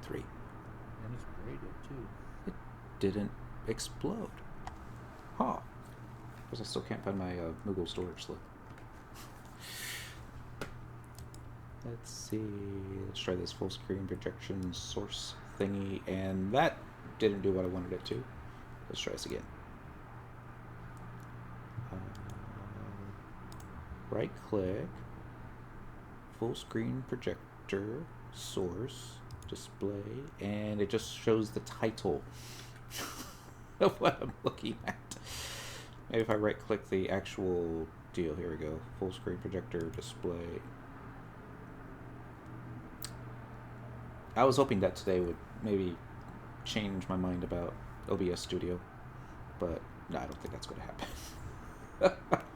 3. And it's braided too. It didn't explode. Huh. Because I still can't find my Moogle storage slip. Let's see. Let's try this full screen projection source thingy. And that didn't do what I wanted it to. Let's try this again. Right click. Full screen projector source display. And it just shows the title of what I'm looking at. Maybe if I right click the actual deal. Here we go. Full screen projector display. I was hoping that today would maybe change my mind about OBS Studio, but no, I don't think that's going to happen.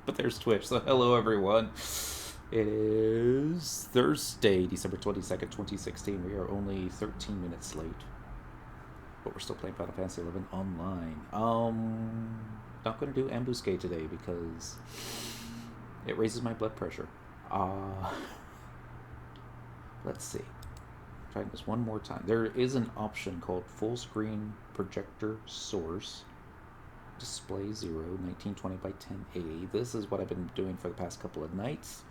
But there's Twitch, so hello everyone. It is Thursday, December 22nd, 2016. We are only 13 minutes late, but we're still playing Final Fantasy XI online. Not going to do Ambuscade today because it raises my blood pressure. Let's see. Trying this one more time. There is an option called full screen projector source display 0 1920 by 1080. This is what I've been doing for the past couple of nights.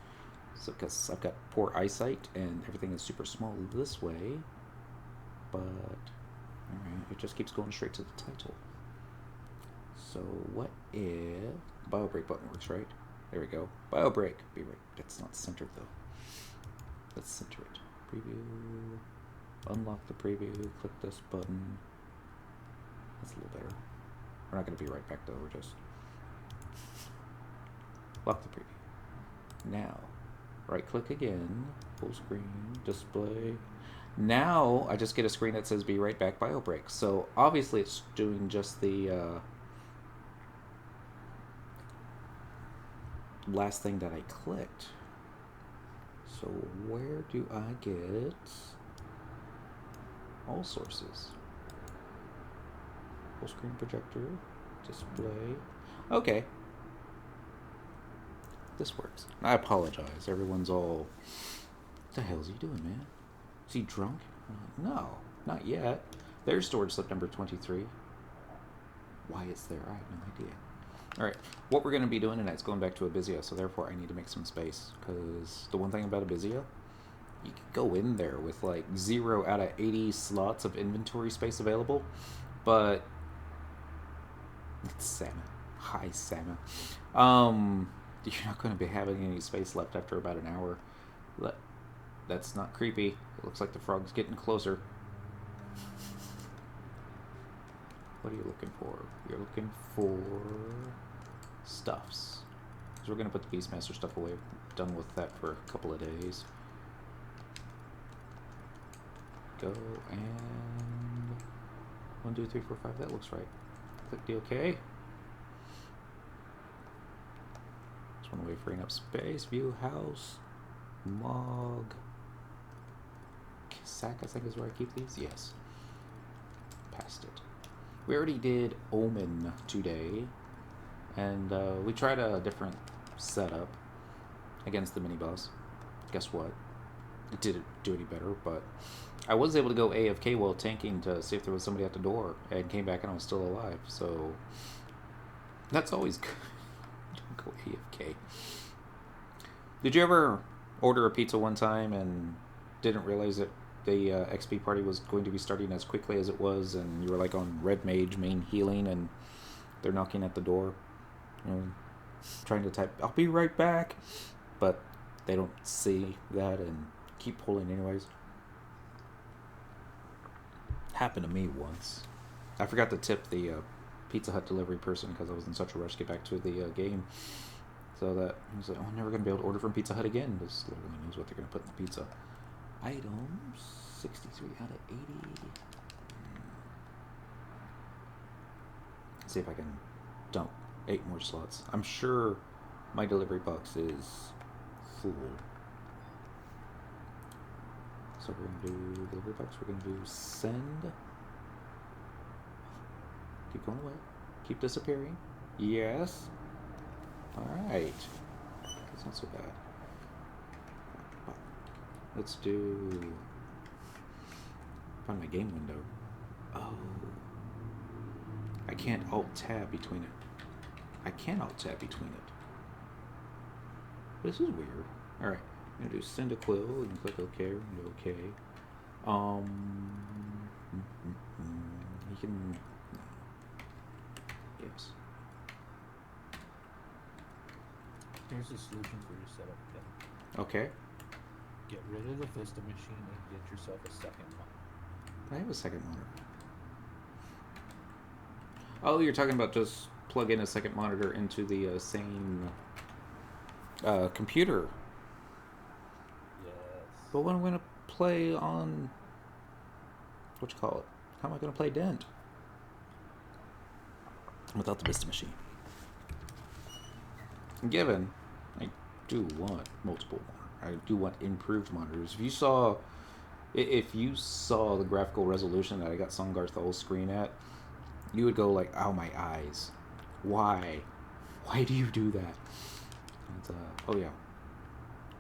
So because I've got poor eyesight and everything is super small this way, but alright, it just keeps going straight to the title. So what if bio break button works, right? There we go. Bio break. Be right. It's not centered though. Let's center it. Preview. Unlock the preview. Click this button. That's a little better. We're not going to be right back though. We're just lock the preview. Now, right click again. Full screen display. Now I just get a screen that says "Be right back." Bio break. So obviously it's doing just the last thing that I clicked. So where do I get all sources? Full screen projector, display. Okay. This works. I apologize. Everyone's all, what the hell is he doing, man? Is he drunk? No, not yet. There's storage slip number 23. Why it's there, I have no idea. Alright, what we're going to be doing tonight is going back to Abyssea, so therefore I need to make some space. Because the one thing about Abyssea, you can go in there with like 0 out of 80 slots of inventory space available, but it's salmon. Hi, salmon. You're not going to be having any space left after about an hour. That's not creepy. It looks like the frog's getting closer. What are you looking for? You're looking for stuffs. So we're going to put the Beastmaster stuff away. We're done with that for a couple of days. Go and 1, 2, 3, 4, 5. That looks right. Click the OK. Just one way freeing up space. View house. Mog. Sack, I think is where I keep these. Yes. Past it. We already did Omen today, and we tried a different setup against the mini-boss. Guess what? It didn't do any better, but I was able to go AFK while tanking to see if there was somebody at the door, and came back and I was still alive, so that's always good. Don't go AFK. Did you ever order a pizza one time and didn't realize that the XP party was going to be starting as quickly as it was, and you were like on Red Mage main healing, and they're knocking at the door, you know, trying to type "I'll be right back," but they don't see that and keep pulling anyways. Happened to me once. I forgot to tip the Pizza Hut delivery person because I was in such a rush to get back to the game, so that I was like, oh, I'm never going to be able to order from Pizza Hut again. This literally knows what they're going to put in the pizza. Items, 63 out of 80. Let's see if I can dump 8 more slots. I'm sure my delivery box is full. So we're going to do delivery box. We're going to do send. Keep going away. Keep disappearing. Yes. Alright. That's not so bad. Let's do Find my game window. Oh. I can't Alt-Tab between it. I can Alt-Tab between it. This is weird. Alright. I'm going to do send a quill. And click OK. We're going to do OK. You can... No. Yes. Here's a solution for your setup then. Okay. Get rid of the Vista machine and get yourself a second one. I have a second monitor. Oh, you're talking about just plug in a second monitor into the same computer. Yes. But when I'm going to play on... What you call it? How am I going to play Dent? Without the Vista machine. Given, I do want multiple. I do want improved monitors. If you saw the graphical resolution that I got Songarth all screen at, you would go like, "Oh my eyes, why do you do that?" And, oh yeah,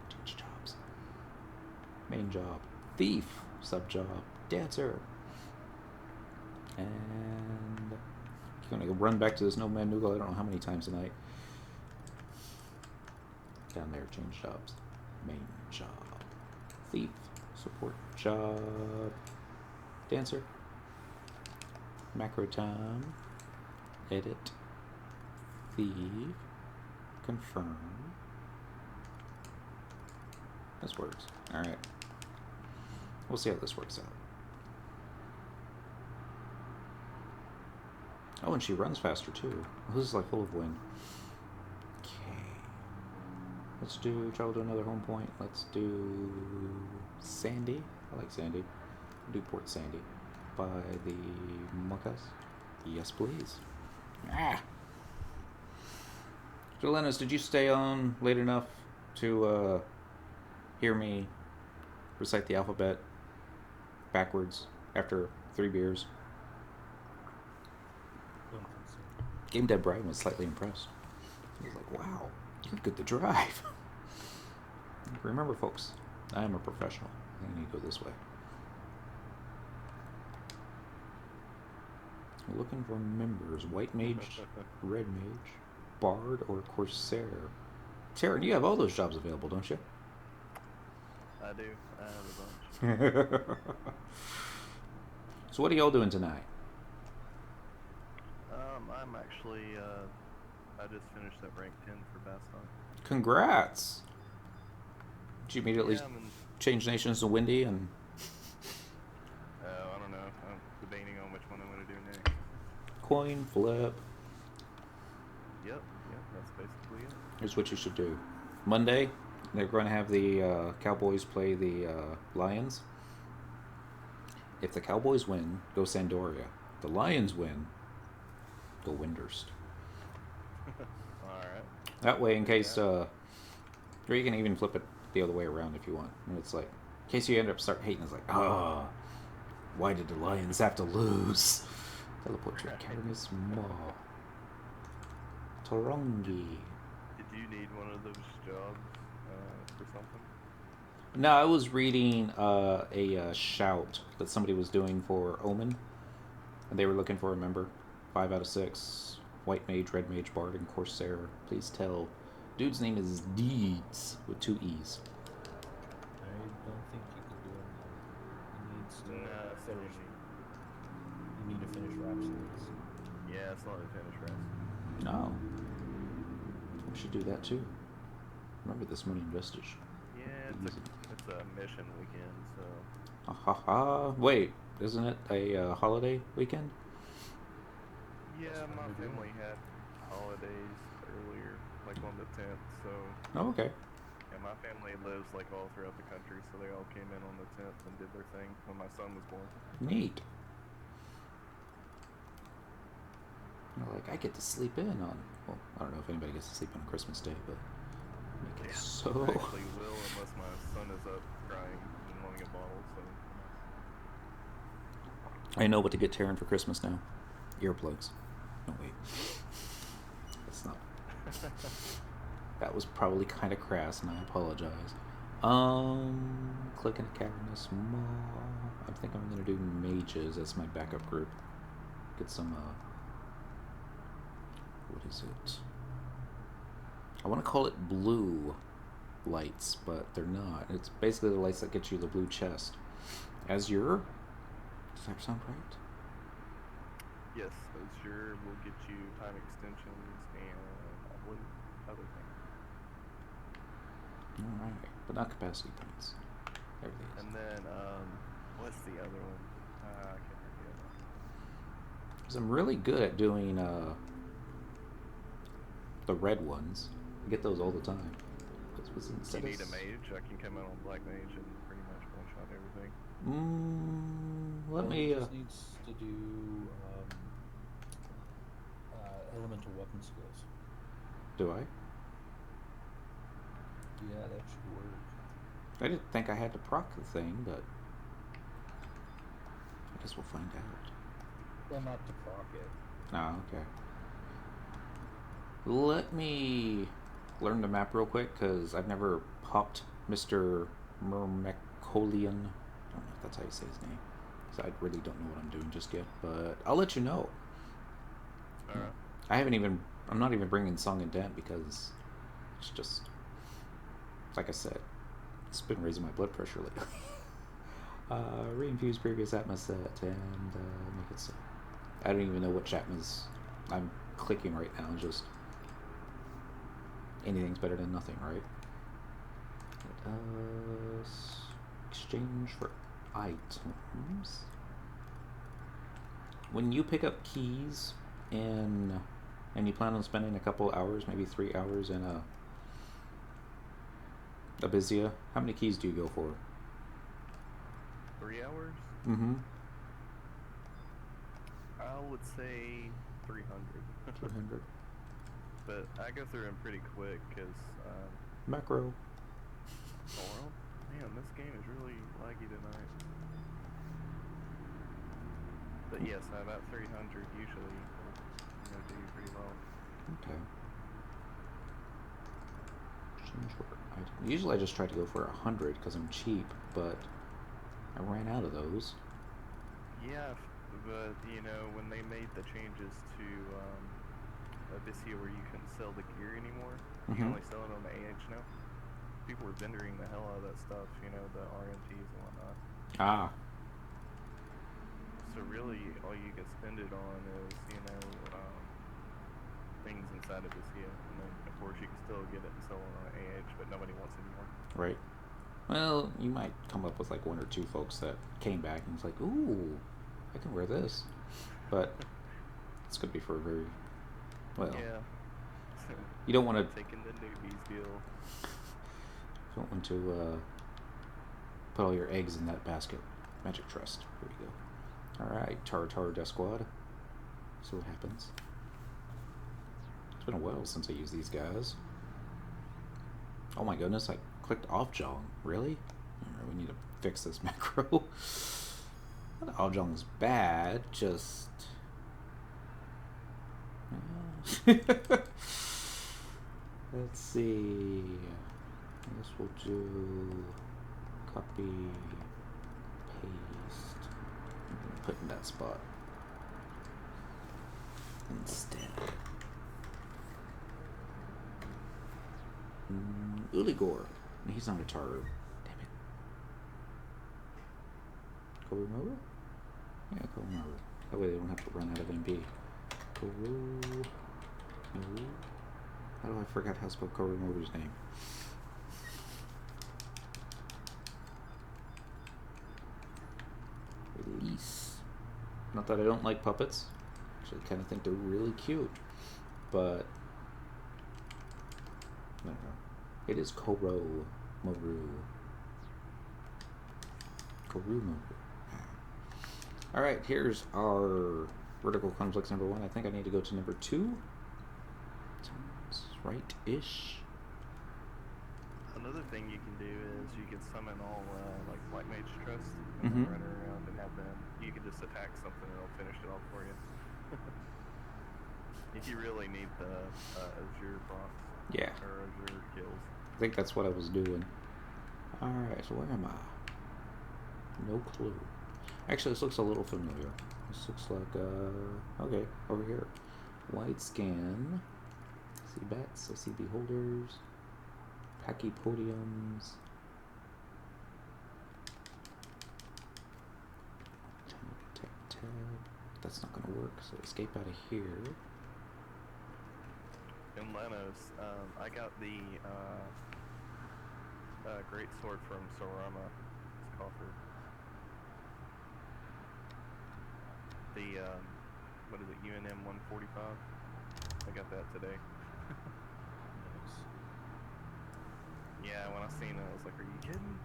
change jobs. Main job, thief. Sub job, dancer. And I'm gonna run back to this Nomad Noogle. I don't know how many times tonight. Down there, change jobs. Main job. Thief. Support job. Dancer. Macro time. Edit. Thief. Confirm. This works. Alright. We'll see how this works out. Oh, and she runs faster too. Oh, this is like full of wind. Let's travel to another home point. Let's do Sandy. I like Sandy. Do Port Sandy. By the Muckas. Yes, please. Ah! Jolennis, did you stay on late enough to hear me recite the alphabet backwards after 3 beers? Game Dead Brian was slightly impressed. He was like, wow, you're good to drive. Remember, folks, I am a professional. I need to go this way. We're looking for members. White Mage, Red Mage, Bard, or Corsair. Taryn, you have all those jobs available, don't you? I do. I have a bunch. So what are y'all doing tonight? I'm actually, I just finished at rank 10 for Baston. Congrats! Did you immediately Yeah, change nations to Windy and... I don't know. I'm debating on which one I'm going to do next. Coin flip. Yep, that's basically it. Here's what you should do. Monday, they're going to have the Cowboys play the Lions. If the Cowboys win, go Sandoria. If the Lions win, go Windhurst. Alright. That way, in case... or you can even flip it the other way around if you want. And it's like, in case you end up start hating, it's like, why did the Lions have to lose? Teleport to Cavernous Maw. Torongi. Did you need one of those jobs for something? No, I was reading a shout that somebody was doing for Omen. And they were looking for a member. 5 out of 6. White Mage, Red Mage, Bard, and Corsair. Please tell. Dude's name is Deeds with 2 E's. I don't think you can do it now. You need to finish. You need to finish Rhapsodies. Yeah, it's not a finish rest. No. We should do that too. Remember this money and vestige. Yeah, it's a mission weekend, so... Ha ha. Wait, isn't it a holiday weekend? Yeah, my family had holidays earlier, like on the 10th, so... Oh, okay. And my family lives like all throughout the country, so they all came in on the 10th and did their thing when my son was born. Neat. Like, I get to sleep in on... Well, I don't know if anybody gets to sleep on Christmas Day, but... Make it so... I actually will, unless my son is up crying and wanting a bottle, so... I know what to get Taryn for Christmas now. Earplugs. No, wait. That's not... That was probably kind of crass, and I apologize. Click in a cavernous maw. I think I'm gonna do mages as my backup group. Get some, what is it? I want to call it blue lights, but they're not. It's basically the lights that get you the blue chest. Azure? Does that sound right? Yes, Azure will get you time extensions and I believe other things. Alright, but not capacity points. Everything is. And then, what's the other one? I can't forget. Because I'm really good at doing the red ones. I get those all the time. You need a mage? I can come in on Black Mage and pretty much one-shot everything. Let Well, me, he just needs to do elemental weapon skills. do I? Yeah, that should work. I didn't think I had to proc the thing, but I guess we'll find out. Well, not to proc it. Oh, okay. Let me learn the map real quick, because I've never popped Mr. Myrmecoleon. I don't know if that's how you say his name. So I really don't know what I'm doing just yet, but I'll let you know. Alright. I'm not even bringing Song and Dent because it's just, like I said, it's been raising my blood pressure lately. Reinfuse previous Atma set and make it so. I don't even know what Atma's I'm clicking right now, just anything's better than nothing, right? Exchange for items. When you pick up keys and you plan on spending a couple hours, maybe 3 hours in Abyssea, how many keys do you go for? 3 hours? Mm-hmm. I would say 300. 300. But I go through them pretty quick because, Macro. oh well, man, this game is really laggy tonight. But yes, about 300 usually will do pretty well. Okay. Usually I just try to go for 100 because I'm cheap, but I ran out of those. Yeah, but you know, when they made the changes to Abyssea where you couldn't sell the gear anymore, you can only sell it on the AH now. People were vendoring the hell out of that stuff, you know, the RMTs and whatnot. Ah. So really, all you can spend it on is, you know, things inside of Abyssea, and then of course you can still get it and sell it on AH, but nobody wants it anymore. Right. Well, you might come up with like 1 or 2 folks that came back and it's like, ooh, I can wear this. But it's going to be for a very, well, Yeah. you don't want to Taking the newbies deal. don't want to put all your eggs in that basket. Magic Trust. Here we go. Alright, Tartar Death Squad. See what happens. It's been a while since I used these guys. Oh my goodness, I clicked Offjong. Really? Alright, we need to fix this macro. Not Offjong's bad, just... Let's see. I guess we'll do copy, paste. I'm gonna put in that spot instead. Uligor. He's not a target. Damn it. Korumoru? Yeah, Korumoru. That way they don't have to run out of MP. Koru. How do I forget how to spell Korumoru's name? Release. Not that I don't like puppets. Actually, I kind of think they're really cute. But I don't know. It is Korumoru. Korumoru. Alright, here's our vertical conflicts number 1. I think I need to go to number 2. Sounds right-ish. Another thing you can do is you can summon all like Black Mage Trust and then run around and have them. You can just attack something and it'll finish it off for you. If you really need the Azure procs. Yeah. Or Azure kills. I think that's what I was doing. Alright, so where am I? No clue. Actually, this looks a little familiar. This looks like, okay, over here. Wide scan. I see bats, I see beholders. Pachypodiums. Tab. That's not gonna work, so escape out of here. In Lenos, I got the great sword from Sorama. It's coffered. The what is it? UNM 145. I got that today. Nice. Yeah, when I seen it, I was like, "Are you kidding?"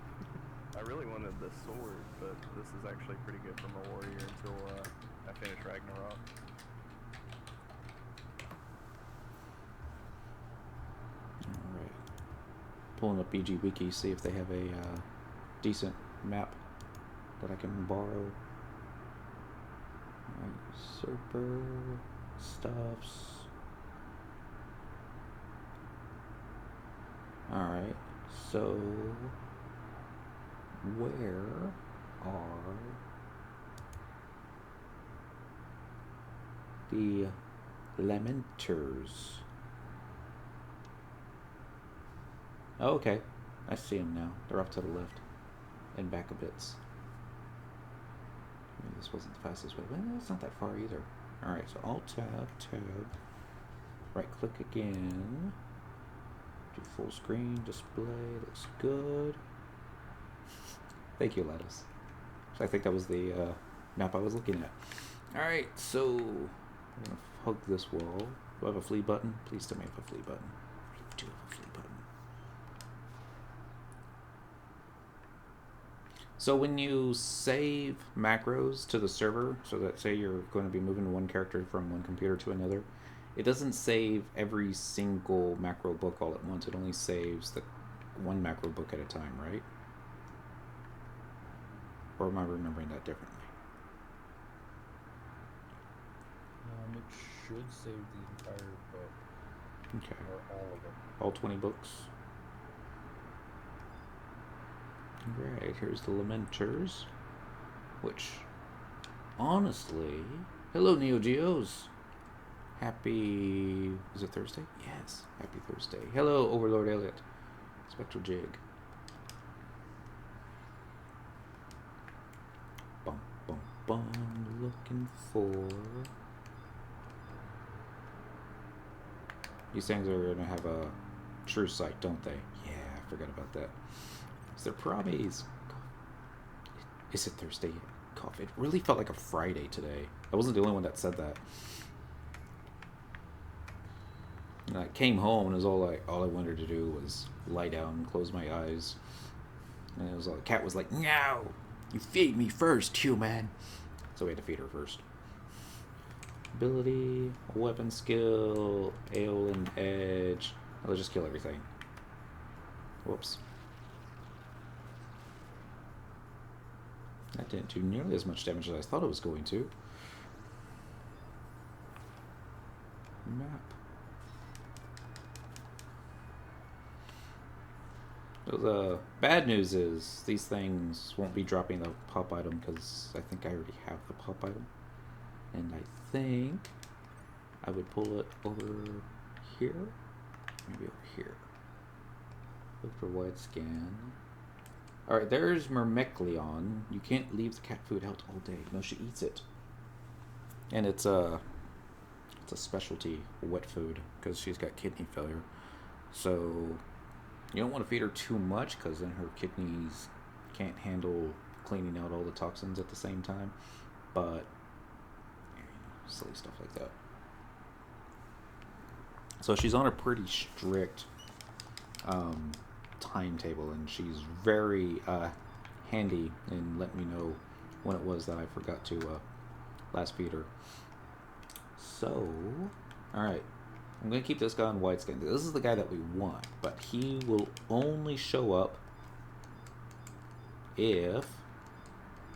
I really wanted the sword, but this is actually pretty good from a warrior until I finish Ragnarok. Alright. Pulling up BG Wiki, see if they have a decent map that I can borrow. Serper stuffs. Alright, so where are the Lamenters? Oh, okay. I see them now. They're off to the left and back a bit. Maybe this wasn't the fastest way. Well, it's not that far either. Alright, so Alt tab. Right click again. Do full screen display. Looks good. Thank you, Lettuce. So I think that was the map I was looking at. Alright, so I'm gonna hug this wall. Do I have a flee button? Please tell me I have a flee button. I do have a flee button. So when you save macros to the server, so that say you're going to be moving one character from one computer to another, it doesn't save every single macro book all at once. It only saves the one macro book at a time, right? Or am I remembering that differently? It should save the entire book. Okay. Or all of them. All 20 books. Right, here's the Lamenters. Which, honestly... Hello, Neo Geos! Happy... Is it Thursday? Yes, happy Thursday. Hello, Overlord Elliot. Spectral Jig. Bum, bum, bum. Looking for... These things are going to have a true sight, don't they? Yeah, I forgot about that. They're promies. Is it Thursday yet? Cough. It really felt like a Friday today. I wasn't the only one that said that. And I came home and it was all I wanted to do was lie down and close my eyes. And it was the cat was like, "No, you feed me first, human." So we had to feed her first. Ability, weapon skill, Aeolin Edge. I'll just kill everything. Whoops. That didn't do nearly as much damage as I thought it was going to. Map. So the bad news is these things won't be dropping the pop item because I think I already have the pop item. And I think I would pull it over here. Maybe over here. Look for wide scan. Alright, there's Myrmecoleon. You can't leave the cat food out all day. No, she eats it. And it's a specialty wet food because she's got kidney failure. So you don't want to feed her too much because then her kidneys can't handle cleaning out all the toxins at the same time. But, silly stuff like that. So she's on a pretty strict timetable, and she's very handy in letting me know when it was that I forgot to last feed her. So, alright, I'm going to keep this guy on wide scan. This is the guy that we want, but he will only show up if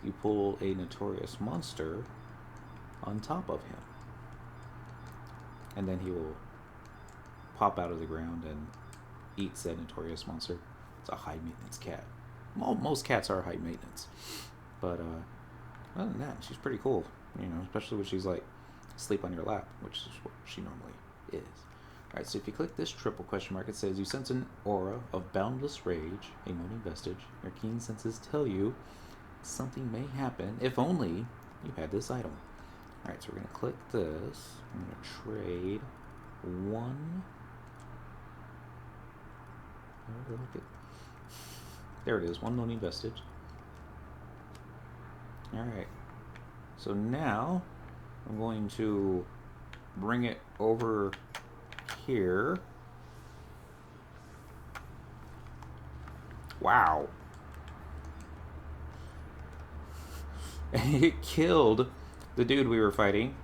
you pull a notorious monster on top of him. And then he will pop out of the ground and eat said notorious monster. It's a high maintenance cat. most cats are high maintenance. But other than that, she's pretty cool. You know, especially when she's like asleep on your lap, which is what she normally is. Alright, so if you click this triple question mark, it says you sense an aura of boundless rage, a moaning vestige. Your keen senses tell you something may happen if only you had this item. Alright, so we're going to click this. I'm going to trade one. There it is, one moaning vestige. Alright, so now I'm going to bring it over here. Wow. It killed the dude we were fighting.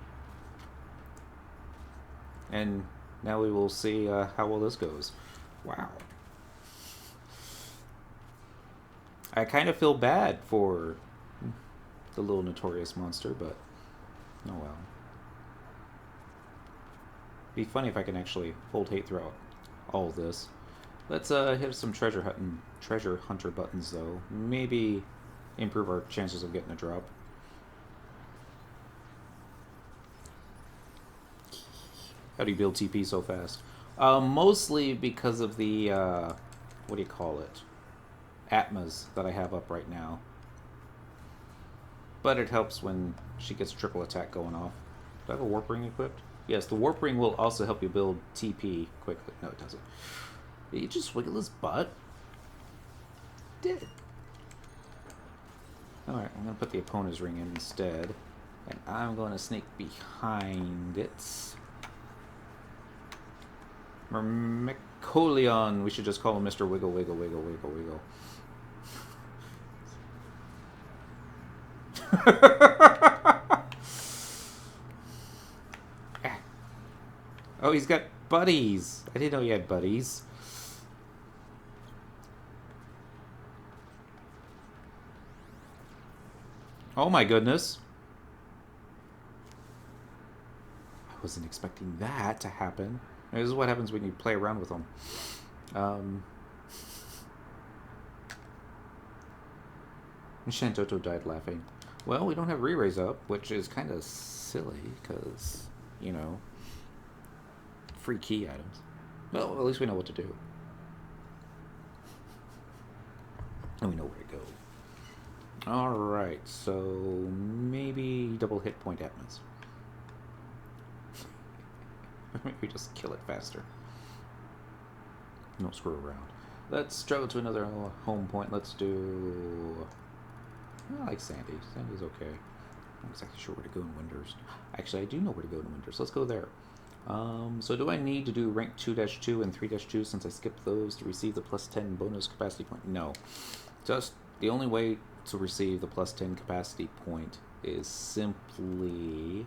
And now we will see how well this goes. Wow. I kind of feel bad for the little notorious monster, but oh well. Be funny if I can actually hold hate throughout all of this. Let's hit some treasure hunter buttons though. Maybe improve our chances of getting a drop. How do you build TP so fast? Mostly because of the what do you call it? Atmas that I have up right now. But it helps when she gets triple attack going off. Do I have a warp ring equipped? Yes, the warp ring will also help you build TP quickly. No, it doesn't. Did you just wiggle his butt? Did. Alright, I'm going to put the opponent's ring in instead. And I'm going to sneak behind it. Myrmecoleon. We should just call him Mr. Wiggle, Wiggle, Wiggle, Wiggle, Wiggle. Oh, he's got buddies. I didn't know he had buddies. Oh my goodness. I wasn't expecting that to happen. This is what happens when you play around with them. Shantoto died laughing. Well, we don't have re-raise up, which is kind of silly, because, you know, free key items. Well, at least we know what to do. And we know where to go. Alright, so maybe double hit point Atmas. Maybe just kill it faster. Don't screw around. Let's travel to another home point. Let's do... I like Sandy. Sandy's okay. I'm not exactly sure where to go in Winders. Actually, I do know where to go in Winders. Let's go there. So do I need to do rank 2-2 and 3-2 since I skipped those to receive the plus 10 bonus capacity point? No. Just the only way to receive the plus 10 capacity point is simply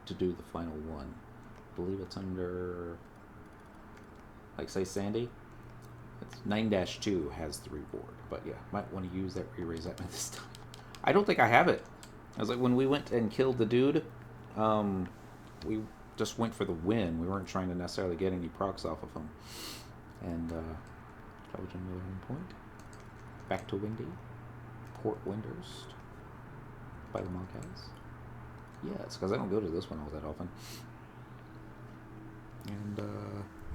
to do the final one. I believe it's under, like, say Sandy. It's 9-2 has the reward, but yeah, might want to use that re-raise at this time. I don't think I have it. I was like, when we went and killed the dude, we just went for the win. We weren't trying to necessarily get any procs off of him. And travel to another home point. Back to Windy. Port Windhurst. By the Monkhouse. Yes, because I don't go to this one all that often. And,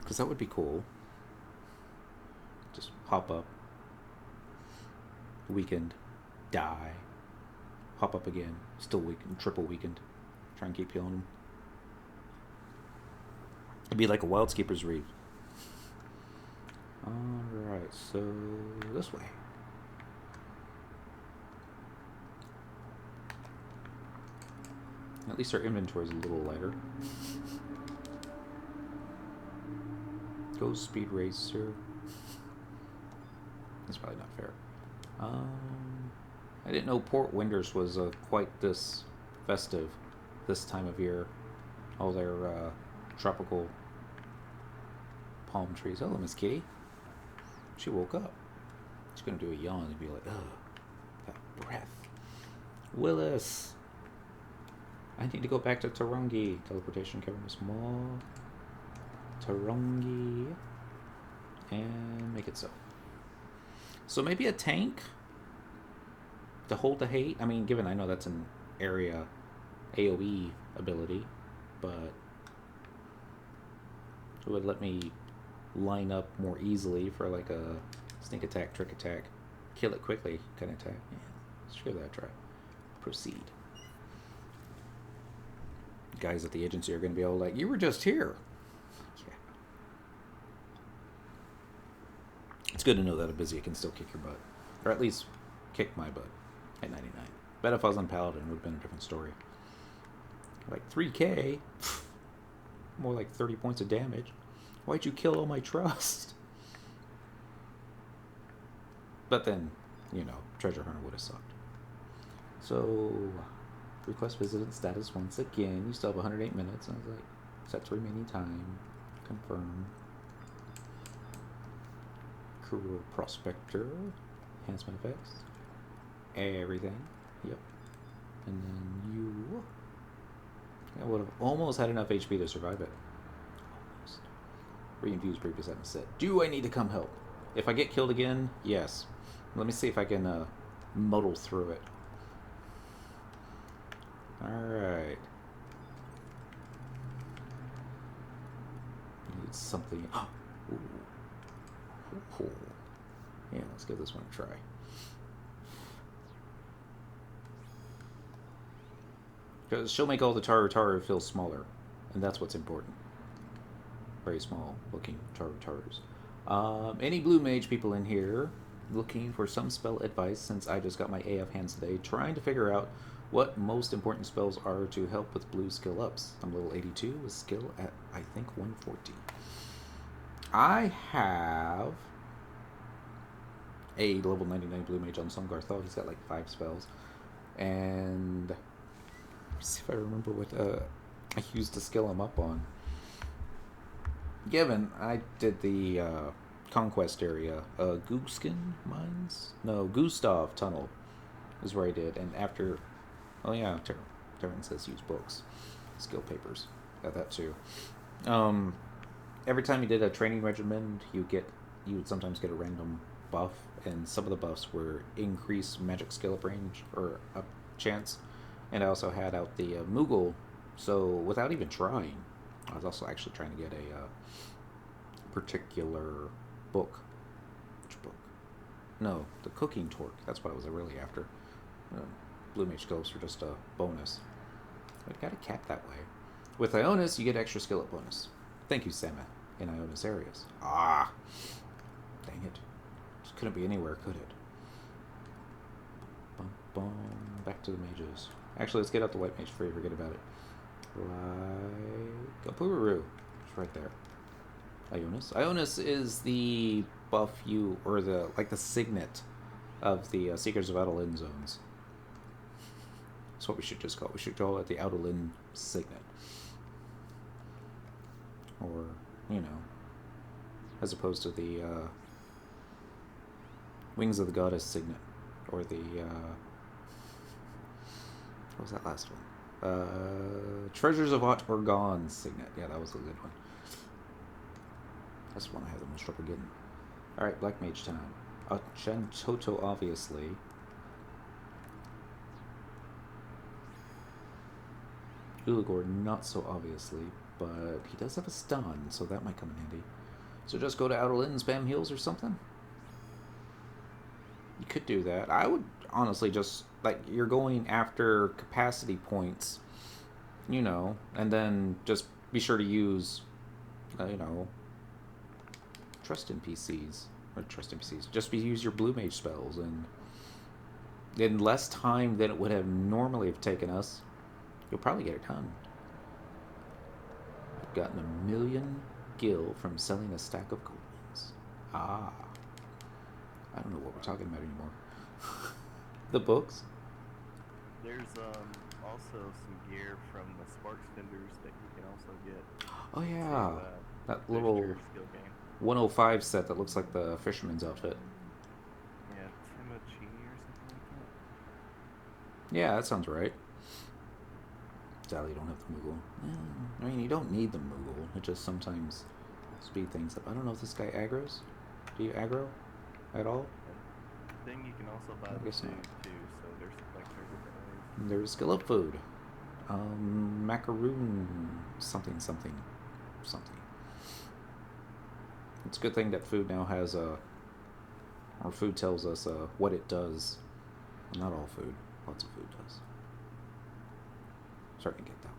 because that would be cool. Just hop up. Weakened. Die. Hop up again. Still weakened. Triple weakened. Try and keep healing him. It'd be like a Wildskeeper's Reef. Alright, so this way. At least our inventory's a little lighter. Go Speed Racer. That's probably not fair. I didn't know Port Windhurst was quite this festive this time of year. All their tropical palm trees. Hello, Miss Kitty. She woke up. She's gonna do a yawn and be like, ugh, that breath. Willis. I need to go back to Tarongi. Teleportation cavern is small. Tarongi. And make it so. So maybe a tank to hold the hate. I mean, given I know that's an area AoE ability, but it would let me line up more easily for like a sneak attack, trick attack, kill it quickly kind of attack. Yeah, let's give that a try. Proceed. Guys at the agency are going to be all like, you were just here. Yeah. It's good to know that Abyssea can still kick your butt. Or at least kick my butt at 99. Bet if I was on Paladin, it would have been a different story. Like, 3k? More like 30 points of damage. Why'd you kill all my trust? But then, you know, Treasure Hunter would have sucked. So, request visited status once again. You still have 108 minutes. I was like, set to remaining time. Confirm. Career Prospector. Enhancement effects. Everything. Yep. And then you... I would have almost had enough HP to survive it. Almost. Reinfuse previous item set. Do I need to come help? If I get killed again, yes. Let me see if I can muddle through it. Alright. Need something. Ooh. Ooh. Yeah, let's give this one a try. Because she'll make all the Taru feel smaller. And that's what's important. Very small looking Tarus. Any blue mage people in here looking for some spell advice, since I just got my AF hands today, trying to figure out what most important spells are to help with blue skill ups. I'm level 82 with skill at, I think, 140. I have a level 99 blue mage on Sungarthal. He's got like 5 spells. And let's see if I remember what I used to skill him up on. Given I did the Conquest area, Gooskin Mines? No, Gustav Tunnel is where I did. And after, oh yeah, Terran says use books, skill papers. Got that too. Every time you did a training regimen, you would sometimes get a random buff, and some of the buffs were increased magic skill up range or up chance. And I also had out the Moogle, so without even trying, I was also actually trying to get a particular book. Which book? No, the Cooking Torque. That's what I was really after. Blue Mage skills are just a bonus. I got it capped that way. With Ionis, you get extra skill up bonus. Thank you, Sama, in Ionis areas. Ah! Dang it. Just couldn't be anywhere, could it? Bum, bum. Back to the mages. Actually, let's get out the white mage free. Forget about it. Like Gopururu. It's right there. Ionis. Ionis is the buff you, or the, like the signet of the Seekers of Adolin zones. That's what we should just call it. We should call it the Adolin signet. Or, you know, as opposed to the Wings of the Goddess signet. Or the, what was that last one? Treasures of Ot Orgon signet. Yeah, that was a good one. That's the one I have the most trouble getting. Alright, Black Mage time. Chantoto, obviously. Uligor, not so obviously, but he does have a stun, so that might come in handy. So just go to Outer Lin and spam heals or something? You could do that. I would honestly just, like, you're going after capacity points, you know, and then just be sure to use, you know, trust NPCs. Or trust NPCs. Just use your Blue Mage spells, and in less time than it would have normally have taken us, you'll probably get it done. I've gotten 1 million gil from selling a stack of goblins. Ah. I don't know what we're talking about anymore. The books? There's also some gear from the Sparks vendors that you can also get. Oh yeah, to, that little skill gain. 105 set that looks like the fisherman's outfit. Yeah, Timocini or something like that. Yeah, that sounds right. Sadly, you don't have the Moogle. I mean, you don't need the Moogle. It just sometimes speed things up. I don't know if this guy aggroes. Do you aggro at all? Then you can also buy I the guess food not. too, so there's There's skill up food. Macaroon something. It's a good thing that food now has or food tells us what it does. Not all food. Lots of food does. Starting to get that way.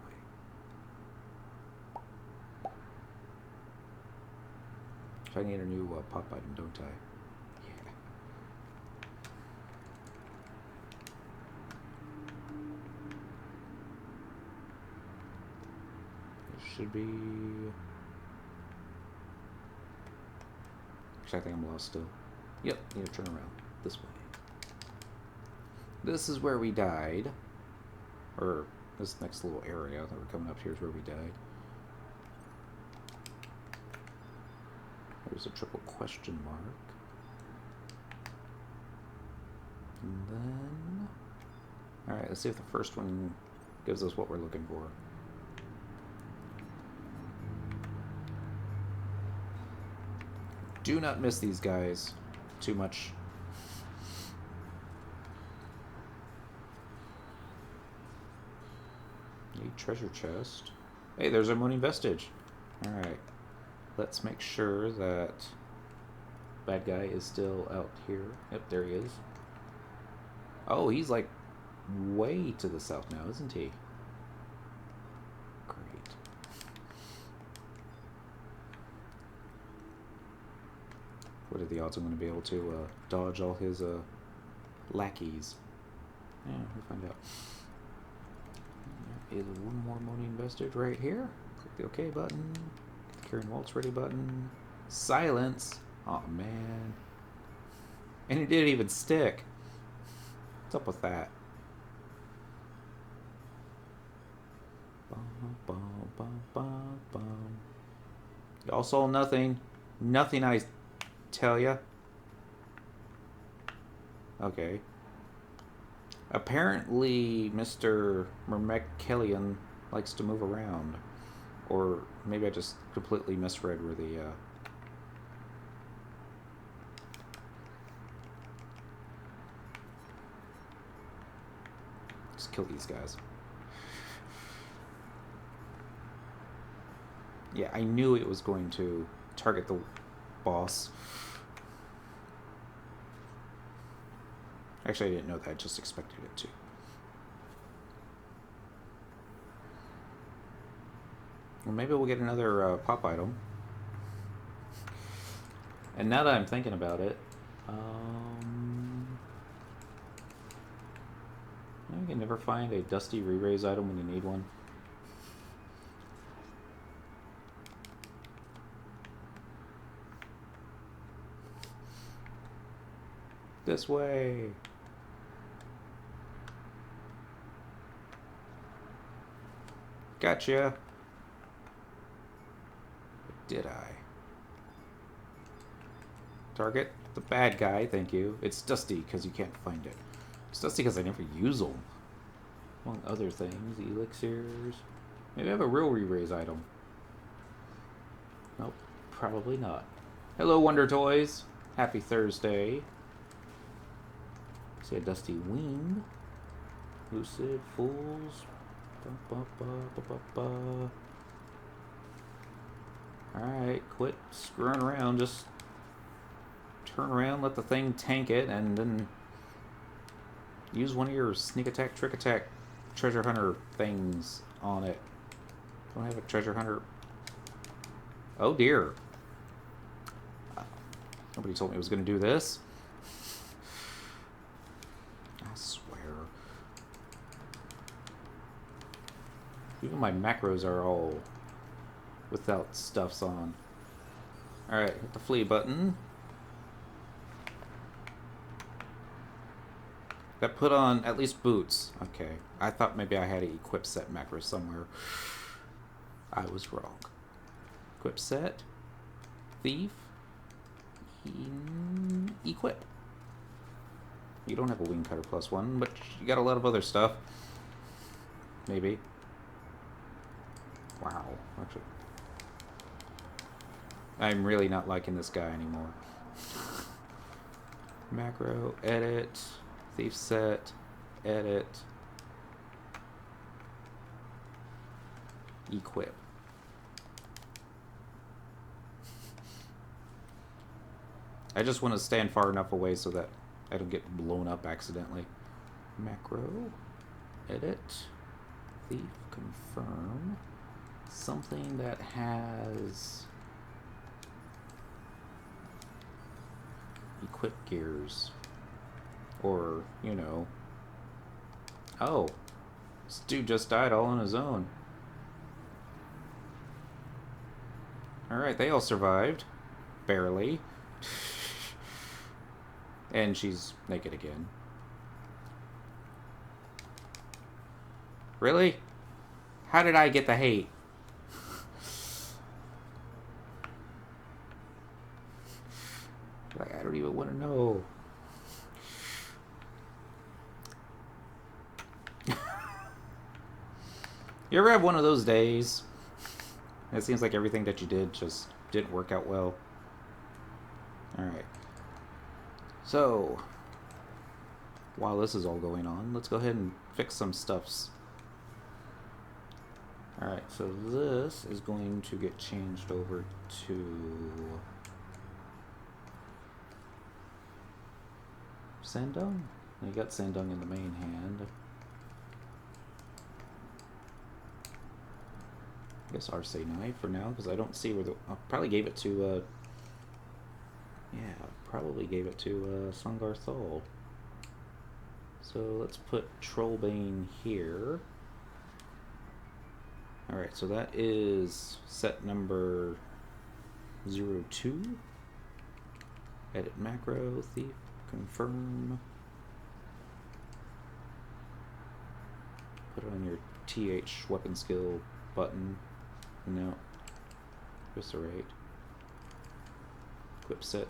So I need a new pop item, don't I? Yeah. There should be... Actually, I think I'm lost still. Yep, need to turn around. This way. This is where we died. Or this next little area that we're coming up here is where we died. There's a triple question mark. And then... Alright, let's see if the first one gives us what we're looking for. Do not miss these guys too much. Need treasure chest. Hey, there's our Moaning Vestige. Alright. Let's make sure that bad guy is still out here. Yep, there he is. Oh, he's like way to the south now, isn't he? Great. What are the odds I'm going to be able to dodge all his lackeys? Yeah, we'll find out. There is one more Moaning Vestige right here. Click the OK button. Get the Carrying Waltz Ready button. Silence. Oh man. And it didn't even stick. What's up with that? Bum, bum, bum, bum, bum. Y'all saw nothing. Nothing, I tell ya. Okay. Apparently, Mr. Myrmecoleon likes to move around. Or maybe I just completely misread where the... Just kill these guys. Yeah, I knew it was going to target the boss. Actually, I didn't know that. I just expected it to. Well, maybe we'll get another pop item. And now that I'm thinking about it, you can never find a dusty re-raise item when you need one. This way. Gotcha. Did I? Target the bad guy, thank you. It's dusty because you can't find it. It's dusty because I never use them. Among other things, elixirs. Maybe I have a real re-raise item. Nope, probably not. Hello, Wonder Toys. Happy Thursday. See a dusty wing. Lucid fools. Ba, ba, ba, ba, ba, ba. Alright, quit screwing around. Just turn around, let the thing tank it, and then use one of your sneak attack, trick attack, treasure hunter things on it. Don't have a treasure hunter. Oh dear. Nobody told me I was going to do this. I swear. Even my macros are all without stuffs on. Alright, hit the flee button. That put on at least boots. Okay. I thought maybe I had an equip set macro somewhere. I was wrong. Equip set. Thief. Equip. You don't have a wing cutter +1, but you got a lot of other stuff. Maybe. Wow. Actually, I'm really not liking this guy anymore. Macro, edit, thief set, edit, Equip. I just want to stand far enough away so that I don't get blown up accidentally. Macro. Edit. Thief. Confirm. Something that has equip gears. Or, you know. Oh. This dude just died all on his own. Alright, they all survived. Barely. And she's naked again. Really? How did I get the hate? Like, I don't even want to know. You ever have one of those days? It seems like everything that you did just didn't work out well. Alright. So, while this is all going on, let's go ahead and fix some stuffs. Alright, so this is going to get changed over to Sandung. You got Sandung in the main hand. I guess Arce Knife for now, because I don't see where the... I probably gave it to, yeah, probably gave it to Sangar Thal. So let's put Trollbane here. Alright, so that is set number 02. Edit macro, thief, confirm. Put it on your TH weapon skill button. No. Eviscerate. Equip set.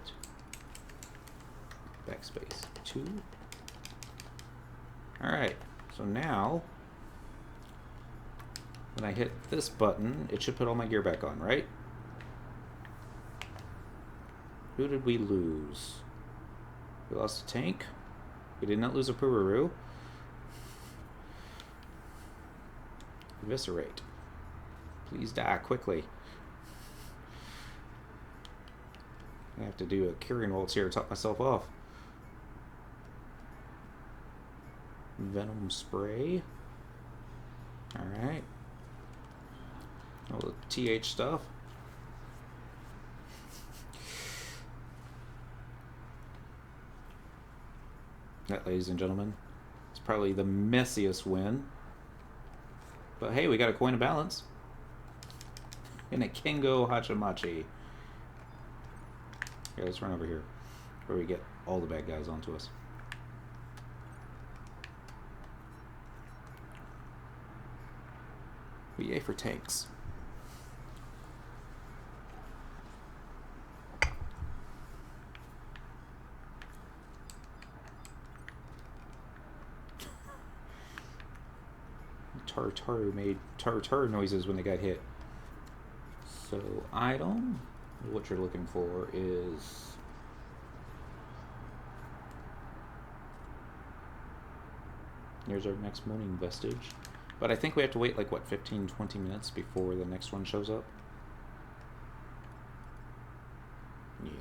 Backspace 2. Alright, so now when I hit this button, it should put all my gear back on, right? Who did we lose? We lost a tank. We did not lose a Pururu. Eviscerate. Please die quickly. I have to do a curing waltz here to top myself off. Venom spray. Alright. All the TH stuff. That, ladies and gentlemen, is probably the messiest win. But hey, we got a coin of balance. And a Kengo Hachamachi. Okay, let's run over here where we get all the bad guys onto us. But yay for tanks. Tartaru made tartar noises when they got hit. So, item, what you're looking for is here's our next morning vestige. But I think we have to wait like, what, 15-20 minutes before the next one shows up? Yeah.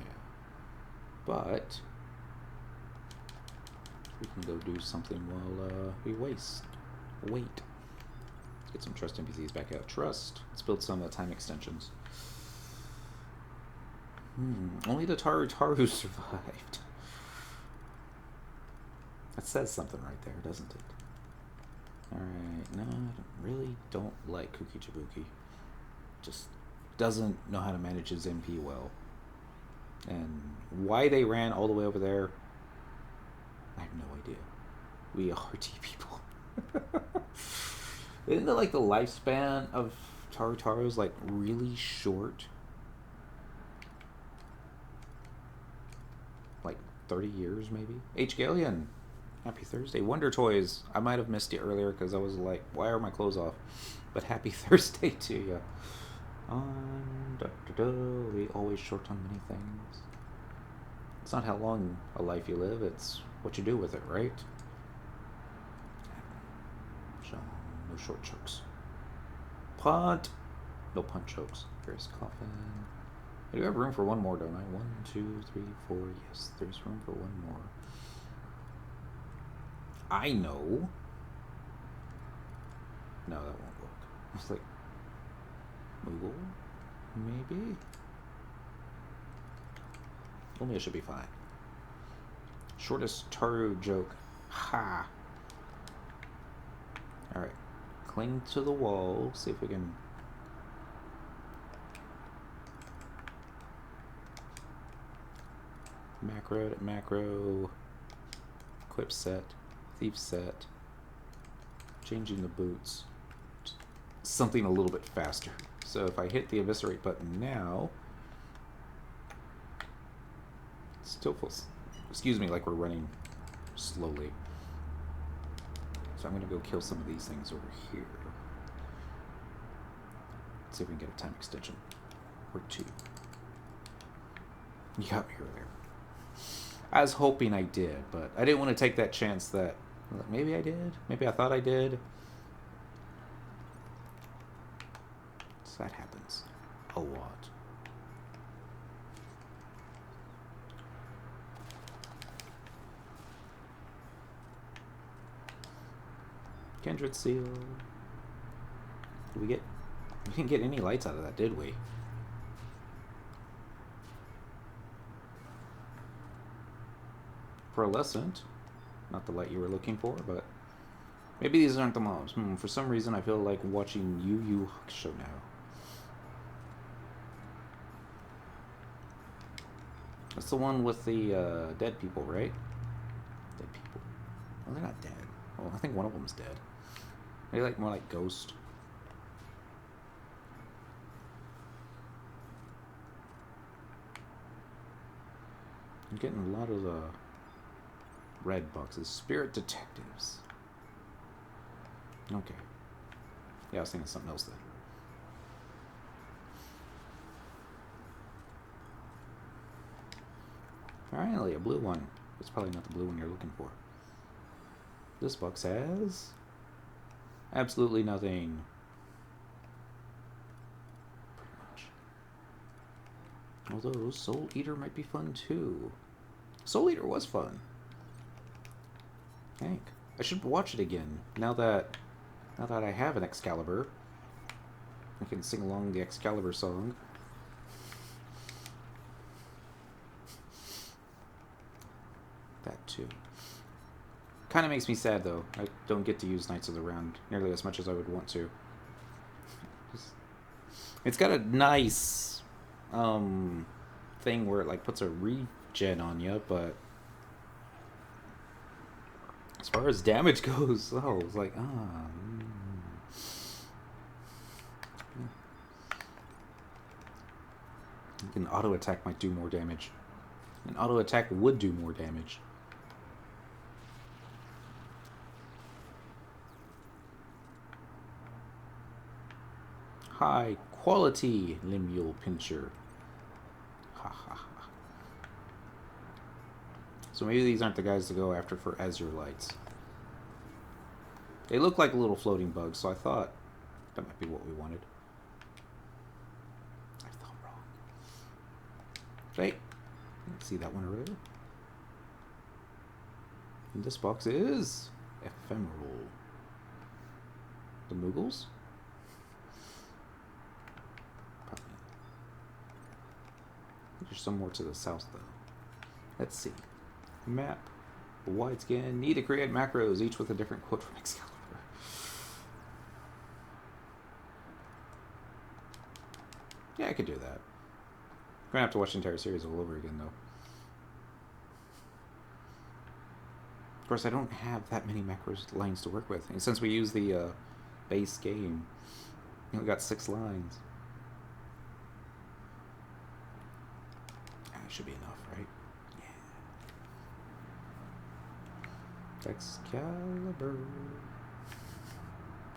But we can go do something while we wait. Let's get some trust NPCs back out. Trust. Let's build some time extensions. Only the Taru survived. That says something right there, doesn't it? Alright, no, I really don't like Kuki Chibuki. Just doesn't know how to manage his MP well. And why they ran all the way over there, I have no idea. We are T people. Isn't it like the lifespan of Tarutaru's like really short? Like 30 years maybe? H. Galleon, happy Thursday. Wonder Toys, I might have missed you earlier because I was like, why are my clothes off? But happy Thursday to you. We always short on many things. It's not how long a life you live, it's what you do with it, right? So, no short chunks. Punt. No punt chokes. Here's coffin. I do have room for one more, don't I? 1, 2, 3, 4. Yes, there's room for one more. I know. No, that won't work. It's like Moogle, maybe. Only it should be fine. Shortest Taru joke. Ha. All right. Cling to the wall. See if we can. Macro to macro. Equip set. Thief set. Changing the boots. Something a little bit faster. So if I hit the eviscerate button now, it still feels, excuse me, like we're running slowly. So I'm going to go kill some of these things over here. Let's see if we can get a time extension. Or 2. You got me earlier. I was hoping I did, but I didn't want to take that chance that maybe I did. Maybe I thought I did. So that happens a lot. Kindred seal. Did we get? We didn't get any lights out of that, did we? Pearlescent. Not the light you were looking for, but maybe these aren't the mobs. For some reason, I feel like watching Yu Yu Hakusho now. That's the one with the dead people, right? Dead people. Well, they're not dead. Well, I think one of them's dead. Maybe like more like Ghost. I'm getting a lot of the red boxes. Spirit detectives. Okay. Yeah, I was thinking something else then. Finally, a blue one. It's probably not the blue one you're looking for. This box has absolutely nothing. Pretty much. Although Soul Eater might be fun too. Soul Eater was fun. I think I should watch it again now that I have an Excalibur. I can sing along the Excalibur song. That too. Kind of makes me sad though. I don't get to use Knights of the Round nearly as much as I would want to. It's got a nice thing where it like puts a regen on you, but as far as damage goes, it's like an auto attack might do more damage. An auto attack would do more damage. High quality limbal pincher. Ha ha ha. So maybe these aren't the guys to go after for Azure lights. They look like little floating bugs, so I thought that might be what we wanted. I thought wrong. Right? Didn't see that one earlier. And this box is ephemeral. The Moogles? There's some more to the south, though. Let's see. Map. Wide scan. Need to create macros, each with a different quote from Excalibur. Yeah, I could do that. I'm gonna have to watch the entire series all over again, though. Of course, I don't have that many macros lines to work with. And since we use the base game, we only got 6 lines. Should be enough, right? Yeah. Excalibur.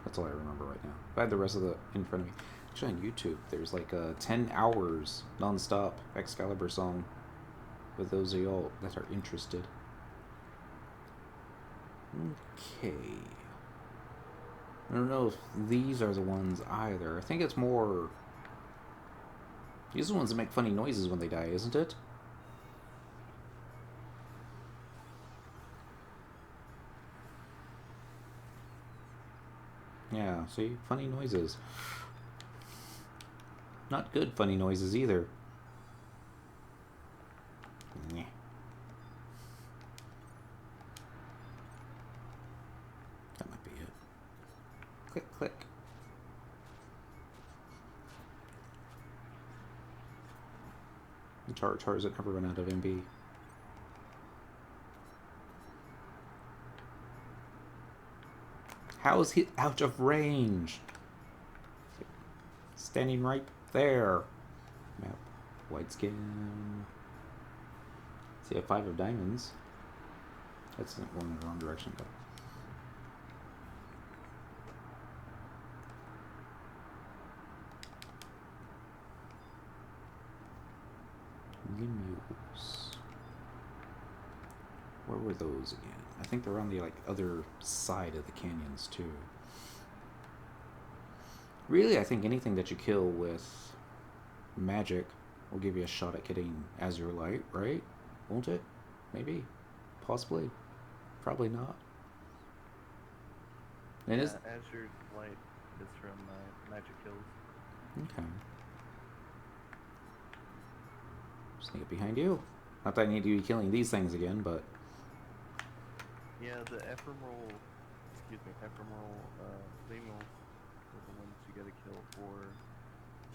That's all I remember right now. If I had the rest of the in front of me. Actually, on YouTube, there's like 10 hours non-stop Excalibur song with those of y'all that are interested. Okay. I don't know if these are the ones either. I think it's more... These are the ones that make funny noises when they die, isn't it? Yeah, see? Funny noises. Not good funny noises either. Nyeh. That might be it. Click, click. The Charizard that never run out of MB. How is he out of range? Standing right there. Map. White skin. See, I have 5 of diamonds. That's not going in the wrong direction, but. Lemurs. Where were those again? I think they're on the other side of the canyons too. Really, I think anything that you kill with magic will give you a shot at getting Azure Light, right? Won't it? Maybe. Possibly. Probably not. And Yeah, is Azure Light is from Magic Kills. okay. Sneak behind you. Not that I need to be killing these things again, but Yeah, the ephemeral lemurs are the ones you gotta kill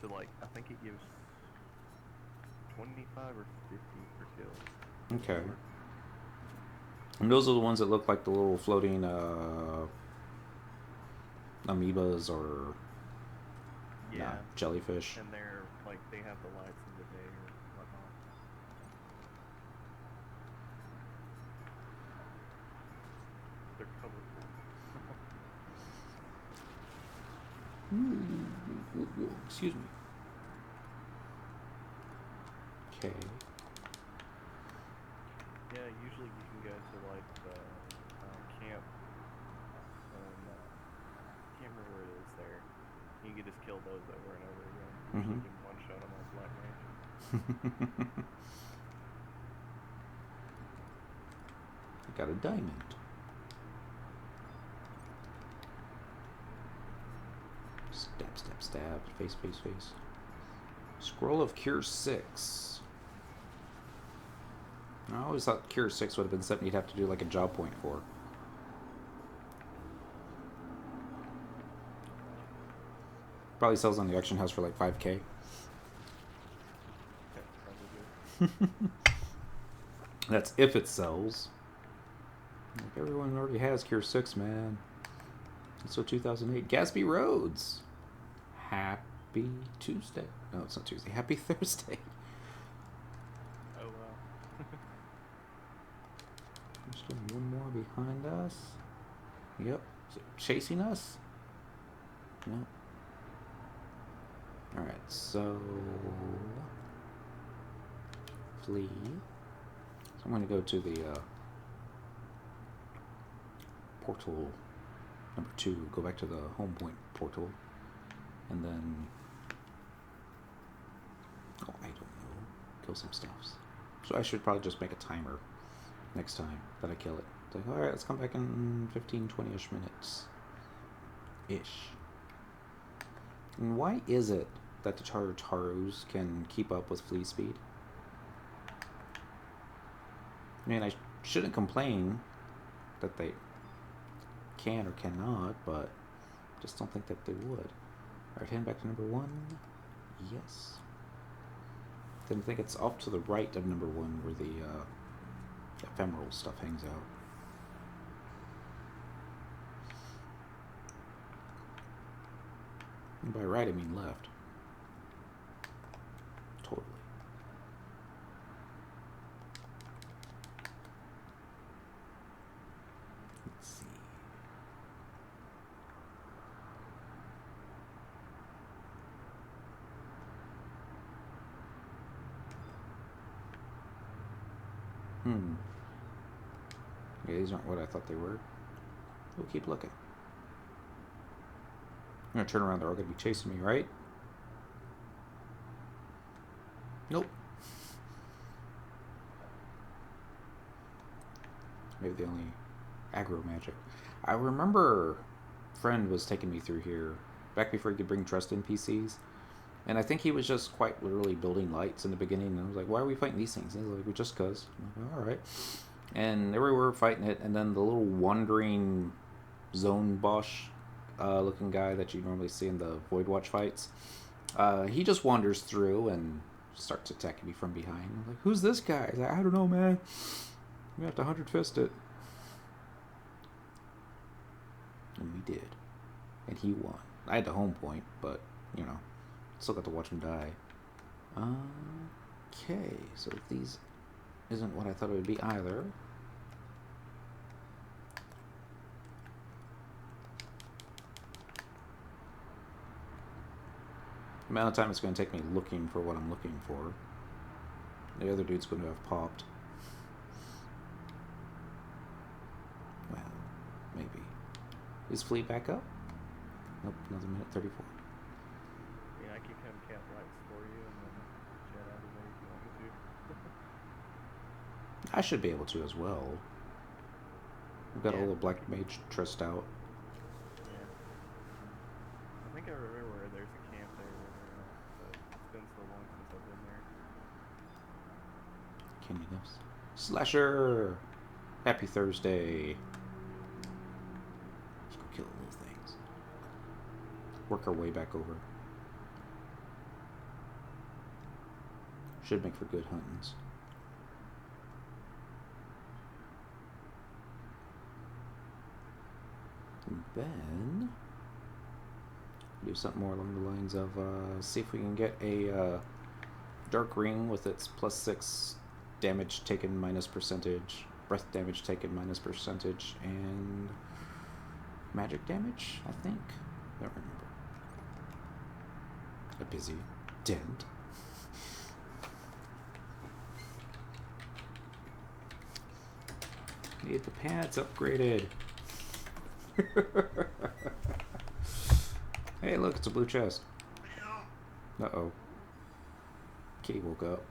to I think it gives 25 or 50 per kill. okay. And those are the ones that look like the little floating amoebas or Yeah, jellyfish. and they're they have the lights in the day or whatnot. They're colorful. Excuse me. Okay. Yeah, usually you can go to the camp and can't remember where it is there. You can just kill those over and over again. Usually you can one shot them on Black Mage. I got a diamond. Stab, stab, stab. Face, face, face. Scroll of Cure 6. I always thought Cure 6 would have been something you'd have to do a job point for. Probably sells on the auction house for 5K. That's if it sells. Everyone already has Cure 6, man. So 2008. Gatsby Roads. Happy Tuesday. No, it's not Tuesday. Happy Thursday. Oh wow. There's still one more behind us. Yep. Is it chasing us? No. Alright, so flee. So I'm going to go to the portal number 2, go back to the home point portal, and then, oh, I don't know, kill some stuffs. So I should probably just make a timer next time that I kill it. It's alright, let's come back in 15-20ish minutes. Ish. And why is it that the Tarus can keep up with flea speed? I mean, I shouldn't complain that they can or cannot, but just don't think that they would. Alright, heading back to number 1. Yes. Then I think it's off to the right of number 1 where the ephemeral stuff hangs out. And by right, I mean left. Totally. Let's see. Yeah, these aren't what I thought they were. We'll keep looking. I'm gonna turn around, they're all gonna be chasing me, right? Nope. Maybe the only aggro magic. I remember friend was taking me through here back before he could bring trust NPCs. And I think he was just quite literally building lights in the beginning. And I was like, why are we fighting these things? And he was like, well, just because. Like, all right. And there we were fighting it. And then the little wandering zone boss looking guy that you normally see in the Void Watch fights, he just wanders through and starts attacking me from behind. I'm like, who's this guy? He's like, I don't know, man. We have to 100 fist it. And we did. And he won. I had the home point, but, you know, still got to watch him die. Okay, so these isn't what I thought it would be either. The amount of time it's going to take me looking for what I'm looking for. The other dude's going to have popped. Well, maybe. Is fleet back up? Nope, another minute 34. Yeah, I can come cap lights for you and then jet out of there if you want me to. I should be able to as well. We've got all the black mage trust out. Yeah. I think I remember where there's a camp there where they're at, but it's been so long since I've been there. Candy Nifs. Slasher! Happy Thursday. Let's go kill the little things. Work our way back over. Should make for good huntings. And then do something more along the lines of see if we can get a dark ring with its +6 damage taken minus percentage, breath damage taken minus percentage, and magic damage, I think. I don't remember. Abyssea. Dent. Need the pads upgraded. Hey, look, it's a blue chest. Uh-oh. Kitty woke up.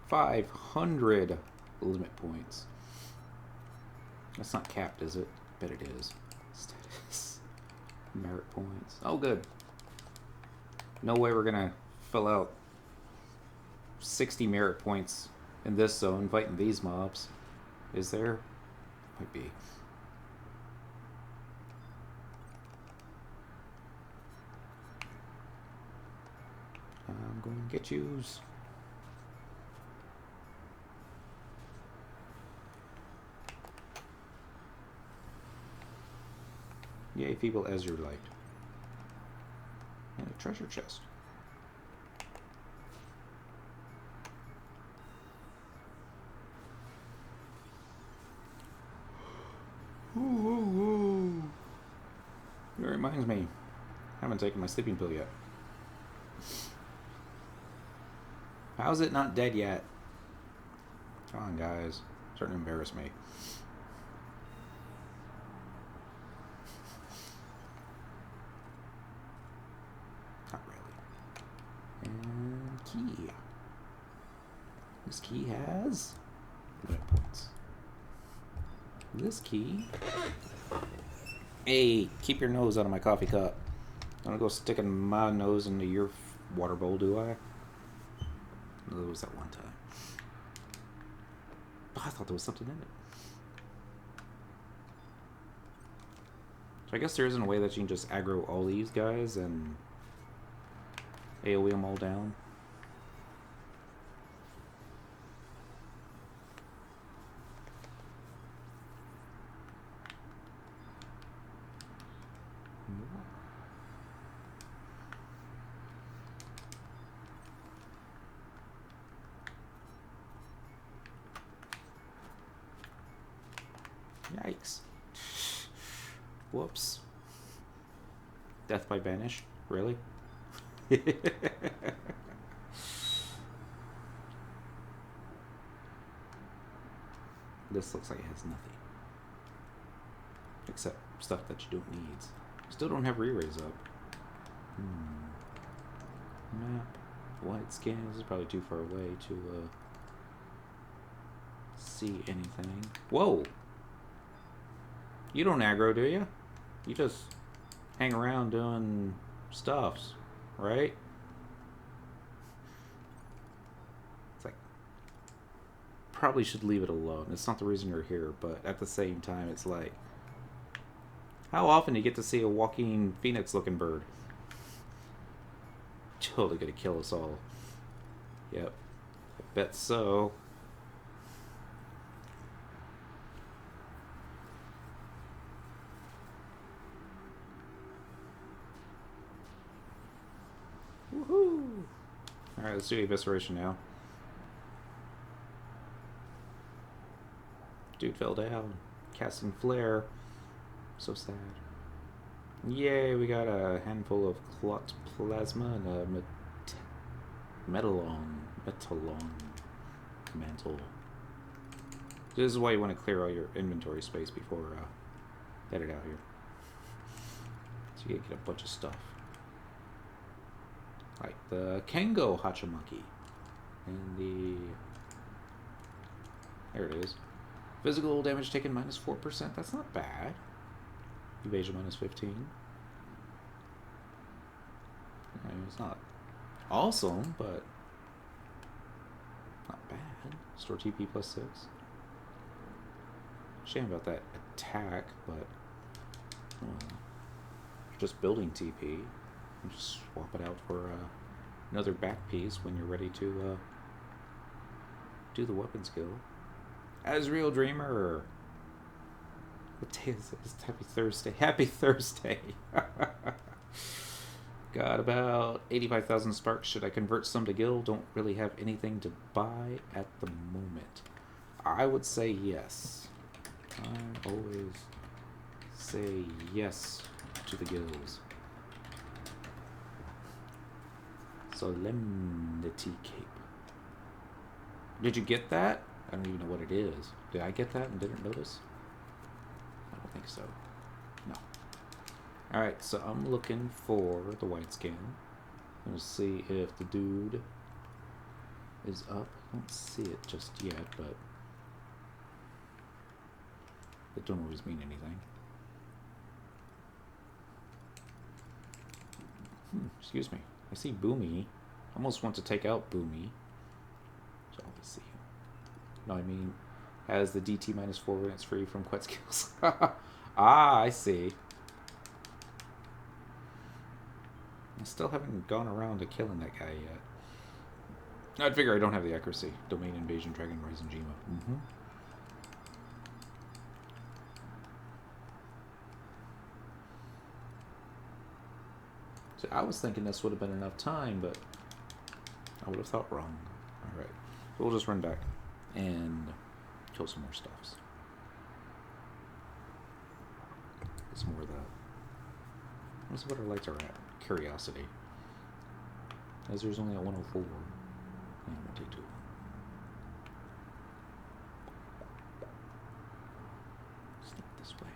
500 limit points. That's not capped, is it? Bet it is. Status. Merit points. Oh, good. No way we're gonna fill out 60 merit points in this zone fighting these mobs. Is there? Might be. I'm going to get yous. Yay, feeble azure light. And a treasure chest. Ooh, ooh, ooh. That reminds me, I haven't taken my sleeping pill yet. How's it not dead yet? Come on, guys. Starting to embarrass me. Not really. And key. This key has limit points. This key. Hey, keep your nose out of my coffee cup. I don't go sticking my nose into your water bowl, do I? No, there was that one time. Oh, I thought there was something in it. So I guess there isn't a way that you can just aggro all these guys and AoE them all down. Yikes. Whoops. Death by banish? Really? This looks like it has nothing. Except stuff that you don't need. Still don't have re-raise up. Map. White scan. This is probably too far away to see anything. Whoa! You don't aggro, do you? You just hang around doing stuffs, right? It's like, probably should leave it alone. It's not the reason you're here, but at the same time, it's like, how often do you get to see a walking phoenix-looking bird? Totally gonna kill us all. Yep, I bet so. Woohoo! Alright, let's do Evisceration now. Dude fell down. Casting Flare. So sad. Yay, we got a handful of Clot Plasma and a Metalon Mantle. This is why you want to clear all your inventory space before headed out here. So you get a bunch of stuff. Like the Kengo Hachimaki. And the... There it is. Physical damage taken minus 4%. That's not bad. Evasion minus 15. I mean, it's not awesome, but not bad. Store TP plus 6. Shame about that attack, but just building TP. You just swap it out for another back piece when you're ready to do the weapon skill. Azrael Dreamer. What day is it? It's Happy Thursday. Happy Thursday. Got about 85,000 sparks. Should I convert some to gil? Don't really have anything to buy at the moment. I would say yes. I always say yes to the gills. Solemnity Cape. Did you get that? I don't even know what it is. Did I get that and didn't notice? I don't think so. No. Alright, so I'm looking for the white scan. We'll see if the dude is up. I don't see it just yet, but that don't always mean anything. Excuse me. I see Boomy. Almost want to take out Boomy. So let me see him. No, I mean, has the DT minus 4 when it's free from quest skills. Ah, I see. I still haven't gone around to killing that guy yet. I'd figure I don't have the accuracy. Domain Invasion, Dragon Rise, and Jima. So I was thinking this would have been enough time, but I would have thought wrong. Alright. So we'll just run back and kill some more stuffs. It's more of that. What's what our lights are at? Curiosity. As there's only a 104. Yeah, I'm gonna take 2. Sneak this way.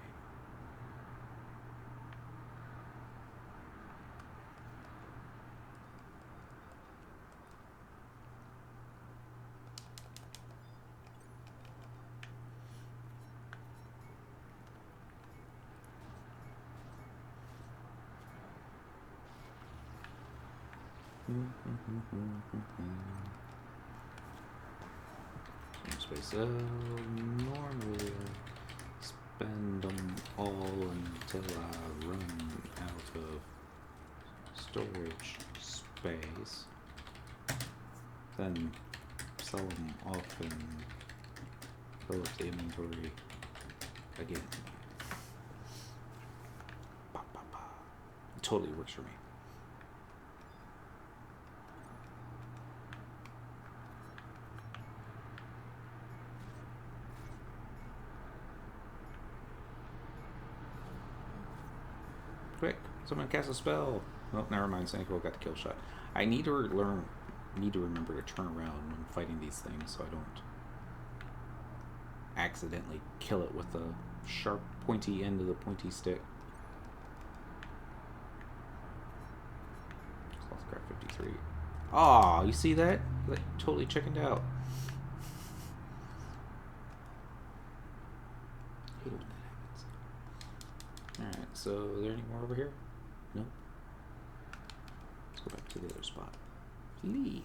Space. Normally I spend them all until I run out of storage space. Then sell them off and fill up the inventory again. It totally works for me. Quick, someone cast a spell. Oh, never mind. Sanko got the kill shot. I need to remember to turn around when fighting these things so I don't accidentally kill it with the sharp, pointy end of the pointy stick. Craft 53. Aw, you see that? Like, totally chickened out. I hate it when that happens. Alright, so are there any more over here? Nope. Let's go back to the other spot. Lee.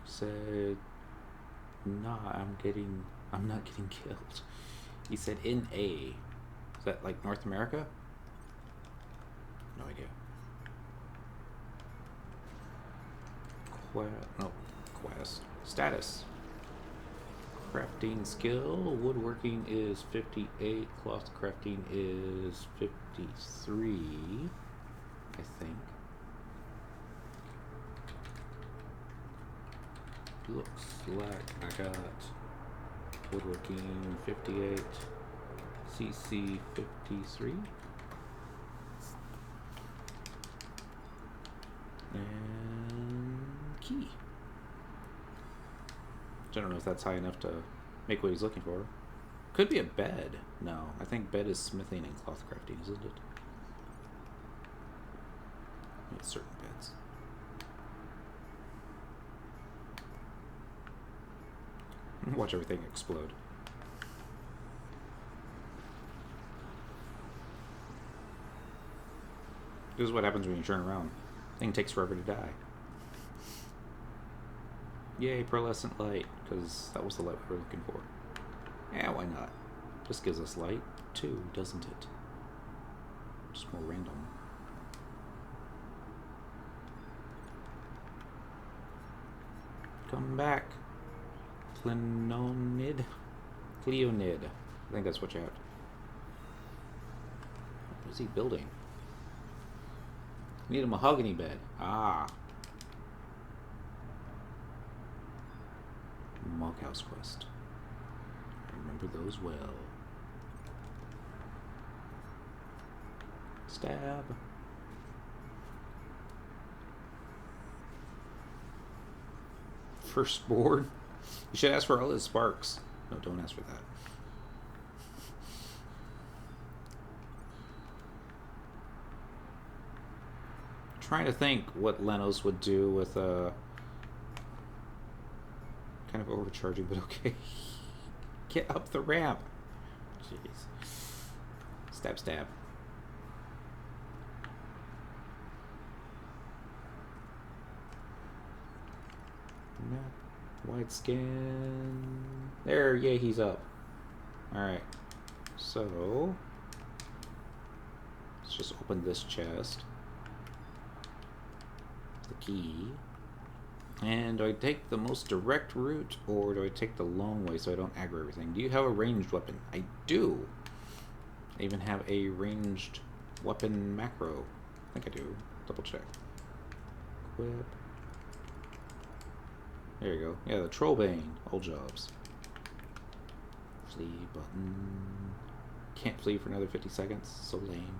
Said, nah, I'm not getting killed. He said in A. Is that like North America? No idea. Quest. Status. Crafting skill. Woodworking is 58. Cloth crafting is 53. I think. Looks like I got woodworking 58, CC 53, and key. I don't know if that's high enough to make what he's looking for. Could be a bed. No, I think bed is smithing and cloth crafting, isn't it? It's certain beds. Watch everything explode. This is what happens when you turn around. Thing takes forever to die. Yay, pearlescent light, because that was the light we were looking for. Yeah, why not? Just gives us light too, doesn't it? Just more random. Come back. Cleonid? Cleonid. I think that's what you have. What is he building? Need a mahogany bed. Ah. Moghouse quest. I remember those well. Stab. First board. You should ask for all his sparks. No, don't ask for that. Trying to think what Lenos would do with kind of overcharging, but okay. Get up the ramp. Jeez. Stab, stab. Map. White skin. There, yeah, he's up. Alright. So, let's just open this chest. The key. And do I take the most direct route, or do I take the long way so I don't aggro everything? Do you have a ranged weapon? I do. I even have a ranged weapon macro. I think I do. Double check. Equip. There you go. Yeah, the Trollbane. Old jobs. Flee button. Can't flee for another 50 seconds. So lame.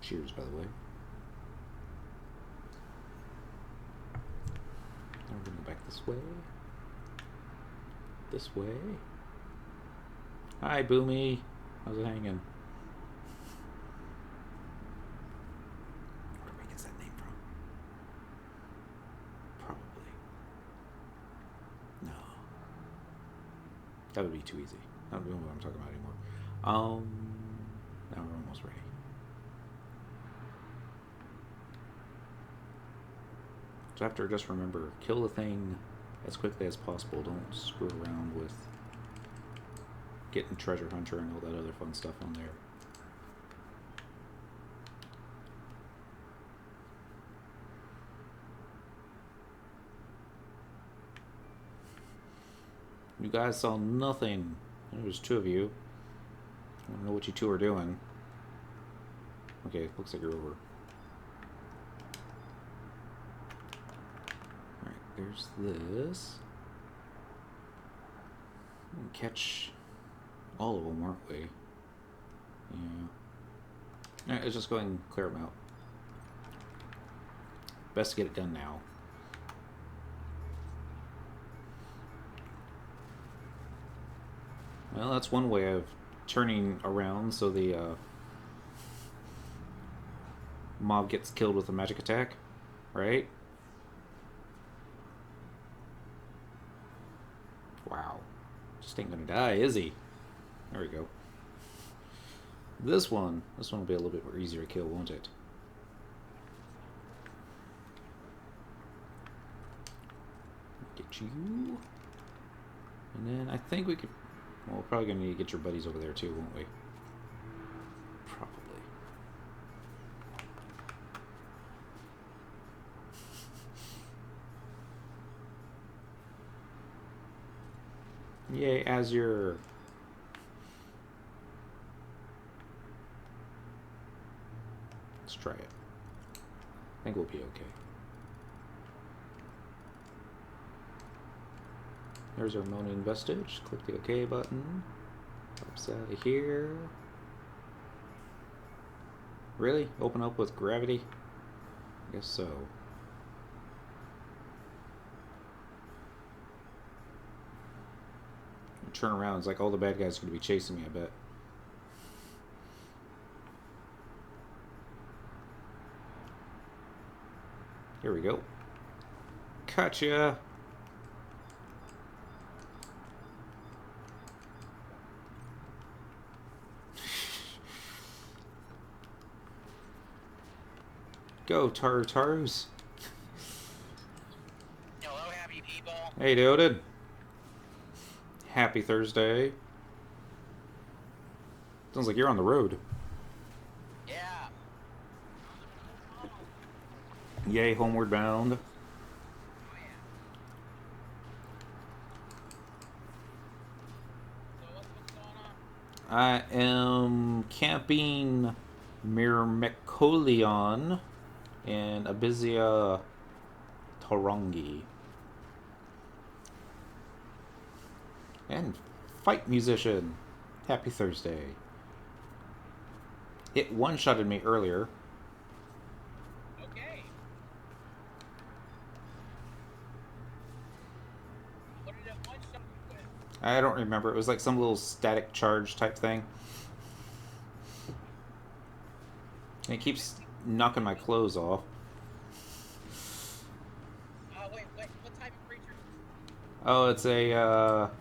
Cheers, by the way. Now we're gonna go back this way. This way. Hi, Boomy. How's it hanging? Where gets that name from? Probably. No. That would be too easy. I don't know what I'm talking about anymore. Now we're almost ready. So after, just remember, kill the thing as quickly as possible. Don't screw around with getting treasure hunter and all that other fun stuff on there. You guys saw nothing. There was two of you. I don't know what you two are doing. Okay, looks like you're over. Alright, there's this. We can catch all of them, aren't we? Yeah. Alright, let's just go ahead and clear them out. best to get it done now. Well, that's one way of turning around so the mob gets killed with a magic attack, right? Wow. Just ain't gonna die, is he? There we go. This one will be a little bit more easier to kill, won't it? Get you. And then I think we could... Well, we're probably going to need to get your buddies over there too, won't we? Probably. Yay, Azure. Let's try it. I think we'll be okay. There's our moaning vestige. Click the OK button. Pops out of here. Really? Open up with gravity? I guess so. Turn around, it's like all the bad guys are going to be chasing me, I bet. Here we go. Gotcha! Go, Tarus. Hello, happy people. Hey, dude. Happy Thursday. Sounds like you're on the road. Yeah. Yay, homeward bound. Oh, yeah. So what's going on? I am camping Myrmecoleon in Abyssea Tarongi. And fight musician. Happy Thursday. It one-shotted me earlier. Okay. What did it one shot you with? I don't remember. It was like some little static charge type thing. And it keeps knocking my clothes off. Wait, what type of creature? Oh, it's a,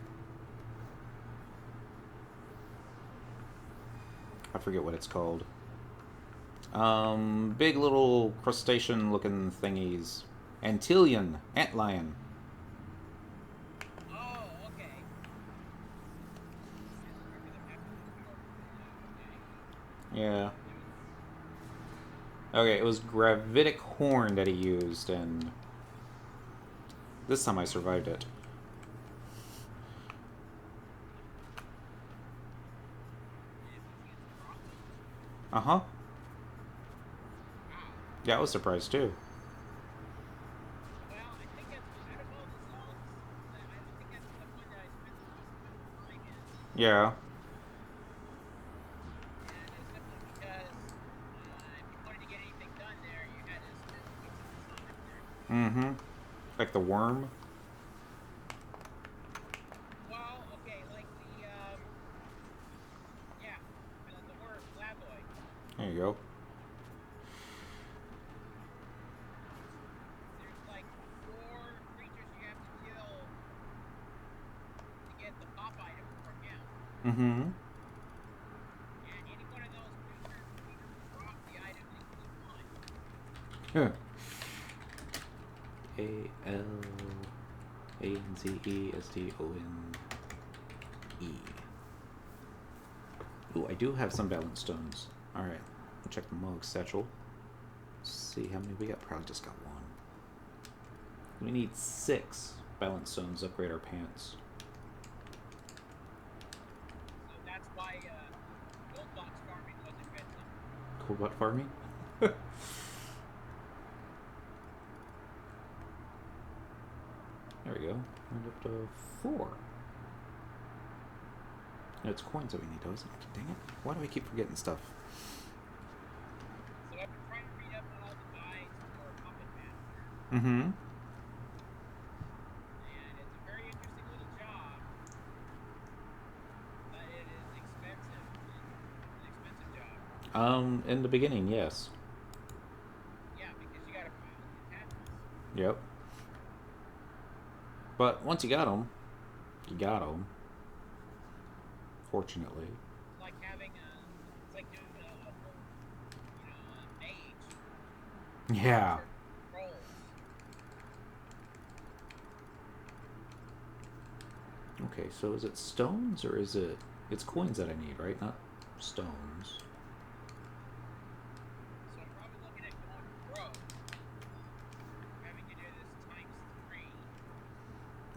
I forget what it's called. Big little crustacean-looking thingies. Antlion. Antlion. Oh, okay. Yeah. Okay, it was gravitic horn that he used, and this time I survived it. Uh-huh. Yeah, I was surprised too. Well, I think that's out of all the songs, I think that's the one that I spent the most time in. Yeah. And it's simply because if you wanted to get anything done there, you had to spend weeks of time there. Mm-hmm. Like the worm. Well, okay, like the, yeah, the word Laboy. There you go. There's like 4 creatures you have to kill to get the pop item for him. Mm-hmm. And any one of those creatures will drop the item that you want. A-L-A-N-Z-E-S-T-O-N-E. Ooh, I do have some balance stones. Alright, we'll check the mug satchel. See how many we got. Probably just got 1. We need 6 balance stones to upgrade our pants. So that's why gold box farming was invented. Cool butt farming? There we go. And up to 4. And it's coins that we need, though, isn't it? Dang it. Why do I keep forgetting stuff? So I've been trying to read up on all the guides for puppet man. Mm-hmm. And it's a very interesting little job, but it is expensive. An expensive job. In the beginning, yes. Yeah, because you gotta buy all the attachments. Yep. But once you got them, you got them. Fortunately. It's like having a, it's like doing a full, mage Yeah. certain roles. Okay, so is it stones or is it... It's coins that I need, right? Not stones. So I'm probably looking at going pro, having to do this times 3.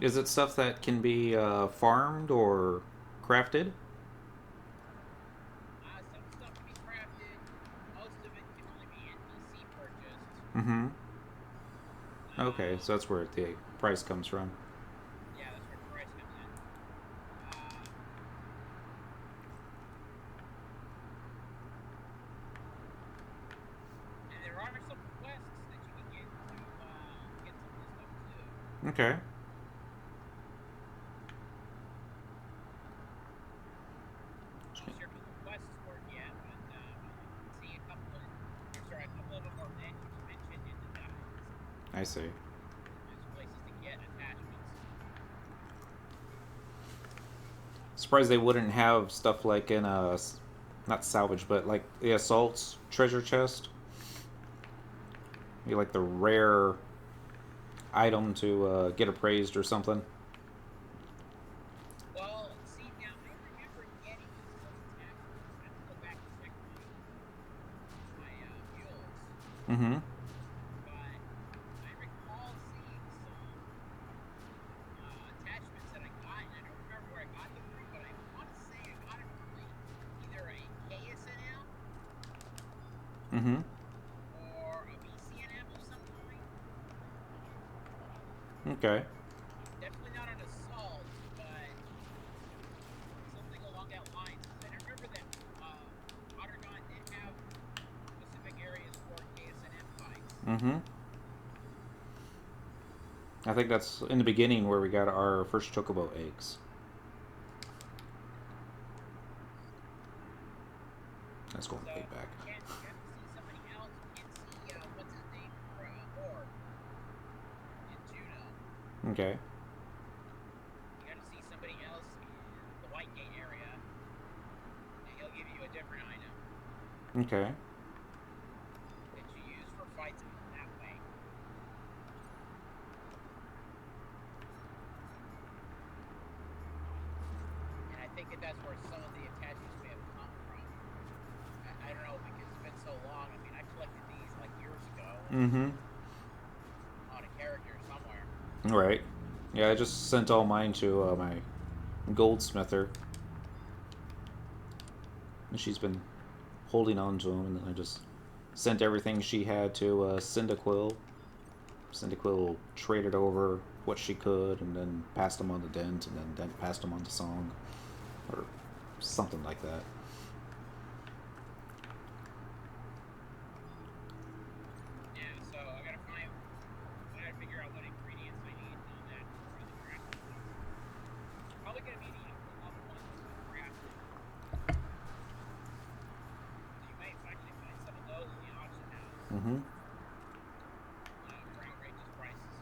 Is it stuff that can be farmed or crafted? Some stuff can be crafted. Most of it can only be NPC purchased. Mm-hmm. Okay, Uh, so that's where the price comes from. yeah, that's where the price comes in. And there are some quests that you can get to get some of this stuff too. Okay. Not sure how the quests work yet, but see a couple of, a couple of them are mentioned in the guides I see. as places to get attachments. Surprised they wouldn't have stuff like in not salvage, but like the assault's treasure chest. Be like the rare item to get appraised or something. Well, see now I remember getting some attachments. I have to go back and check my mules, Mm-hmm. but I recall seeing some attachments that I got, and I don't remember where I got them from, but I want to say I got it from either a KSNM Mm-hmm. or a BCNM of some kind. Okay. Definitely not an assault, but something along that line. I remember that Ottergon did have specific areas for KSNM fights. Mm-hmm. I think that's in the beginning where we got our first chocobo eggs. Let's go So way back. you have to see somebody else. You can't see what's his name for Orb in Juno. Okay. You got to see somebody else in the White Gate area, and he'll give you a different item Okay. that you use for fights that way. And I think that that's where some of the attachments may have come from. I don't know because it's been so long. I mean, I collected these like years ago Mm-hmm. on a character somewhere. Right. Yeah, I just sent all mine to my goldsmither. And she's been holding on to them, and then I just sent everything she had to Cyndaquil. Cyndaquil traded over what she could, and then passed them on to Dent, and then Dent passed them on to Song, or something like that. Yeah, so I gotta figure out what ingredients I need on that for the crafting ones. Probably gonna be the level ones for crafting. So you might actually find some of those in the auction house Mm-hmm. for outrageous prices.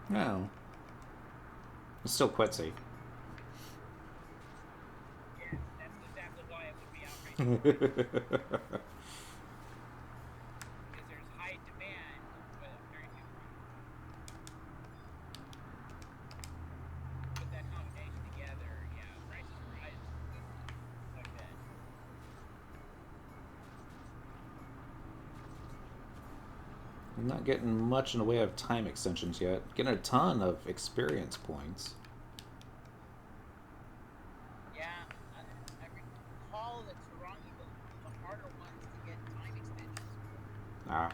No. It's still Quetzal. Yes, that's exactly why it would be outrageous prices. Because there's high demand but very few prices. Put that combination together, yeah, prices rise quite a bit. I'm not getting much in the way of time extensions yet. Getting a ton of experience points. Yeah, I recall that Tarangi was one of the harder ones to get time extensions for. Ah.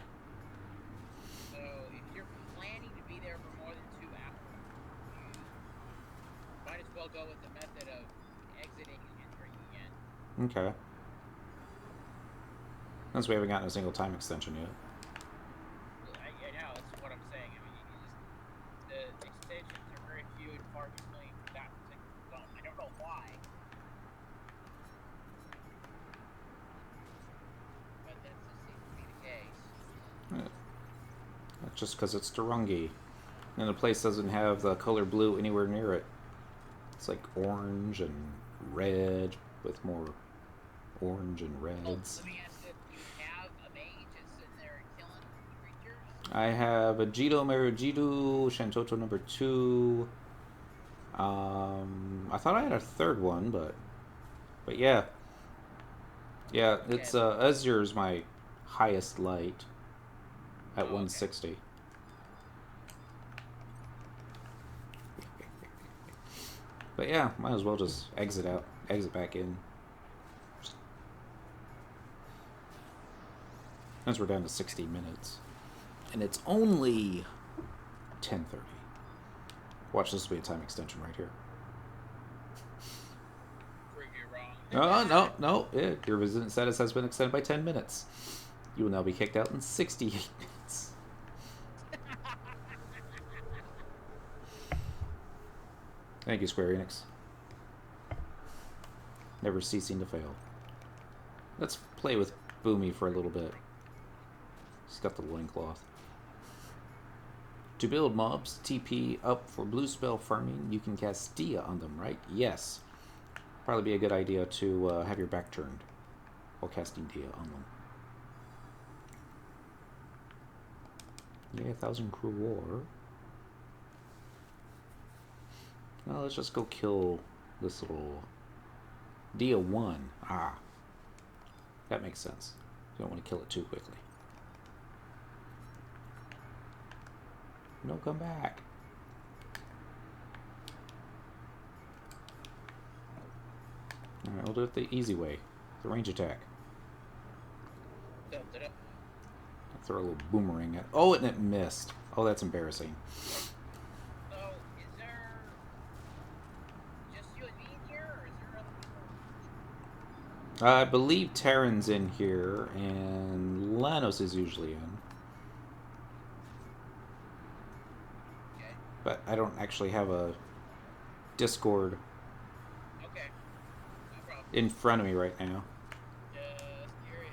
So if you're planning to be there for more than 2 hours, you might as well go with the method of exiting and entering again. Okay. Since we haven't gotten a single time extension yet. I know, that's what I'm saying. I mean, just because it's Turungi. And the place doesn't have the color blue anywhere near it. It's like orange and red with more orange and Well, reds. let me ask you, do you have a mage that's in there killing creatures? I have a Jido Merujidu, Shantoto number 2. I thought I had a third one, but yeah. Yeah, it's Azur's my highest light at 160. But yeah, might as well just exit back in. As we're down to 60 minutes. And it's only 10:30. Watch, this will be a time extension right here. Prove you wrong. No. Yeah, your resident status has been extended by 10 minutes. You will now be kicked out in 68 minutes. Thank you, Square Enix. Never ceasing to fail. Let's play with Boomy for a little bit. He's got the loincloth. To build mobs, TP up for blue spell farming, you can cast Dia on them, right? Yes. Probably be a good idea to have your back turned while casting Dia on them. Yeah, 1,000 crew war. Well, let's just go kill this little Dia 1. Ah. That makes sense. You don't want to kill it too quickly. No, come back. Alright, we'll do it the easy way. The range attack. Throw a little boomerang at... Oh, and it missed. Oh, that's embarrassing. So, is there just you and me in here, or is there other people? I believe Terran's in here, and Lanos is usually in. Okay. But I don't actually have a Discord Okay. No problem. in front of me right now. Just curious.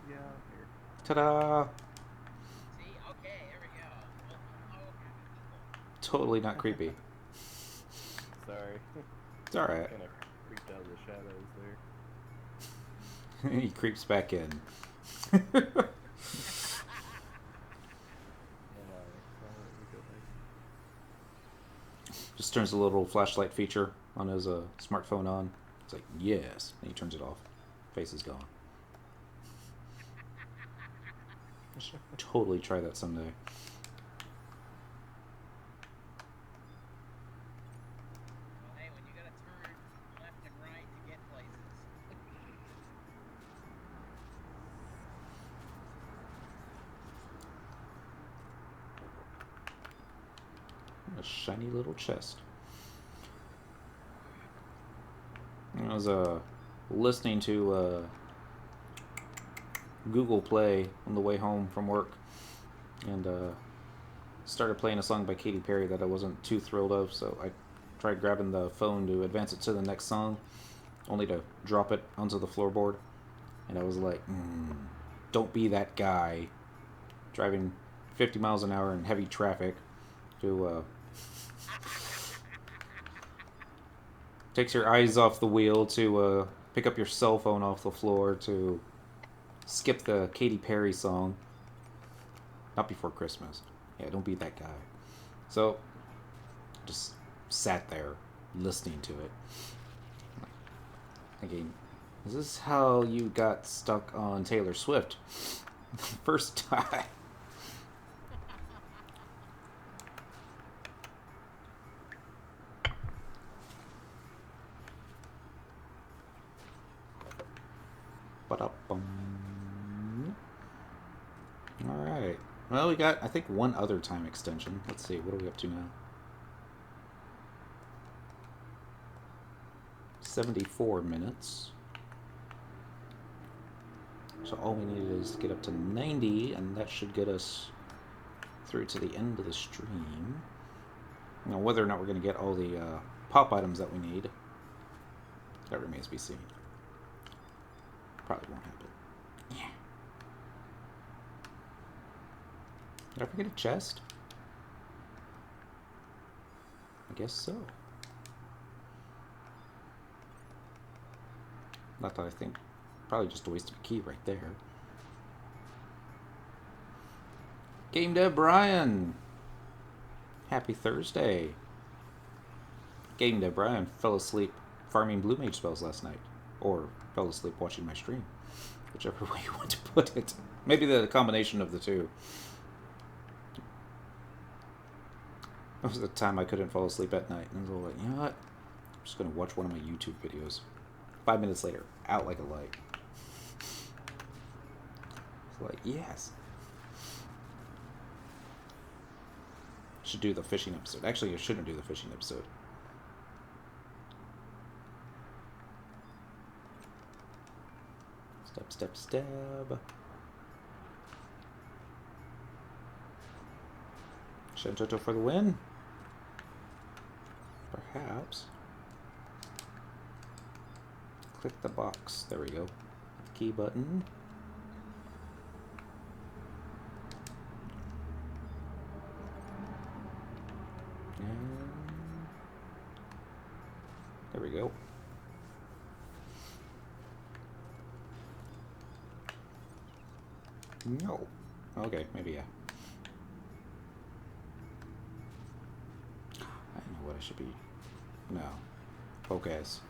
Yeah, I'm here. Ta-da! See? Okay, there we go. Well, oh, okay. Totally not creepy. Sorry. It's alright. Kind of creeped out of the shadows there. He creeps back in. Just turns the little flashlight feature on his smartphone on. It's like, yes. And he turns it off. Face is gone. Totally try that someday. Well, hey, when you gotta turn left and right to get places. A shiny little chest. I was listening to Google Play on the way home from work, and started playing a song by Katy Perry that I wasn't too thrilled of, so I tried grabbing the phone to advance it to the next song, only to drop it onto the floorboard. And I was like, don't be that guy driving 50 miles an hour in heavy traffic to takes your eyes off the wheel to pick up your cell phone off the floor to skip the Katy Perry song. Not before Christmas. Yeah, don't be that guy. So, just sat there listening to it. Thinking, is this how you got stuck on Taylor Swift? First time. Alright. Well, we got, I think, one other time extension. Let's see, what are we up to now? 74 minutes. So all we need is to get up to 90, and that should get us through to the end of the stream. Now, whether or not we're going to get all the pop items that we need, that remains to be seen. Probably won't happen. Did I forget a chest? I guess so. Not that I think. Probably just a waste of a key right there. Game Dev Brian! Happy Thursday. Game Dev Brian fell asleep farming blue mage spells last night. Or fell asleep watching my stream. Whichever way you want to put it. Maybe the combination of the two. That was the time I couldn't fall asleep at night. And I was like, you know what? I'm just going to watch one of my YouTube videos. 5 minutes later, out like a light. It's like, yes. Should do the fishing episode. Actually, I shouldn't do the fishing episode. Step, step, stab. Shantoto for the win. Perhaps. Click the box. There we go. Key button. And there we go. No. Okay, maybe yeah. I know what I should be. No. Focus.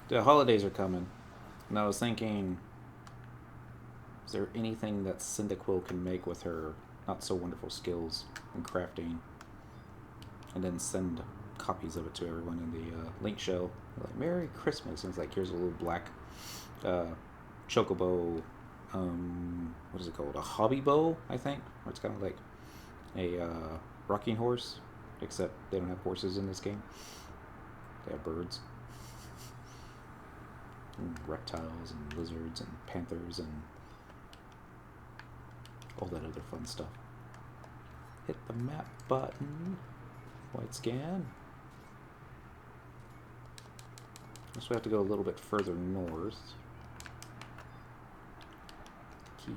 The holidays are coming. And I was thinking, is there anything that Cyndaquil can make with her not so wonderful skills in crafting? And then send copies of it to everyone in the link show. Like, Merry Christmas. And it's like, here's a little black chocobo, what is it called? A hobby bow, I think? Or it's kind of like a rocking horse, except they don't have horses in this game. They have birds. And reptiles and lizards and panthers and all that other fun stuff. Hit the map button. White scan. Guess we have to go a little bit further north. Key.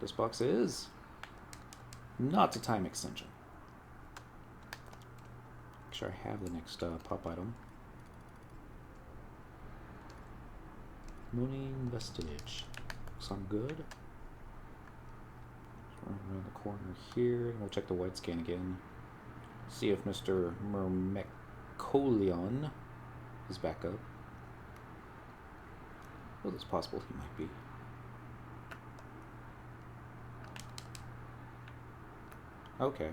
This box is not a time extension. Make sure I have the next pop item. Mooning Vestige. Looks on good. Run around the corner here. We'll check the white scan again. See if Mr. Myrmecoleon is back up. Well, it's possible he might be. Okay.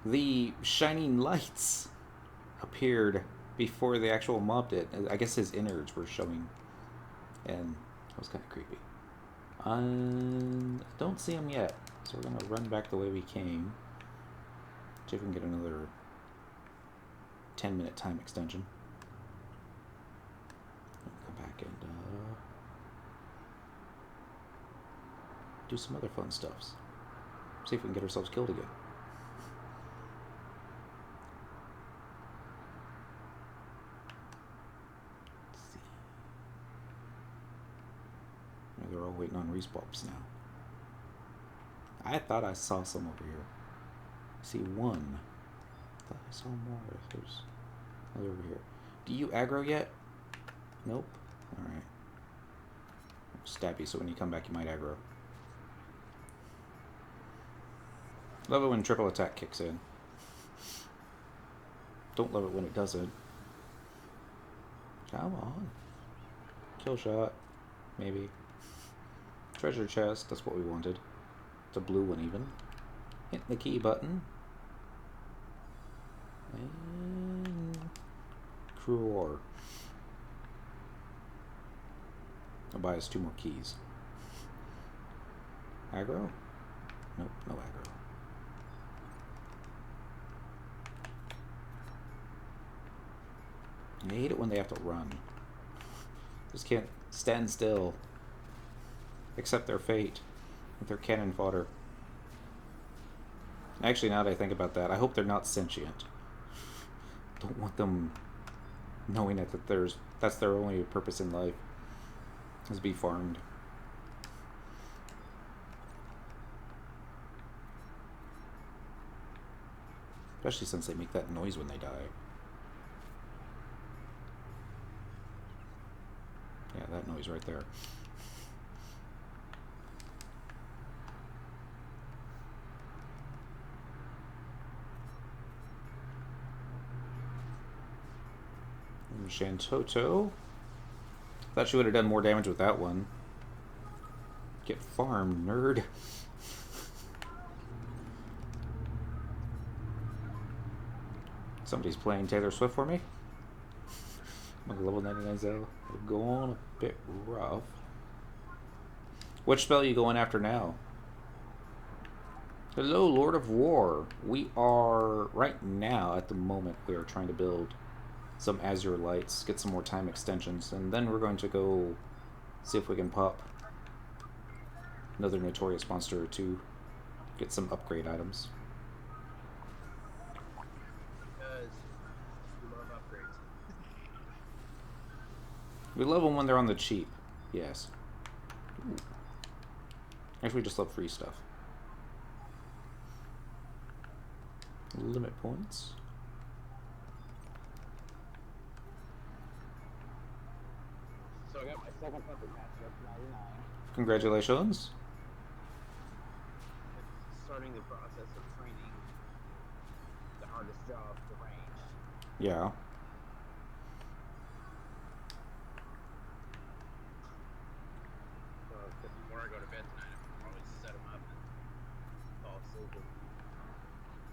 The shining lights appeared before the actual mob did. I guess his innards were showing. And that was kind of creepy. I don't see him yet. So we're going to run back the way we came. See if we can get another 10-minute time extension. Come back and do some other fun stuffs. See if we can get ourselves killed again. Let's see. They're all waiting on respawns now. I thought I saw some over here. I see one. I thought I saw more. There's another over here. Do you aggro yet? Nope. Alright. Stab you so when you come back you might aggro. Love it when triple attack kicks in. Don't love it when it doesn't. Come on. Kill shot. Maybe. Treasure chest. That's what we wanted. It's a blue one even. Hit the key button. And crew ore. I'll buy us 2 more keys. Aggro? Nope, no aggro. I hate it when they have to run. Just can't stand still. Accept their fate with their cannon fodder. Actually, now that I think about that, I hope they're not sentient. Don't want them knowing that that's their only purpose in life, is be farmed. Especially since they make that noise when they die. Yeah, that noise right there. Shantoto. Thought she would have done more damage with that one. Get farmed, nerd. Somebody's playing Taylor Swift for me. My level 99 Zell. We're going a bit rough. Which spell are you going after now? Hello, Lord of War. We are, right now, at the moment, we are trying to build some Azure Lights, get some more time extensions, and then we're going to go see if we can pop another Notorious Monster or two, get some upgrade items. Because we love upgrades. We love them when they're on the cheap, yes. Ooh. Actually, we just love free stuff. Limit points. So I got my second puppet master up to 99. Congratulations. Starting the process of training the hardest job, the range. Yeah. So before I go to bed tonight, I'll probably set him up and fall asleep and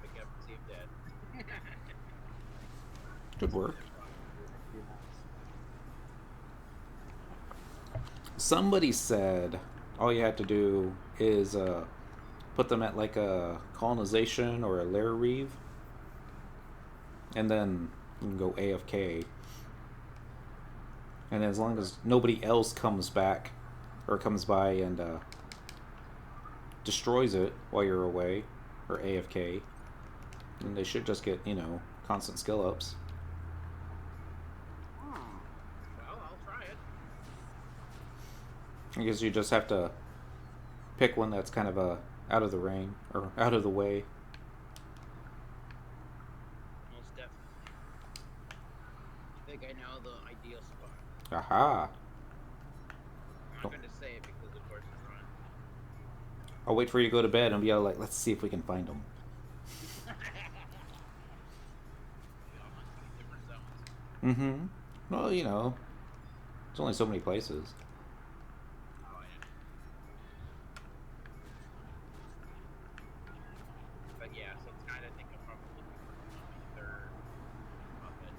wake up and see him dead. Good work. Somebody said all you have to do is put them at like a colonization or a lair reeve, and then you can go AFK. And as long as nobody else comes back or comes by and destroys it while you're away or AFK, then they should just get, you know, constant skill ups. Well, I'll try it. I guess you just have to pick one that's kind of out of the rain or out of the way. Most definitely. I think I know the ideal spot. Aha! I'm not going to say it because, of course, it's running. I'll wait for you to go to bed and be all like, let's see if we can find them. Different zones. Mm-hmm. Well, you know, there's only so many places. Oh, yeah. But yeah, so tonight I think I'm probably looking for my third puppet.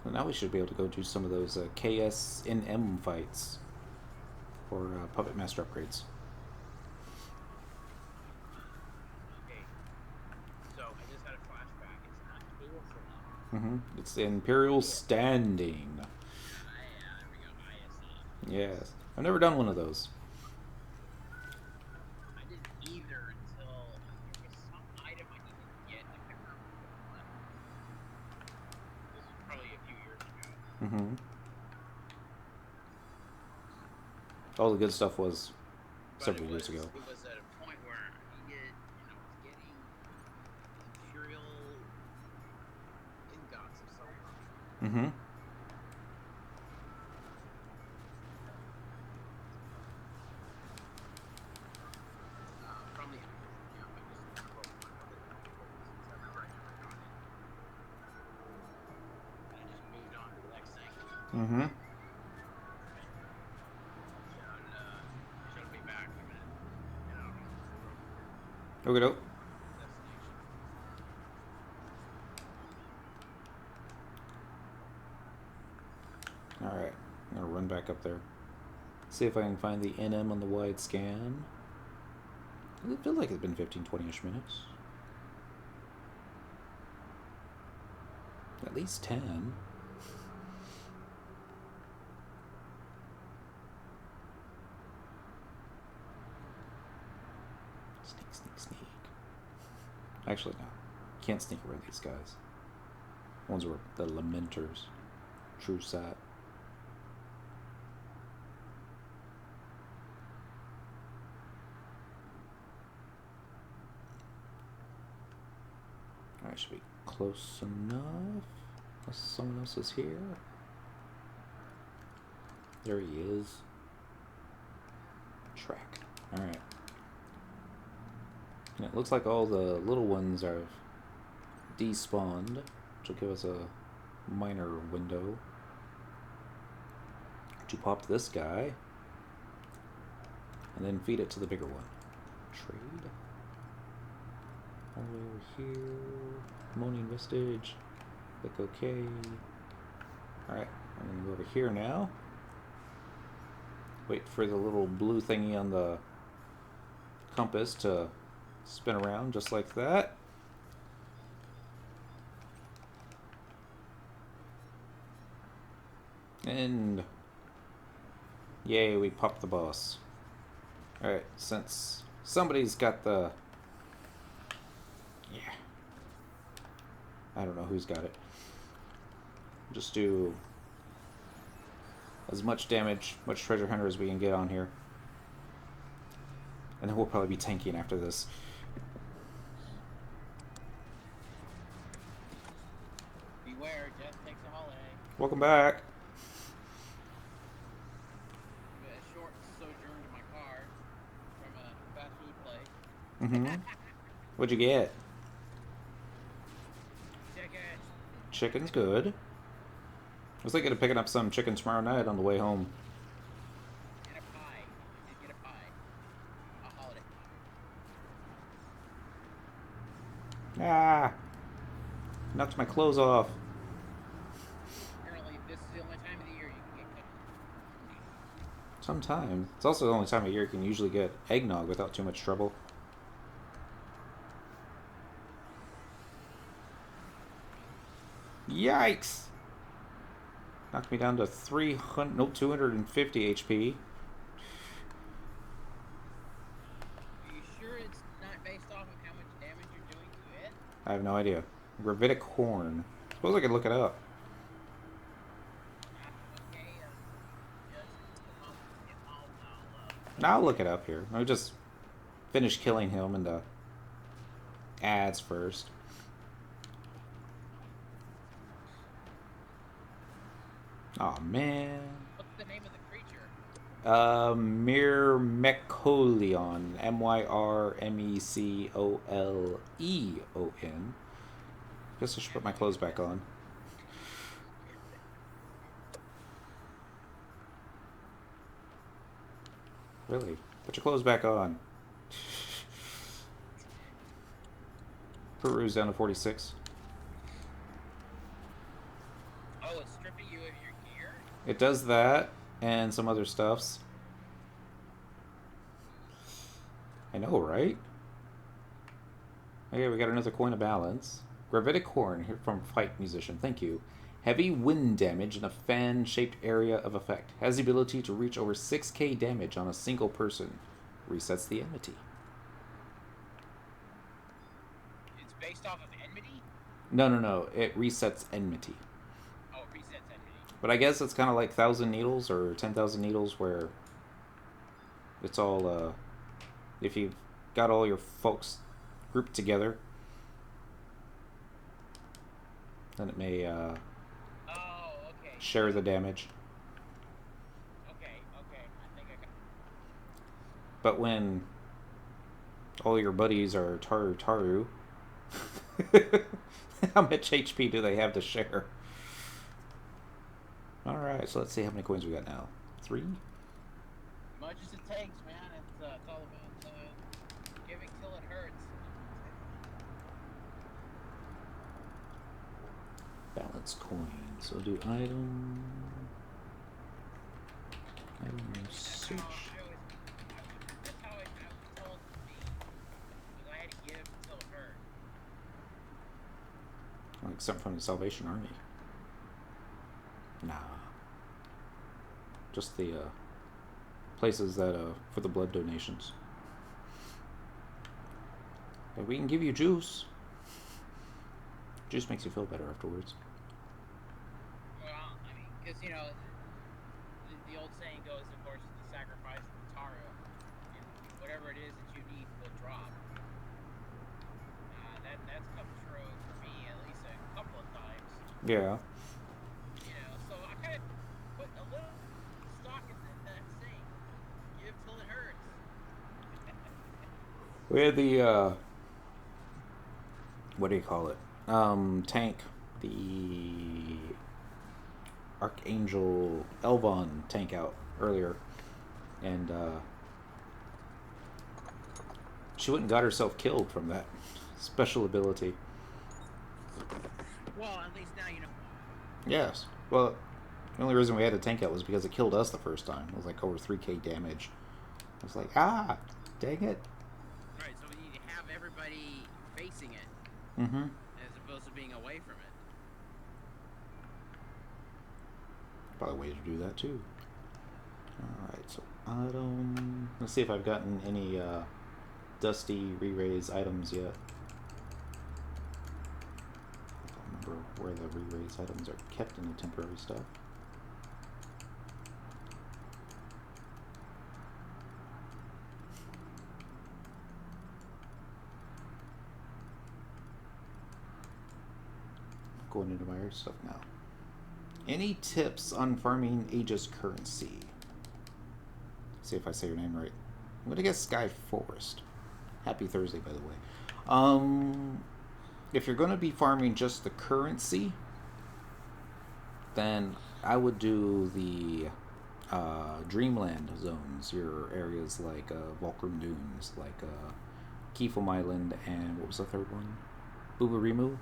Well, now we should be able to go do some of those KSNM fights for Puppet Master upgrades. Okay. So I just had a flashback. It's not Chaos Mm-hmm. It's the Imperial Standing. yeah, there we go. ISE. Yes. I've never done one of those. I didn't either until there was some item I needed to get. I can't remember what. This was probably a few years ago. Mm-hmm. All the good stuff was But several years ago. It was at a point where I needed, was getting Imperial ingots of some kind. Mm-hmm. From the I just broke my other since I remember I never got it. And I just moved on to the next thing. Mm-hmm. Should be back in a minute. Okay, doke. Destination. Alright. I'm gonna run back up there. See if I can find the NM on the wide scan. I feel like it's been 15-20ish minutes. At least 10. Sneak, sneak, sneak. Actually, no. Can't sneak around these guys. Ones were the Lamenters. True sat. Alright, should be close enough. Unless someone else is here. There he is. Track. Alright. And it looks like all the little ones are despawned, which will give us a minor window to pop this guy and then feed it to the bigger one. Trade. All the way over here. Ammonium vestige. Click OK. Alright, I'm going to go over here now. Wait for the little blue thingy on the compass to spin around just like that. And yay, we popped the boss. Alright, since somebody's got the... Yeah. I don't know who's got it. Just do as much damage, much treasure hunter as we can get on here. And then we'll probably be tanking after this. Beware, death takes a holiday. Welcome back. A short sojourn to my car from a fast food place. Mm-hmm. What'd you get? Chicken. Chicken's good. I was thinking of picking up some chicken tomorrow night on the way home. Get a pie. You get a pie. A holiday pie. Ah! Knocked my clothes off. Apparently, this is the only time of the year you can get cookies. Sometimes. It's also the only time of year you can usually get eggnog without too much trouble. Yikes! Knocked me down to 250 HP. Are you sure it's not based off of how much damage you're doing to it? I have no idea. Gravitic horn. Suppose I could look it up. Okay, I'll look it up here. I'll just finish killing him in the ads first. Oh man. What's the name of the creature? Myrmecoleon. Myrmecoleon. Guess I should put my clothes back on. Really? Put your clothes back on. Peru's down to 46. Oh, it's stripping you of your gear? It does that, and some other stuffs. I know, right? Okay, we got another coin of balance. Gravitic horn, here from Fight Musician, thank you. Heavy wind damage in a fan-shaped area of effect. Has the ability to reach over 6k damage on a single person. Resets the enmity. It's based off of enmity? No. It resets enmity. Oh, it resets enmity. But I guess it's kind of like 1,000 Needles or 10,000 Needles where it's all, if you've got all your folks grouped together, then it may, Okay. share the damage. Okay. I think I got... But when all your buddies are Taru, how much HP do they have to share? Alright, so let's see how many coins we got now. 3? Much as it takes, man. It's all about giving till it hurts. Balance coin. So do item search. That's how I was told to be. Because I had to give until it hurt. Like something from the Salvation Army. Nah. Just the places that for the blood donations. But we can give you juice. Juice makes you feel better afterwards. Well, I mean, because, you know, the old saying goes, of course, the sacrifice of the Taro. And whatever it is that you need will drop. That's come true for me. Yeah. So I kind of put a little stock in that saying, give till it hurts. We had the what do you call it? Tank, the Archangel Elvon tank out earlier, and she went and got herself killed from that special ability. Well, at least now you know. Yes. Well, the only reason we had to tank out was because it killed us the first time. It was like over 3k damage. I was like, ah, dang it. Right, so we need to have everybody facing it Mm-hmm. as opposed to being away from it. Probably a way to do that too. Alright, so item. Let's see if I've gotten any dusty re-raise items yet. I don't remember where the re-raise items are kept in the temporary stuff. Going into my stuff now. Any tips on farming Aegis currency? See if I say your name right. I'm gonna guess Sky Forest. Happy Thursday, by the way. If you're gonna be farming just the currency, then I would do the Dreamland zones. Your areas like Volcrum Dunes, like Keefum Island, and what was the third one? Buburimu.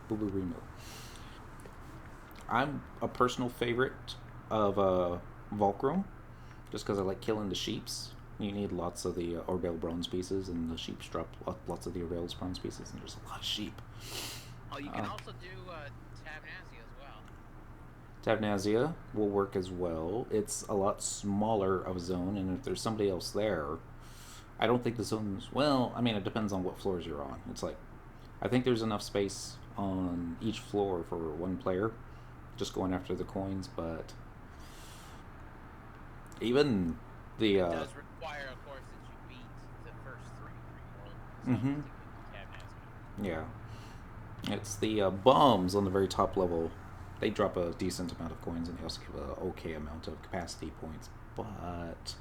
I'm a personal favorite of Volcrum, just because I like killing the sheeps. You need lots of the Orbeil bronze pieces, and the sheeps drop lots of the Orbeil's bronze pieces, and there's a lot of sheep. Oh, you can also do Tabnazia as well. Tabnazia will work as well. It's a lot smaller of a zone, and if there's somebody else there, I don't think the zone's... Well, I mean, it depends on what floors you're on. It's like, I think there's enough space on each floor for one player, just going after the coins, but even the... It does require, of course, that you beat the first three worlds. Mm-hmm. Tabnazia. Yeah. It's the bombs on the very top level. They drop a decent amount of coins, and they also give an okay amount of capacity points, but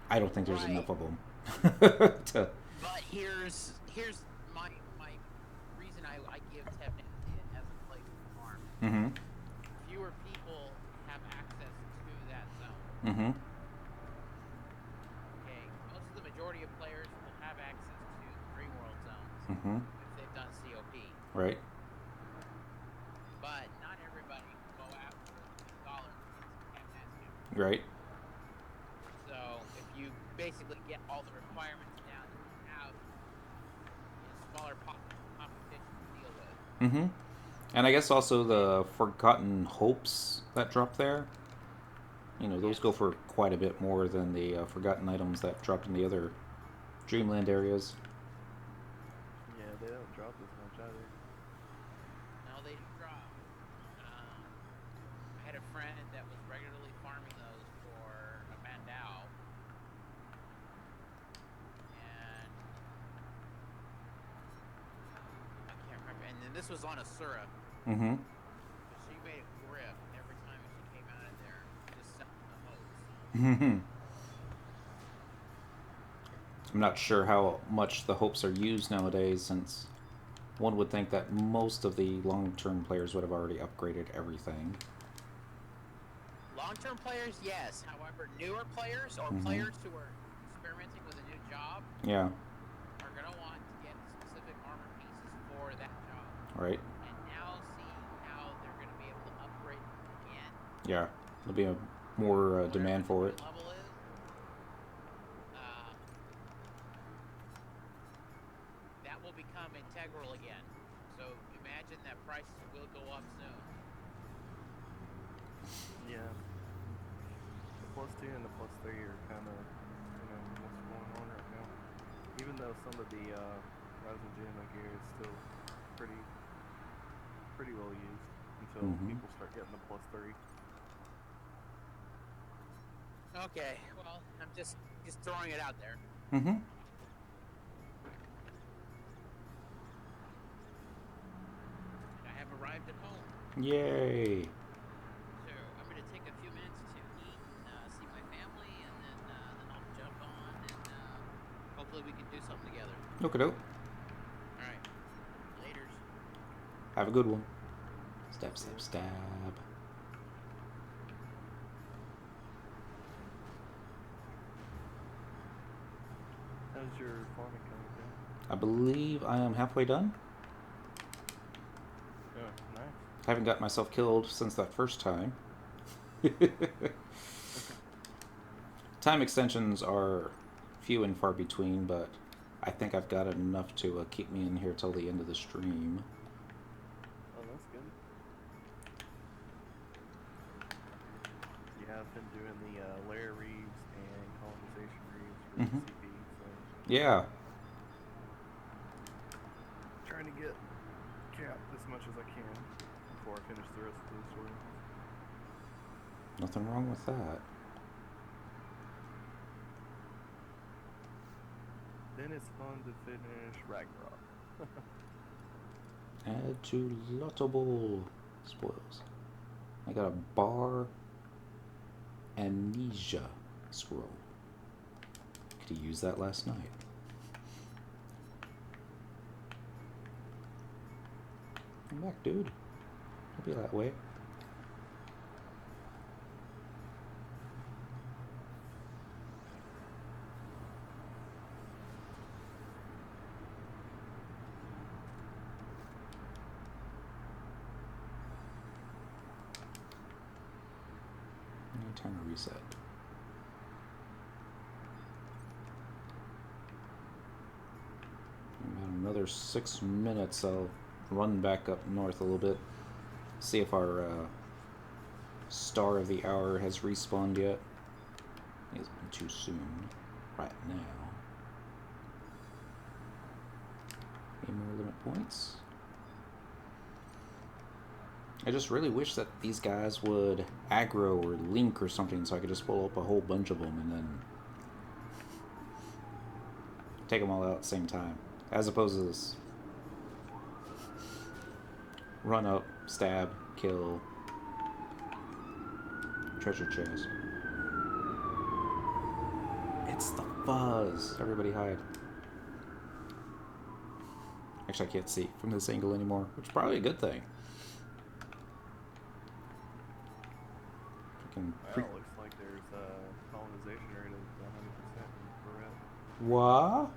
I don't think there's enough of them. But here's my reason I give Tabnazia as a place to farm. Mm-hmm. Fewer people have access to that zone. Mm-hmm. Okay, most of the majority of players will have access to the Dream World zones Mm-hmm. if they've done COP. Right. But not everybody can go after the dollar Tabnazia. Right. So if you basically get all the requirements down, you have a smaller competition to deal with. Mm-hmm. And I guess also the Forgotten Hopes that drop there. You know, those go for quite a bit more than the Forgotten items that dropped in the other Dreamland areas. Yeah, they don't drop as much either. No, they do drop. I had a friend that was regularly farming those for a Bandao. And I can't remember. And then this was on Asura. Mm-hmm. But she made a grip every time she came out of there, just selling the hopes. Mm-hmm. I'm not sure how much the hopes are used nowadays, since one would think that most of the long-term players would have already upgraded everything. Long-term players, yes. However, newer players or players who are experimenting with a new job Yeah. are going to want to get specific armor pieces for that job. Right. And now seeing how they're going to be able to upgrade again. Yeah. There'll be a more demand for it. Level is, that will become integral again. So imagine that prices will go up soon. Yeah. The +2 and the +3 are kind of, what's going on right now. Even though some of the Rising Gema gear is still pretty well used until people start getting the +3. Okay, well, I'm just throwing it out there. Mm-hmm. I have arrived at home. Yay! So I'm gonna take a few minutes to eat and see my family, and then I'll jump on and hopefully we can do something together. Okie doke. All right, later's. Have a good one. Stab, stab, stab. How's your farming coming down? I believe I am halfway done. Oh, nice. Haven't got myself killed since that first time. Time extensions are few and far between, but I think I've got enough to keep me in here till the end of the stream. Oh, that's good. Yeah, I've been doing the layer reads and colonization reads for Mhm. CP, so Yeah. trying to get capped as much as I can before I finish the rest of the story. Nothing wrong with that. Then it's fun to finish Ragnarok. Add to lootable spoils. I got a bar amnesia scroll. Could have used that last night. Come back, dude. Don't be that way. Time to reset. About another 6 minutes, I'll run back up north a little bit. See if our star of the hour has respawned yet. It's been too soon. Right now. Any more limit points? I just really wish that these guys would aggro or link or something so I could just pull up a whole bunch of them and then take them all out at the same time. As opposed to this run up, stab, kill, treasure chest. It's the fuzz. Everybody hide. Actually, I can't see from this angle anymore, which is probably a good thing. Well, it looks like there's a colonization rate of 100% in Barrett. What?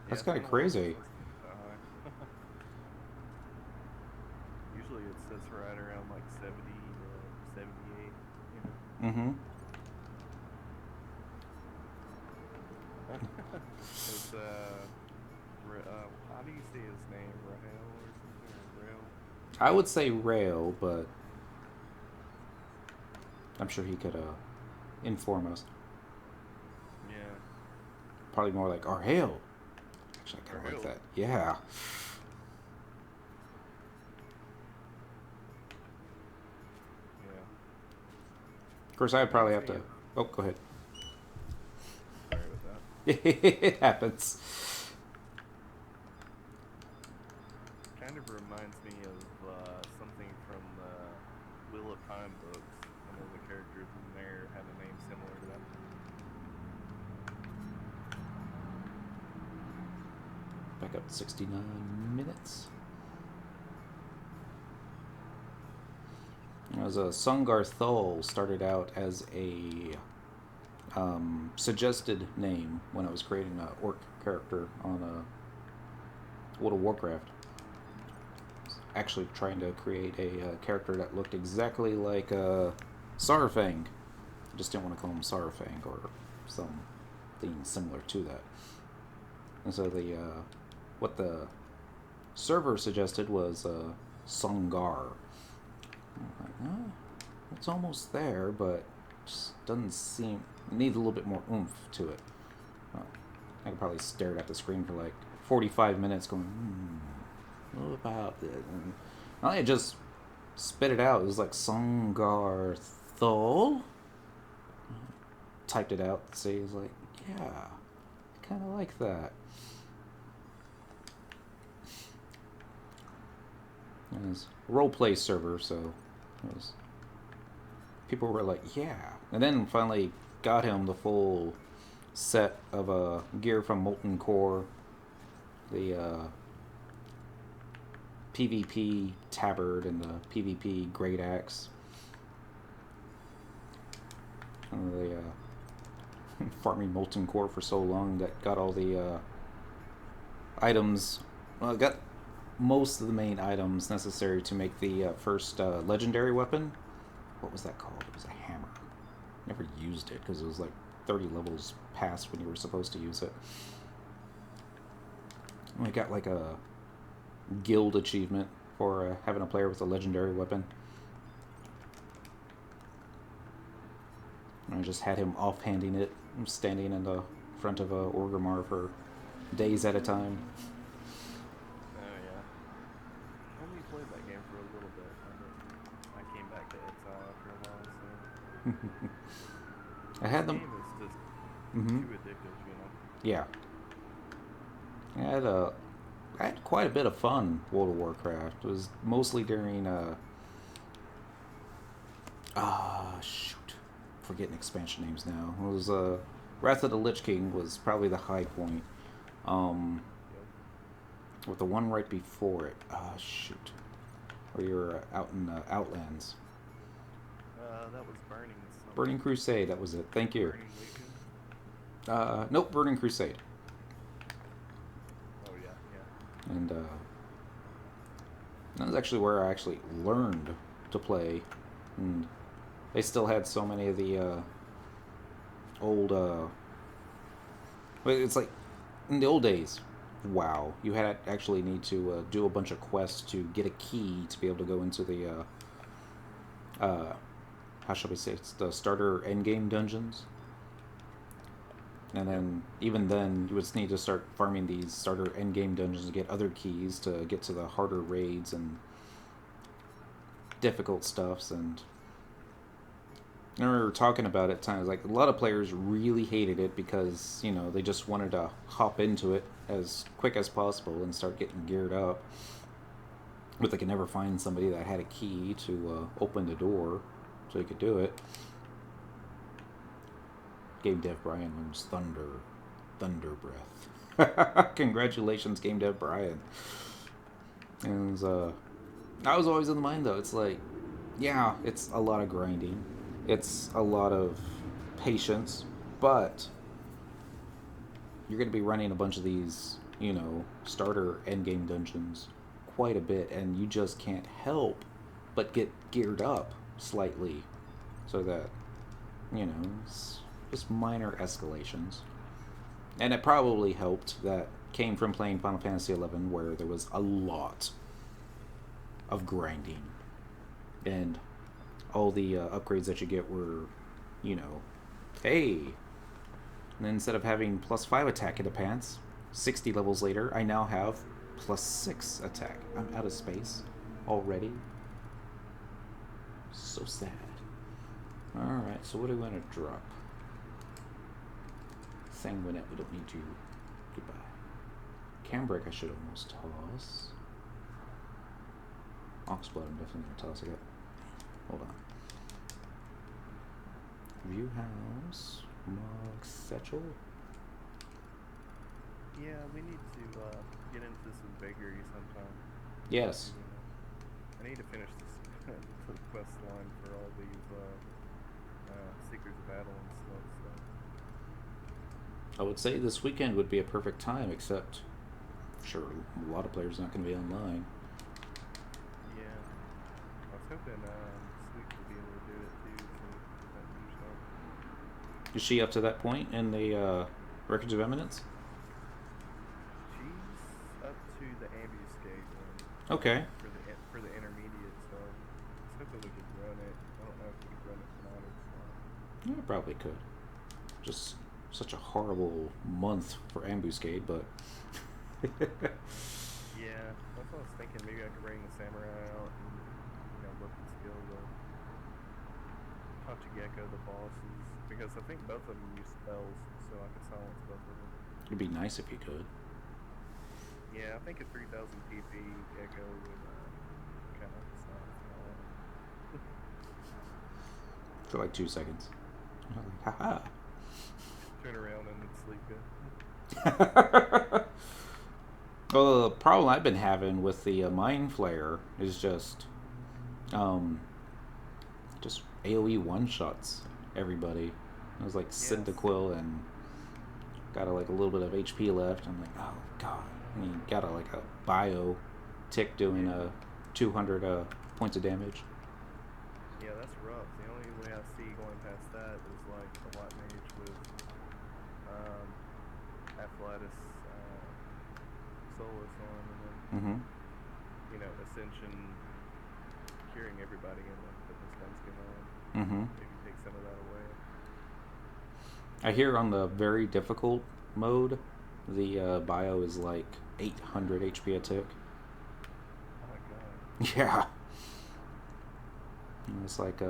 That's Yeah, kind of it's crazy. high. Usually it sits right around like 70 to 78, you know? Mm-hmm. It's, how do you say his name? Rahel or something? Or Rail? I would say rail, but I'm sure he could inform us. Yeah. Probably more like Arhail. Actually, I kind of like Arhail. that. Yeah. Yeah. Of course, I'd probably have to... Oh, go ahead. Sorry about that. It happens. Kind of reminds me of something from the Wheel of Time books. Some of the characters in there have a name similar to that. Back up to 69 minutes. As a Sungar Thol started out as a suggested name when I was creating an orc character on World of Warcraft. Actually trying to create a character that looked exactly like Saurfang. I just didn't want to call him Saurfang or something similar to that. And so what the server suggested was Sungar. I'm like, it's almost there, but just doesn't seem... Needs a little bit more oomph to it. I could probably stare at the screen for like 45 minutes going, what about it? And I just spit it out. It was like Sungar Thol. Typed it out to see. It was like, yeah, I kind of like that. It was a roleplay server, so it was, people were like, yeah. And then finally got him the full set of gear from Molten Core, the PvP tabard and the PvP great axe. And the farming Molten Core for so long that got all the items. Well, I got most of the main items necessary to make the first legendary weapon. What was that called? It was a hammer. Never used it because it was like 30 levels past when you were supposed to use it. I got like a guild achievement for having a player with a legendary weapon. And I just had him offhanding it, standing in the front of a Orgrimmar for days at a time. Oh yeah. I only played that game for a little bit, and then I came back to Exile after a while. So I had them. This game is just Mm-hmm. too addictive, you know. Yeah. I had quite a bit of fun World of Warcraft. It was mostly during shoot. Forgetting expansion names now. It was Wrath of the Lich King was probably the high point. With the one right before it. Shoot. Where you're out in the Outlands. That was Burning. Burning Crusade, that was it. Thank you. Burning Legion? Nope, Burning Crusade. Oh yeah, yeah. And that was actually where I actually learned to play. And they still had so many of the old it's like in the old days, wow, you had actually need to do a bunch of quests to get a key to be able to go into the how shall we say, it's the starter endgame dungeons. And then, even then, you would need to start farming these starter endgame dungeons to get other keys to get to the harder raids and difficult stuffs. And I remember talking about it at times, like, a lot of players really hated it because, you know, they just wanted to hop into it as quick as possible and start getting geared up. But they could never find somebody that had a key to open the door so you could do it. Game Dev Brian learns Thunder Breath. Congratulations, Game Dev Brian. And I was always in the mind though. It's like, yeah, it's a lot of grinding. It's a lot of patience, but you're going to be running a bunch of these, you know, starter endgame dungeons quite a bit, and you just can't help but get geared up slightly so that, you know, it's just minor escalations. And it probably helped that came from playing Final Fantasy XI, where there was a lot of grinding, and all the upgrades that you get were, you know, hey, and then instead of having +5 attack in the pants, 60 levels later, I now have +6 attack. I'm out of space already. So sad. Alright, so what do we want to drop? Sanguinette, we don't need to. Goodbye. Cambric, I should almost toss. Oxblood, I'm definitely going to toss it. Hold on. View House. Mog Satchel. Yeah, we need to get into some vagary sometime. Yes. I need to finish this quest line for all these Seekers of Battle and stuff. So. I would say this weekend would be a perfect time, except, sure, a lot of players are not going to be online. Yeah. I was hoping Sweet would be able to do it too, so get that finished up. Is she up to that point in the Records of Eminence? She's up to the ambuscade one. Okay. For the intermediate, so I was hoping we could run it. I don't know if we could run it tonight or tomorrow. Yeah, probably could. Just such a horrible month for Ambuscade, but... Yeah, that's what I was thinking. Maybe I could bring the Samurai out and, you know, look and skill the Tachigekko, the bosses. Because I think both of them use spells, so I could silence both of them. It'd be nice if you could. Yeah, I think a 3000 PP Gecko would For like 2 seconds. I'm like, haha. Turn around and then sleep good. Well, the problem I've been having with the Mind Flayer is just AoE one-shots everybody. It was like Yes. Cyndaquil and got a little bit of HP left. I'm like, oh god. And he got a bio tick doing 200 points of damage. Yeah, that's rough. The only way I see going past that is like the White Mage with Aphelitis Solus on, and then Mm-hmm. you know, Ascension curing everybody and then putting the stun skin on. Mm-hmm. Maybe take some of that away. I hear on the very difficult mode, the bio is like 800 HP a tick. Oh my god. Yeah. And it's like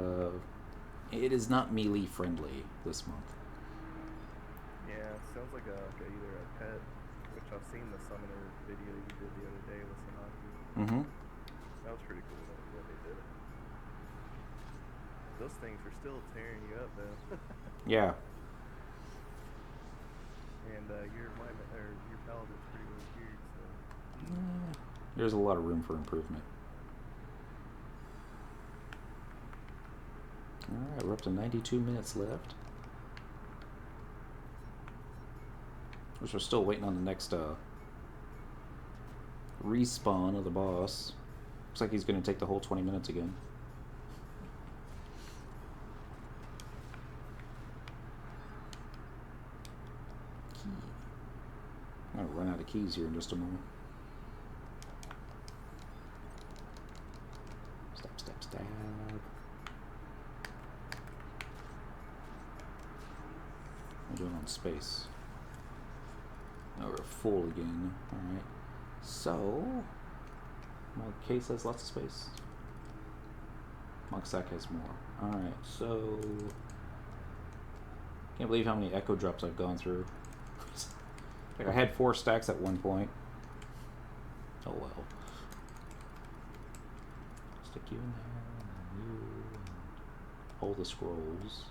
it is not melee friendly this month. Yeah, sounds like either a pet, which I've seen the summoner video you did the other day with Sanaki. Mm-hmm. That was pretty cool that they did it. Those things are still tearing you up though. Yeah. And your paladin's pretty well geared, so There's a lot of room for improvement. Alright, we're up to 92 minutes left. Which we're still waiting on the next respawn of the boss. Looks like he's going to take the whole 20 minutes again. Key. I'm going to run out of keys here in just a moment. Stab, stab, stab. I'm doing on space. Now we're full again. Alright. So, my case has lots of space. Monksack has more. Alright, so... Can't believe how many echo drops I've gone through. Like I had 4 stacks at one point. Oh well. Stick you in there, and you, and all the scrolls.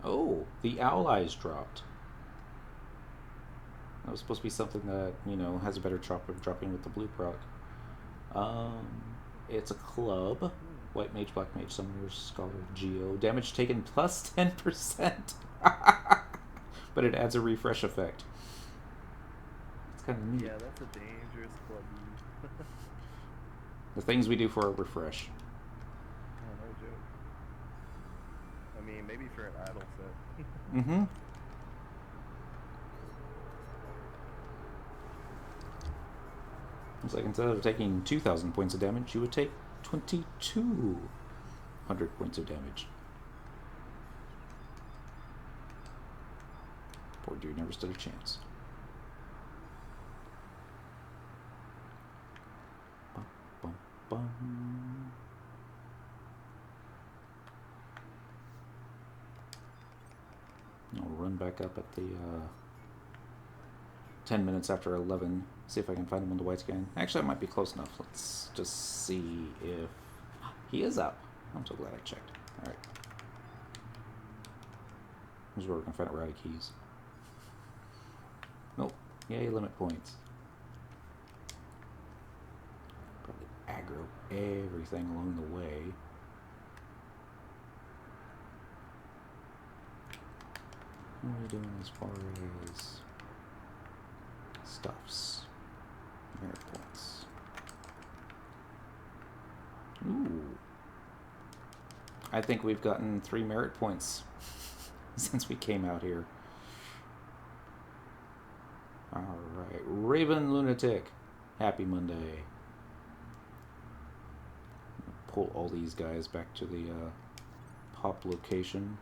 Oh, the owl eyes dropped. That was supposed to be something that, you know, has a better chop of dropping with the blue proc. It's a club. White Mage, Black Mage, Summoner, Scholar, Geo. Damage taken plus 10%. But it adds a refresh effect. It's kind of neat. yeah, that's a dangerous club. The things we do for a refresh. Oh, no joke. I mean, maybe for an idle set. Mm-hmm. It's like instead of taking 2,000 points of damage, you would take 2,200 points of damage. Poor dude never stood a chance. Bum, bum, bum. I'll run back up at the 10 minutes after 11. See if I can find him on the white scan. Actually, I might be close enough. Let's just see if he is up. I'm so glad I checked. Alright. Here's where we're going to find out we're out of keys. Nope. Yay, limit points. Probably aggro everything along the way. What are we doing as far as stuffs? Merit points. Ooh. I think we've gotten 3 merit points since we came out here. Alright. Raven Lunatic. Happy Monday. Pull all these guys back to the pop location.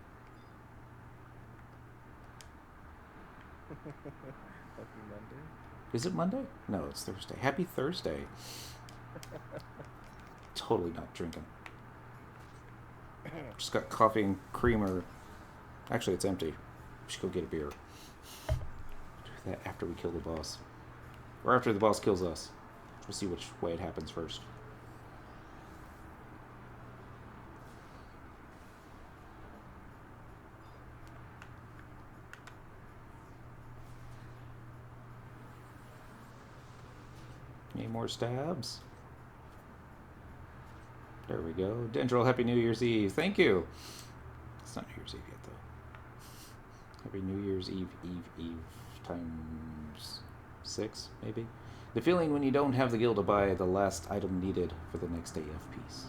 Happy Monday. Is it Monday? No, it's Thursday. Happy Thursday. Totally not drinking. Just got coffee and creamer. Actually, it's empty. We should go get a beer. Do that after we kill the boss. Or after the boss kills us. We'll see which way it happens first. more stabs. There we go. Dendril, Happy New Year's Eve. Thank you. It's not New Year's Eve yet, though. Happy New Year's Eve, Eve times 6, maybe? The feeling when you don't have the gil to buy the last item needed for the next AF piece.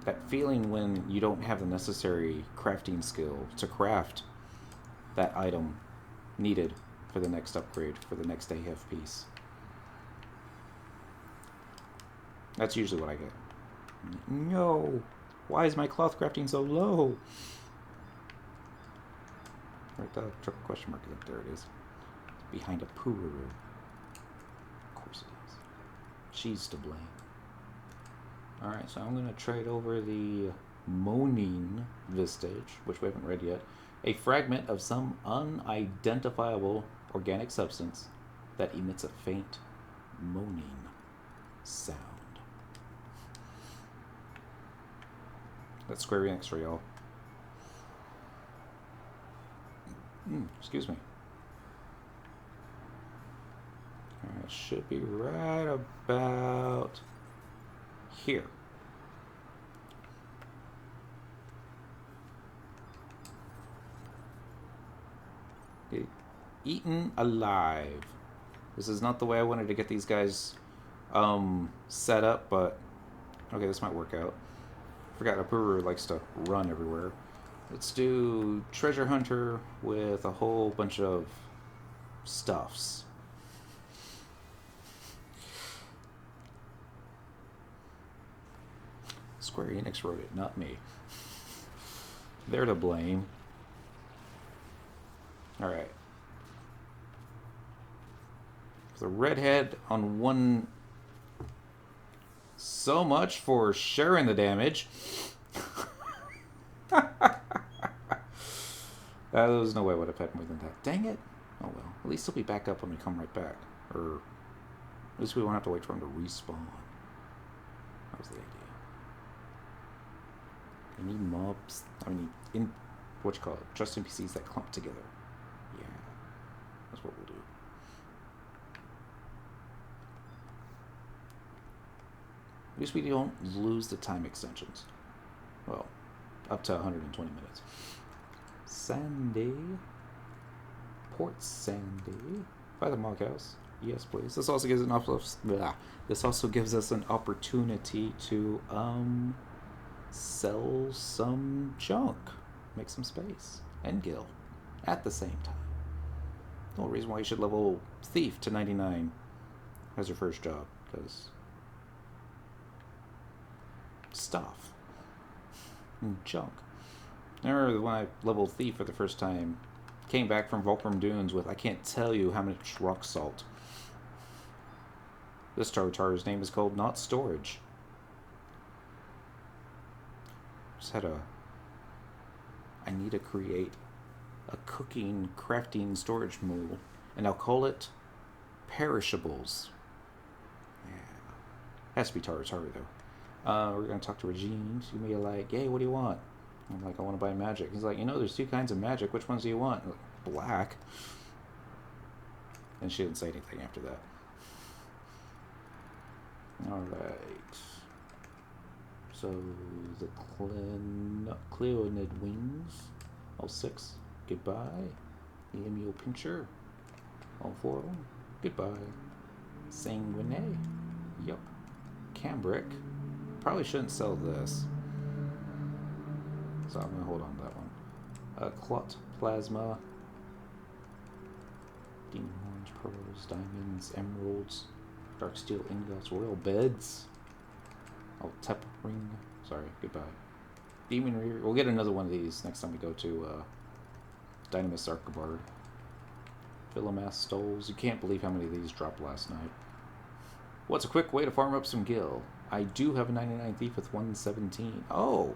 That feeling when you don't have the necessary crafting skill to craft that item needed for the next upgrade, for the next AF piece. That's usually what I get. No! Why is my cloth crafting so low? Right, the triple question mark is up there. It is. It's behind a Pururu. Of course it is. She's to blame. Alright, so I'm going to trade over the Moaning Vistage, which we haven't read yet. A fragment of some unidentifiable organic substance that emits a faint moaning sound. That's Square Enix for y'all. Excuse me. Alright, should be right about here. Eaten alive. This is not the way I wanted to get these guys set up, but okay, this might work out. Forgot Apuru likes to run everywhere. Let's do Treasure Hunter with a whole bunch of stuffs. Square Enix wrote it, not me. They're to blame. Alright. The redhead on one. So much for sharing the damage. There's no way I would have had more than that. Dang it. Oh well. At least he'll be back up when we come right back. Or at least we won't have to wait for him to respawn. That was the idea. I need mobs. I mean, what you call it? Just NPCs that clump together. Yeah. That's what we'll do. At least we don't lose the time extensions. Well, up to 120 minutes. Sandy. Port Sandy. By the Mog House. Yes, please. This also gives This also gives us an opportunity to sell some junk. Make some space. And gil. At the same time. The whole reason why you should level Thief to 99 as your first job. Because stuff and junk. I remember when I leveled Thief for the first time, came back from Volcrum Dunes with I can't tell you how much rock salt. This Tartar's name is called Not Storage. Just had I need to create a cooking, crafting storage mold, and I'll call it Perishables. Yeah. Has to be Tartar though. We're going to talk to Regine. She's going to be like, hey, what do you want? I'm like, I want to buy magic. He's like, there's 2 kinds of magic. Which ones do you want? I'm like, black. And she didn't say anything after that. Alright. So, the Cleonid Wings. All 6. Goodbye. The Emil Pincher. All 4 of them. Goodbye. Sanguine. Yup. Cambric. Probably shouldn't sell this. So I'm going to hold on to that one. Clot, Plasma, Demon Horns, Pearls, Diamonds, Emeralds, Dark Steel Ingots, Royal Beds, Tep Ring, sorry, goodbye. Demon Rear, we'll get another one of these next time we go to Dynamis Archibald. Philomath Stoles, you can't believe how many of these dropped last night. What's a quick way to farm up some gil? I do have a 99 Thief with 117. Oh!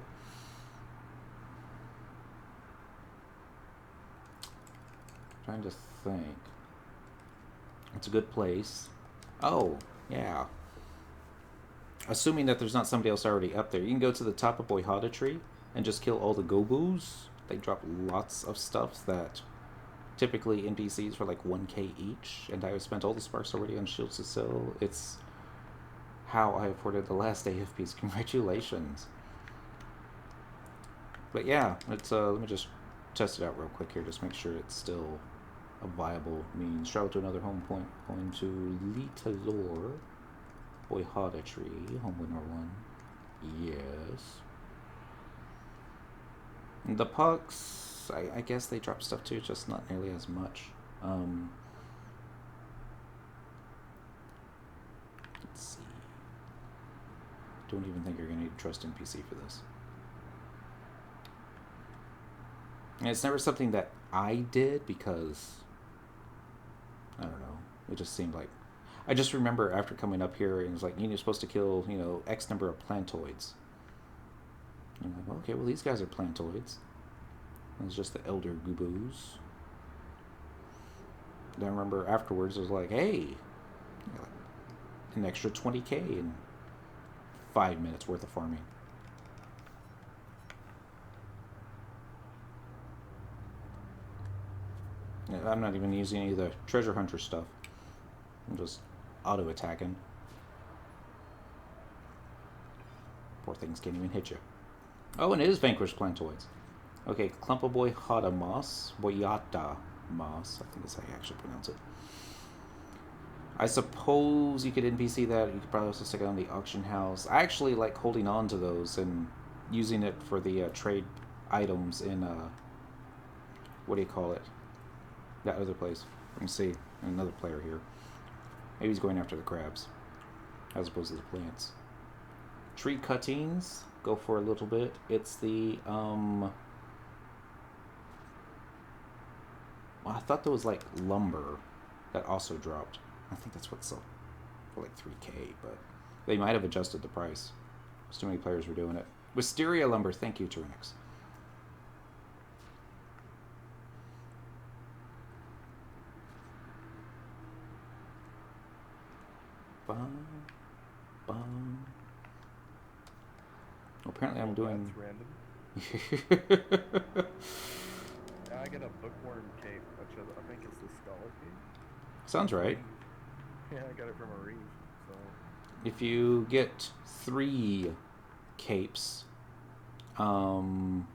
Trying to think. It's a good place. Oh, yeah. Assuming that there's not somebody else already up there, you can go to the top of Boyhada Tree and just kill all the Gobus. They drop lots of stuff that typically NPCs for like 1k each, and I've spent all the sparks already on Shields to Sell. It's how I afforded the last AFPs. Congratulations. But yeah, it's let me just test it out real quick here, just make sure it's still a viable means. Travel to another home point, going to Litalor, Boyhada Tree, home with number 1. Yes. And the pucks, I guess they drop stuff too, just not nearly as much. Let's see. Don't even think you're going to need a trust NPC for this. And it's never something that I did because, I don't know, it just seemed like, I just remember after coming up here and it was like, you're supposed to kill, you know, X number of plantoids. And I'm like, okay, well these guys are plantoids. It was just the elder goobos. Then I remember afterwards it was like, hey, an extra 20k in 5 minutes worth of farming. I'm not even using any of the treasure hunter stuff. I'm just auto-attacking. Poor things can't even hit you. Oh, and it is Vanquished Plantoids. Okay, Clumpaboy Hada Moss. Boyata Moss. I think that's how you actually pronounce it. I suppose you could NPC that. You could probably also stick it on the auction house. I actually like holding on to those and using it for the trade items in, what do you call it? That other place. Let me see. Another player here. Maybe he's going after the crabs as opposed to the plants. Tree cuttings. Go for a little bit. It's the, well, I thought there was like lumber that also dropped. I think that's what's up for like 3k, but they might have adjusted the price. There's too many players were doing it. Wisteria lumber. Thank you, Tyrannix. Bum, bum. Well, apparently I'm doing... That's random. I get a bookworm cape, which I think is the scholar cape. Sounds right. Yeah, I got it from a reef, so... If you get 3 capes, you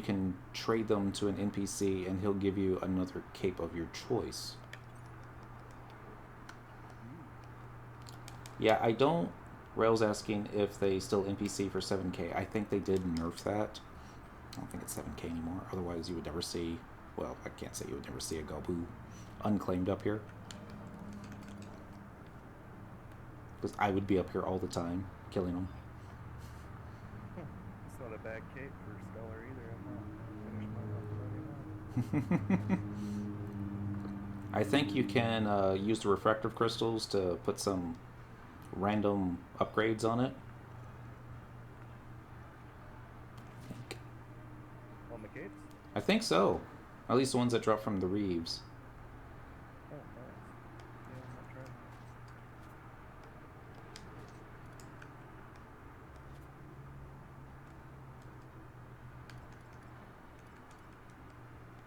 can trade them to an NPC and he'll give you another cape of your choice. Yeah, I don't... Rail's asking if they still NPC for 7k. I think they did nerf that. I don't think it's 7k anymore. Otherwise, you would never see... Well, I can't say you would never see a Gobu unclaimed up here. Because I would be up here all the time, killing them. It's not a bad cape for Scholar either. I'm not finished my run. I think you can use the refractive crystals to put some random upgrades on it. On the capes? I think so. At least the ones that drop from the Reeves. Oh, nice. Yeah, I'm not trying.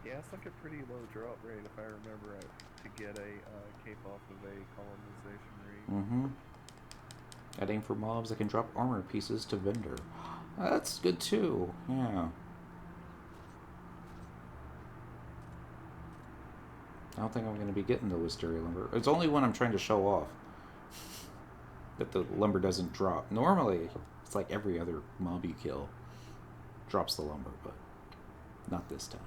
Yeah, it's like a pretty low drop rate if I remember right, to get a cape off of a colonization reef. Mm-hmm. Adding for mobs that can drop armor pieces to vendor. That's good too. Yeah. I don't think I'm going to be getting the Wisteria lumber. It's only when I'm trying to show off that the lumber doesn't drop. Normally, it's like every other mob you kill drops the lumber, but not this time.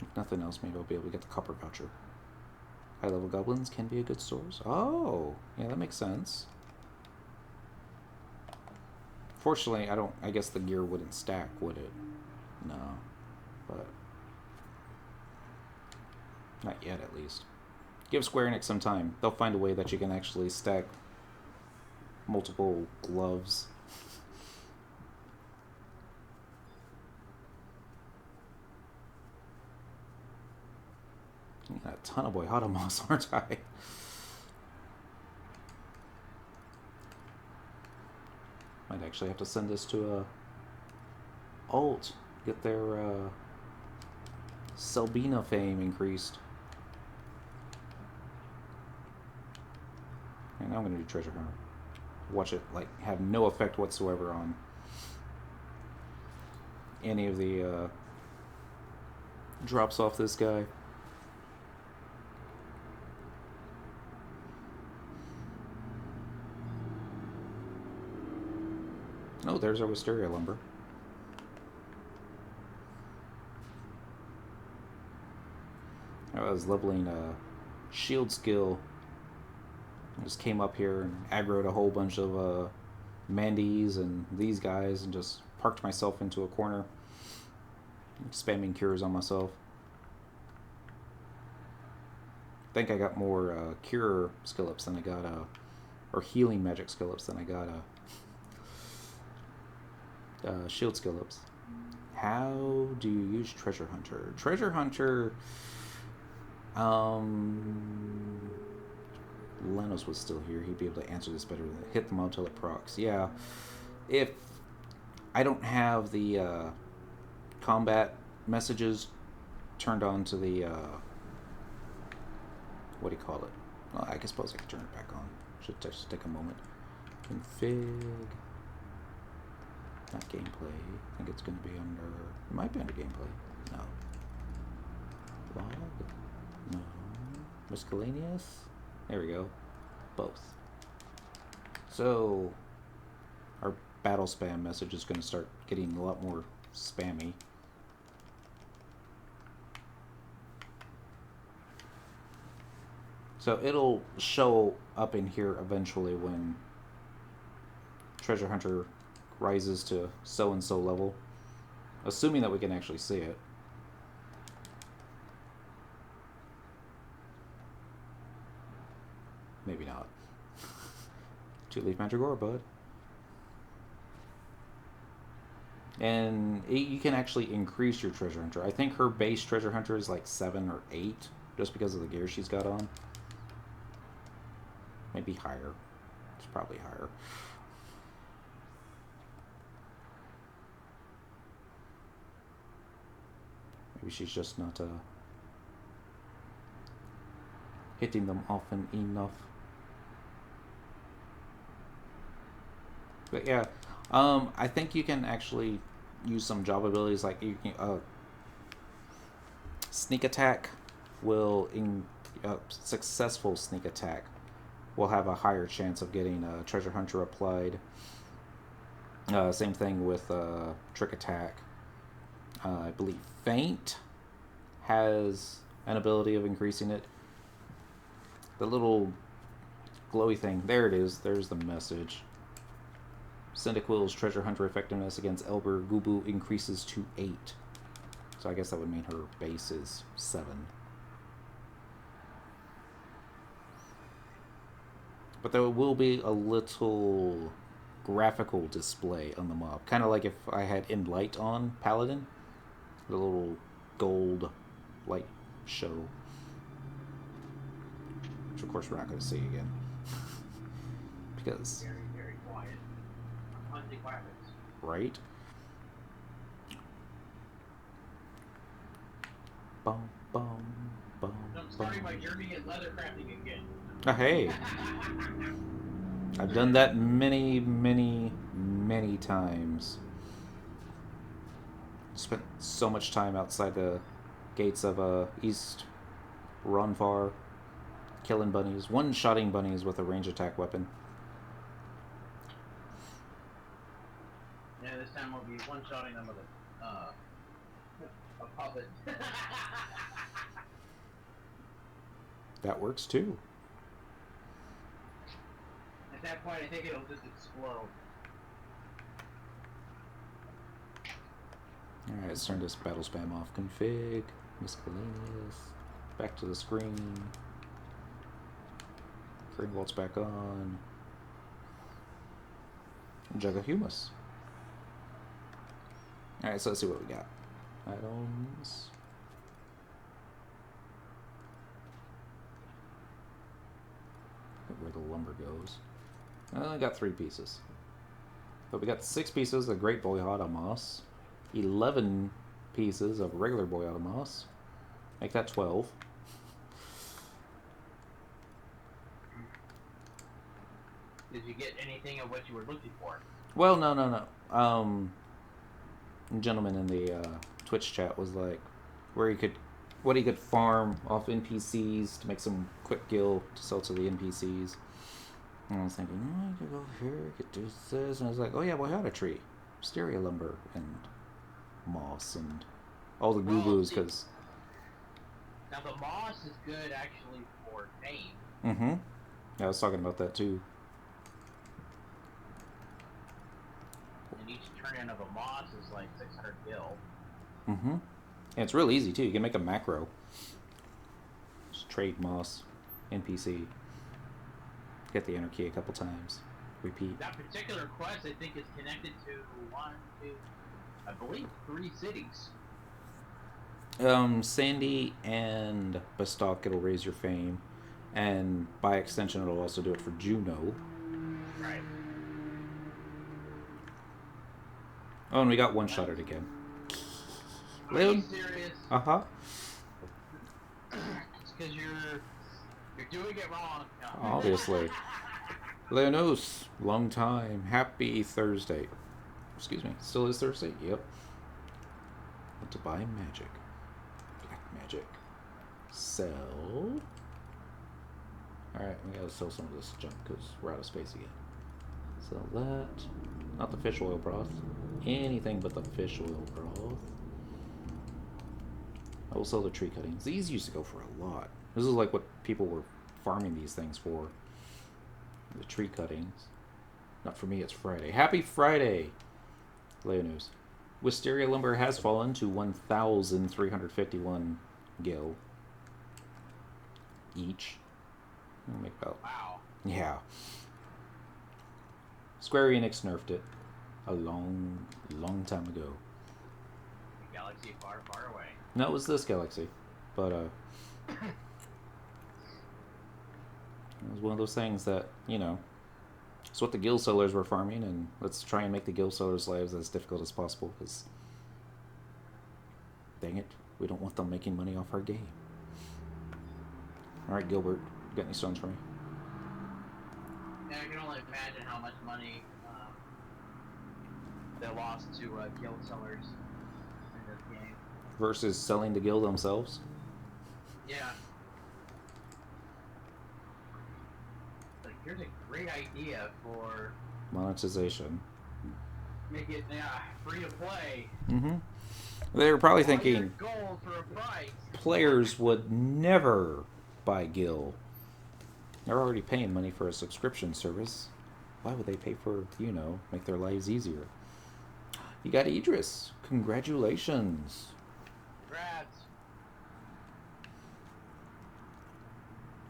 If nothing else, maybe I'll be able to get the copper voucher. High-level goblins can be a good source. Oh, yeah, that makes sense. Fortunately, I guess the gear wouldn't stack, would it? No. But not yet, at least. Give Square Enix some time. They'll find a way that you can actually stack multiple gloves. I got a ton of Boyhada moss, aren't I? Might actually have to send this to a alt. Get their Selbina fame increased. And now I'm going to do Treasure Hunter. Watch it like have no effect whatsoever on any of the drops off this guy. Oh, there's our wisteria lumber. I was leveling a shield skill. I just came up here and aggroed a whole bunch of Mandies and these guys and just parked myself into a corner, spamming cures on myself. I think I got more cure skill ups than I got, or healing magic skill ups than I got shield skill ups. How do you use Treasure Hunter? Treasure Hunter, Lenos was still here. He'd be able to answer this better than hit the mob till it procs. Yeah. If I don't have the combat messages turned on to the what do you call it? Well, I suppose I could turn it back on. Should just take a moment. Config. Not gameplay. I think it's going to be under. It might be under gameplay. No. Log. No. Miscellaneous. There we go. Both. So our battle spam message is going to start getting a lot more spammy. So it'll show up in here eventually when Treasure Hunter rises to so-and-so level. Assuming that we can actually see it. Maybe not. 2-leaf Mandragora, bud. And you can actually increase your Treasure Hunter. I think her base Treasure Hunter is like 7 or 8, just because of the gear she's got on. Maybe higher. It's probably higher. Maybe she's just not hitting them often enough. But yeah, I think you can actually use some job abilities like you can sneak attack will successful sneak attack will have a higher chance of getting a Treasure Hunter applied. Same thing with trick attack. I believe Feint has an ability of increasing it. The little glowy thing, there it is. There's the message. Cyndaquil's Treasure Hunter effectiveness against Elber Gubu increases to 8. So I guess that would mean her base is 7. But there will be a little graphical display on the mob. Kind of like if I had In Light on Paladin. The little gold light show. Which of course we're not going to see again. Because... Very, very quiet. Hunting weapons. Right? Bum, bum, bum, I'm starting my journey in leather crafting again. Oh, hey. I've done that many, many, many times. Spent so much time outside the gates of East Ronvar, killing bunnies, one-shotting bunnies with a range attack weapon. Yeah, this time we'll be one-shotting them with a puppet. That works too. At that point, I think it'll just explode. Alright, let's turn this battle spam off. Config, miscellaneous, back to the screen. Green Vault's back on. Jug of Humus. Alright, so let's see what we got. Items. Where the lumber goes. I got 3 pieces. But we got 6 pieces of Great Boyhada Moss, 11 pieces of regular Boyhada Moss. Make that 12. Did you get anything of what you were looking for? Well, no. A gentleman in the Twitch chat was like, what he could farm off NPCs to make some quick gil to sell to the NPCs. And I was thinking, oh, I could go here, I could do this. And I was like, oh yeah, Boyhada tree, wisteria lumber, and moss, and all the goo-goos, because... Now the moss is good actually for fame. Mm-hmm. Yeah, I was talking about that too. And each turn-in of a moss is like 600 gil. Mm-hmm. And it's real easy too. You can make a macro. Just trade moss, NPC. Get the enter key a couple times. Repeat. That particular quest, I think, is connected to 1, 2, I believe 3 cities. Sandy and Bastock, it'll raise your fame. And by extension, it'll also do it for Juno. Right. Oh, and we got one-shotted again. Are you serious? Uh-huh. It's because you're doing it wrong. No. Obviously. Leonos, long time. Happy Thursday. Excuse me. Still is Thursday? Yep. Want to buy magic. Black magic. Sell. Alright, we gotta sell some of this junk because we're out of space again. Sell that. Not the fish oil broth. Anything but the fish oil broth. I will sell the tree cuttings. These used to go for a lot. This is like what people were farming these things for. The tree cuttings. Not for me, it's Friday. Happy Friday! Leo News. Wisteria lumber has fallen to 1,351 gil each. I'll make about... Wow. Yeah. Square Enix nerfed it a long, long time ago. Galaxy far, far away. No, it was this galaxy. But, it was one of those things that, you know, it's what the guild sellers were farming, and let's try and make the guild sellers' lives as difficult as possible, because, dang it, we don't want them making money off our game. Alright, Gilbert, you got any stones for me? Yeah, I can only imagine how much money they lost to guild sellers in this game. Versus selling the guild themselves? Yeah. Like, here's a great idea for... Monetization. Make it, free to play. Mm-hmm. They were probably thinking Gold for a price. players would never buy Gil. They're already paying money for a subscription service. Why would they pay for, you know, make their lives easier? You got Idris. Congratulations. Congrats.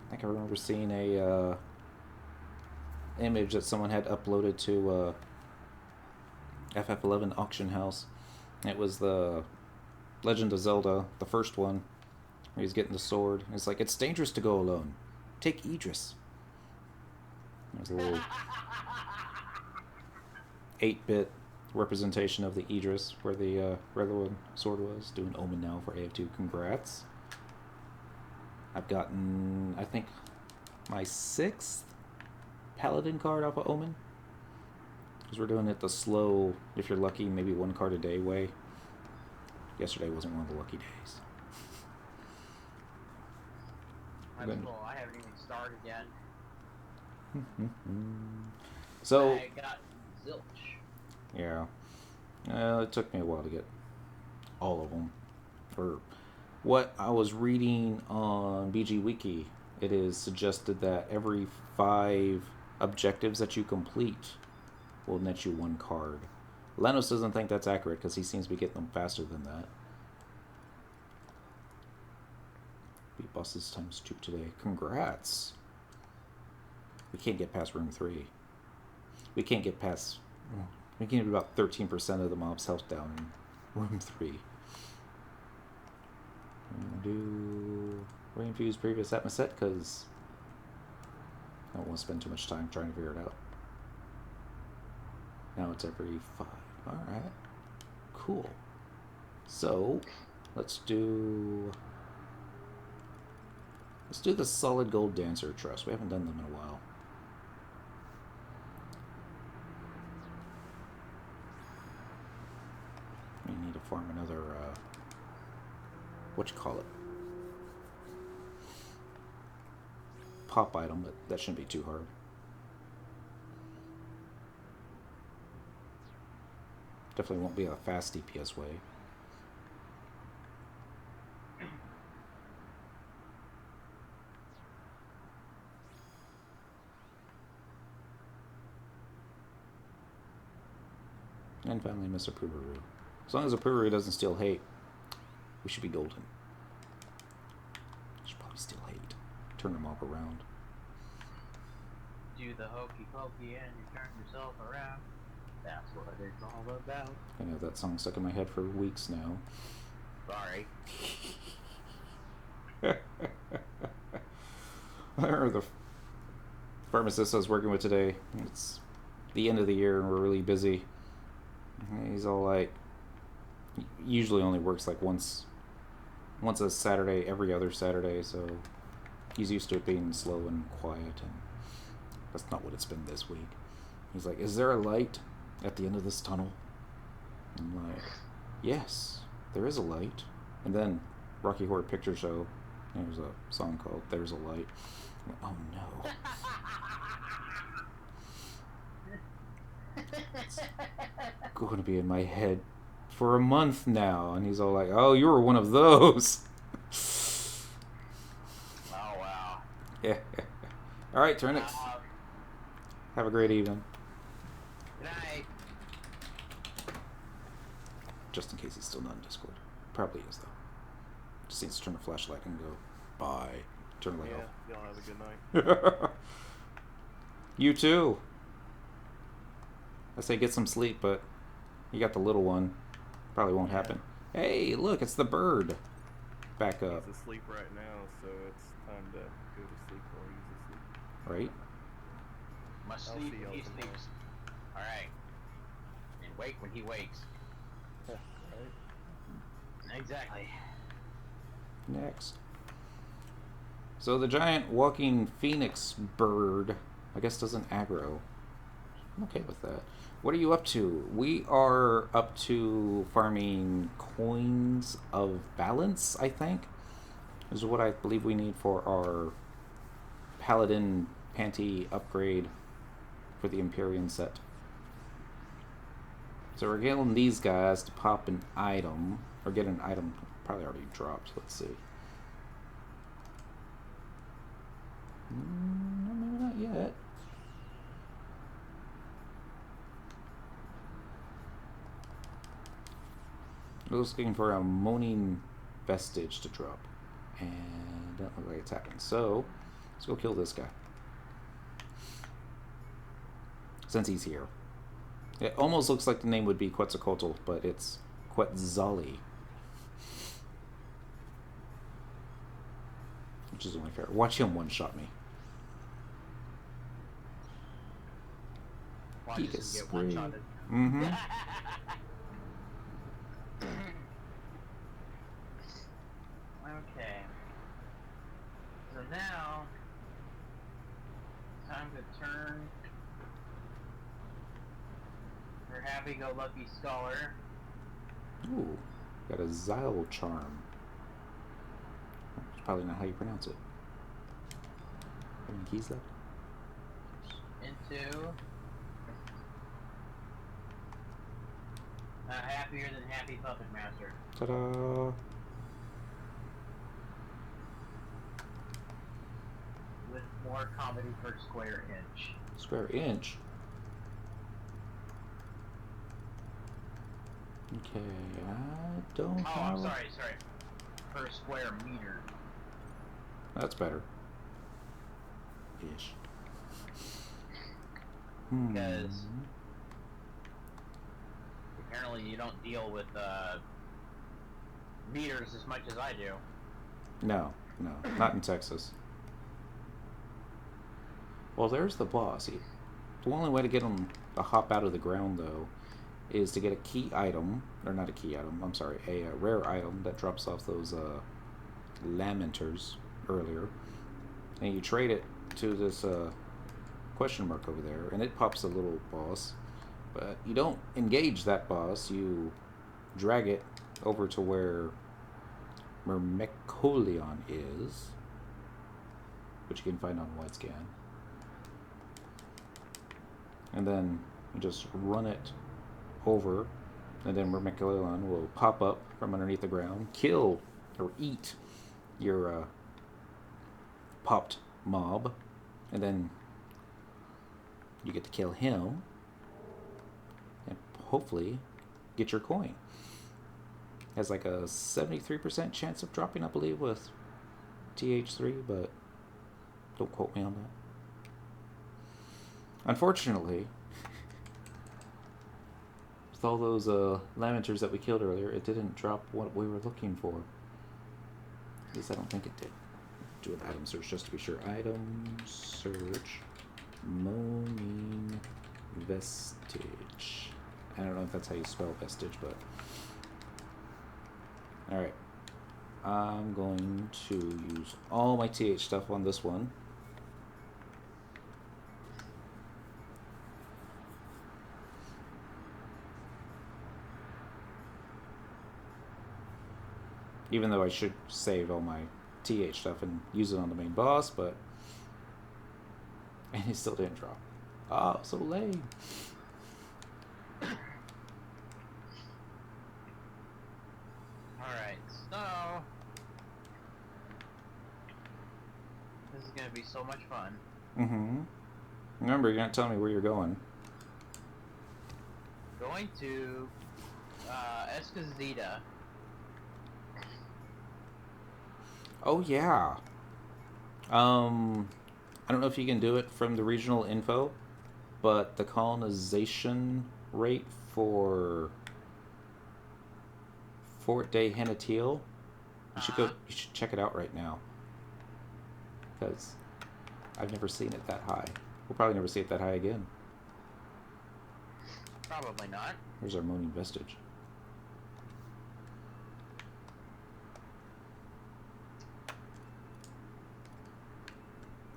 I think I remember seeing a image that someone had uploaded to FF11 auction house. It was the Legend of Zelda, the first one, where he's getting the sword. It's like, it's dangerous to go alone. Take Idris. There's a little 8-bit representation of the Idris, where the regular sword was. Doing Omen now for AF2. Congrats. I've gotten, I think, my 6th paladin card off of Omen. Because we're doing it the slow, if you're lucky, maybe 1 card a day way. Yesterday wasn't one of the lucky days. That's cool. I haven't even started yet. So, I got zilch. yeah. It took me a while to get all of them. For what I was reading on BG Wiki, it is suggested that every 5 objectives that you complete will net you 1 card. Lenos doesn't think that's accurate because he seems to be getting them faster than that. Beat bosses times 2 today. Congrats. We can't get past room 3. We can't get past... We can get about 13% of the mob's health down in room 3. I'm going to do reinfuse previous at my set because I don't want to spend too much time trying to figure it out. Now it's every 5. Alright. Cool. So, let's do the Solid Gold Dancer Trust. We haven't done them in a while. We need to farm another, pop item, but that shouldn't be too hard. Definitely won't be a fast DPS way. And finally, Miss Aprubaru. As long as Aprubaru doesn't steal hate, we should be golden. Should probably steal hate. Turn them all around. Do the hokey pokey and you turn yourself around. That's what it's all about. I know that song stuck in my head for weeks now. Sorry. I remember the pharmacist I was working with today. It's the end of the year and we're really busy. He's all like, he usually only works like once a Saturday, every other Saturday, so he's used to it being slow and quiet, and that's not what it's been this week. He's like, is there a light at the end of this tunnel? I'm like, yes, there is a light. And then Rocky Horror Picture Show, there's a song called There's a Light. I'm like, oh no. It's going to be in my head for a month now. And he's all like, oh, you were one of those. Oh, wow. Yeah. Alright, Turnix. Have a great evening. Good night. Just in case he's still not in Discord. Probably is, though. Just needs to turn the flashlight and go, bye. Turn the light off. Y'all have a good night. You too. I say get some sleep, but you got the little one. Probably won't happen. Hey, look, it's the bird. Back up. He's asleep right now, so it's time to go to sleep while he's asleep. Right? Must I'll sleep see when y'all he tomorrow. sleeps. Alright. And wake when he wakes. Right? Exactly. Next. So the giant walking phoenix bird, I guess, doesn't aggro. I'm okay with that. What are you up to? We are up to farming coins of balance, I think. This is what I believe we need for our paladin panty upgrade for the Empyrean set. So we're getting these guys to pop an item, or get an item probably already dropped. Let's see. Maybe not yet. I was looking for a moaning vestige to drop, and doesn't look like it's happening. So let's go kill this guy since he's here. It almost looks like the name would be Quetzalcoatl, but it's Quetzali, which is only fair. Watch him one-shot me. Watch He us gets get one-shotted. Mm-hmm. Okay. So now, time to turn her happy-go-lucky scholar. Ooh, got a Xyle charm. That's probably not how you pronounce it. How many keys left? Into a happier than happy puppet master. Ta-da! With more comedy per square inch. Square inch. Okay, I don't Oh, have... I'm sorry. Per square meter. That's better. Ish. Because apparently you don't deal with meters as much as I do. No, not in Texas. Well, there's the boss. The only way to get them to hop out of the ground, though, is to get a key item, or not a key item, I'm sorry, a rare item that drops off those lamenters earlier, and you trade it to this question mark over there, and it pops a little boss, but you don't engage that boss, you drag it over to where Myrmecoleon is, which you can find on wide scan, and then you just run it over, and then Myrmecoleon will pop up from underneath the ground, kill or eat your popped mob, and then you get to kill him and hopefully get your coin. Has like a 73% chance of dropping, I believe, with TH3, but don't quote me on that. Unfortunately, with all those lamenters that we killed earlier, it didn't drop what we were looking for. At least I don't think it did. Do an item search just to be sure. Item search. Moaning vestige. I don't know if that's how you spell vestige, but... Alright. I'm going to use all my TH stuff on this one. Even though I should save all my TH stuff and use it on the main boss, but... And he still didn't drop. Oh, so lame. Alright, so... This is gonna be so much fun. Mm-hmm. Remember, you're gonna tell me where you're going. Going to... Escazita. Oh, yeah. I don't know if you can do it from the regional info, but the colonization rate for Fort de Hanatil, you should check it out right now, because I've never seen it that high. We'll probably never see it that high again. Probably not. Here's our moaning vestige.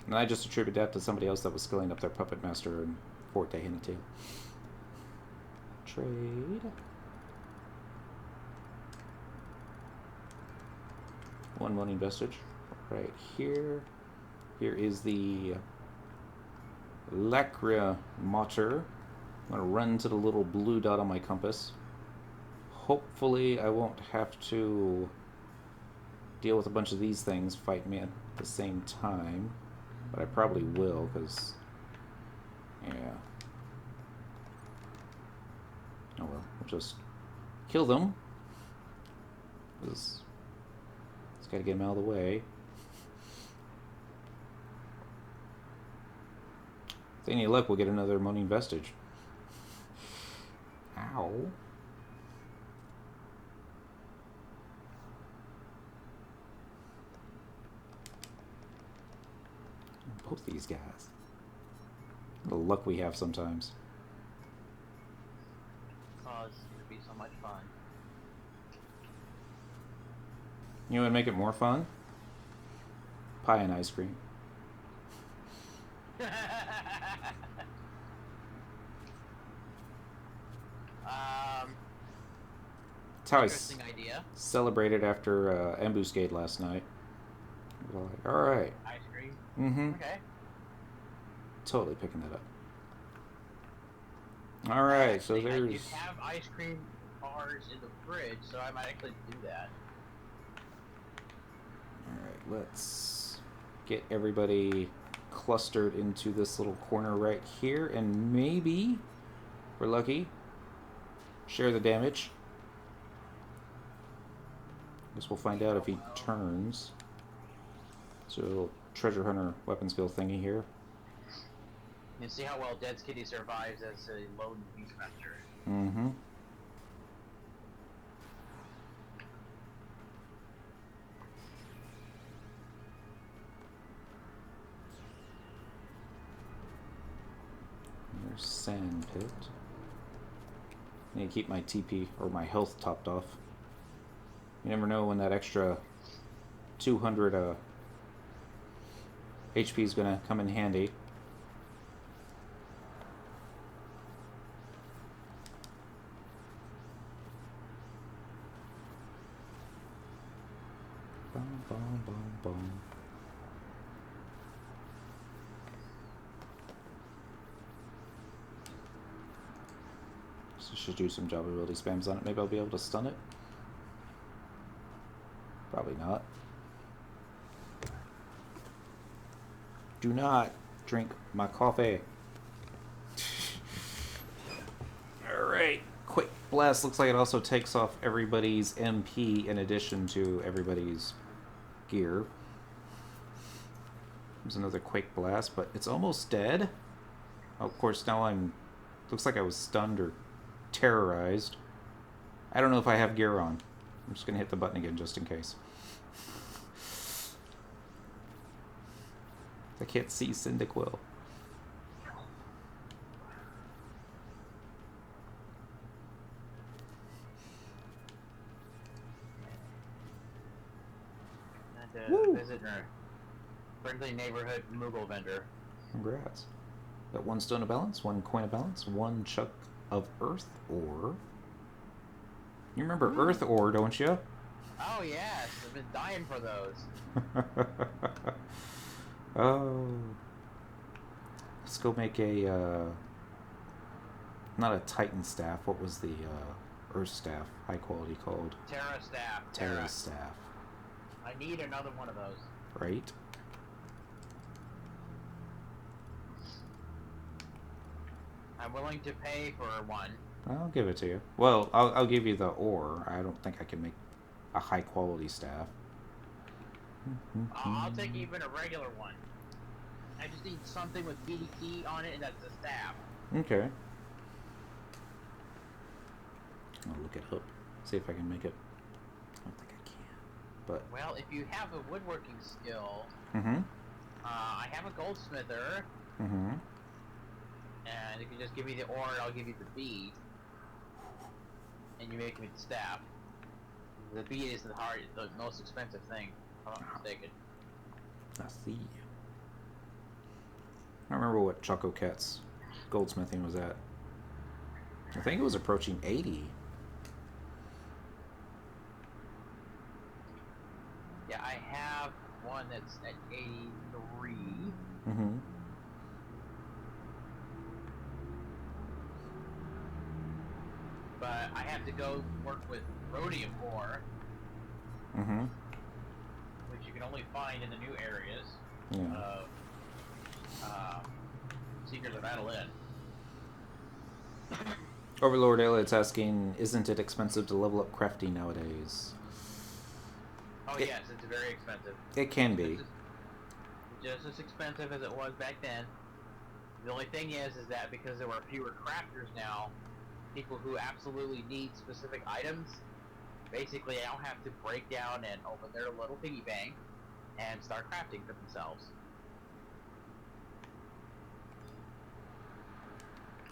And I just attribute that to somebody else that was skilling up their puppet master in Fort de Hanatil. Trade. One moaning vestige right here. Here is the Lacrimotter. I'm going to run to the little blue dot on my compass. Hopefully I won't have to deal with a bunch of these things fight me at the same time. But I probably will, because... Yeah. Oh well, we'll just kill them. Just gotta get them out of the way. With any luck, we'll get another moaning vestige. Ow. Both these guys. The luck we have sometimes. Oh, this is gonna be so much fun. You know what would make it more fun? Pie and ice cream. That's how I Interesting idea. celebrated after Ambuscade last night. We were like, alright. Ice cream. Mm-hmm. Okay. Totally picking that up. Alright, so Actually, I do there's... have ice cream bars in the fridge, so I might actually do that. Alright, let's get everybody clustered into this little corner right here, and maybe, if we're lucky, share the damage. Guess we'll find out if he turns. So, a little treasure hunter weapon skill thingy here. You see how well Dead's Kitty survives as a lone beastmaster. Mm-hmm. Sand pit. I need to keep my TP or my health topped off. You never know when that extra 200 HP is gonna come in handy. Boom, boom, boom, boom. So should do some job ability spams on it. Maybe I'll be able to stun it. Probably not. Do not drink my coffee. Alright. Quick blast looks like it also takes off everybody's MP in addition to everybody's gear. There's another quick blast, but it's almost dead. Oh, of course, now I'm... Looks like I was stunned or terrorized. I don't know if I have gear on. I'm just going to hit the button again just in case. I can't see Cyndaquil. And visit our friendly neighborhood Moogle vendor. Congrats. Got 1 stone of balance, 1 coin of balance, 1 chunk of earth ore. You remember earth ore, don't you? Oh yes, I've been dying for those. Oh. Let's go make a, not a Titan staff. What was the, Earth staff, high quality called? Terra staff. Terra staff. I need another one of those. Right? I'm willing to pay for one. I'll give it to you. Well, I'll give you the ore. I don't think I can make a high quality staff. I'll take even a regular one. I just need something with PDT on it, and that's a staff. Okay. I'll look it up. See if I can make it. I don't think I can. But Well, if you have a woodworking skill, mm-hmm. I have a goldsmither, Mm-hmm. and if you just give me the ore, I'll give you the bead, and you make me the staff. The bead is the most expensive thing, if I'm not mistaken. I see. I don't remember what Choco Cat's goldsmithing was at. I think it was approaching 80. Yeah, I have one that's at 83. Mm-hmm. But I have to go work with rhodium ore, Mm-hmm. which you can only find in the new areas Yeah. of Seekers of Adalin. Overlord Elliot's asking, isn't it expensive to level up crafty nowadays? Oh It- yes, it's very expensive. It can be. Just as expensive as it was back then. The only thing is that because there were fewer crafters now, people who absolutely need specific items, basically I don't have to break down and open their little piggy bank and start crafting for themselves.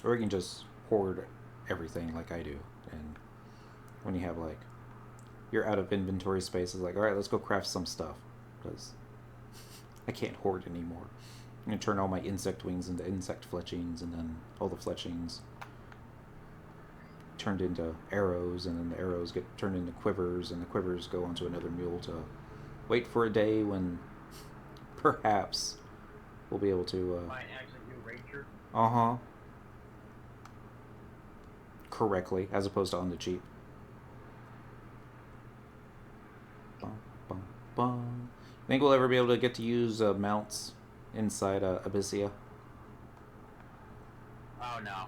Or you can just hoard everything like I do. And when you have, like, you're out of inventory space, it's like, alright, let's go craft some stuff. Because I can't hoard anymore. I'm going to turn all my insect wings into insect fletchings, and then all the fletchings turned into arrows, and then the arrows get turned into quivers, and the quivers go onto another mule to wait for a day when perhaps we'll be able to... Might actually do Ranger. Uh-huh. Correctly, as opposed to on the cheap. Bum, bum, bum. Think we'll ever be able to get to use mounts inside Abyssea? Oh no.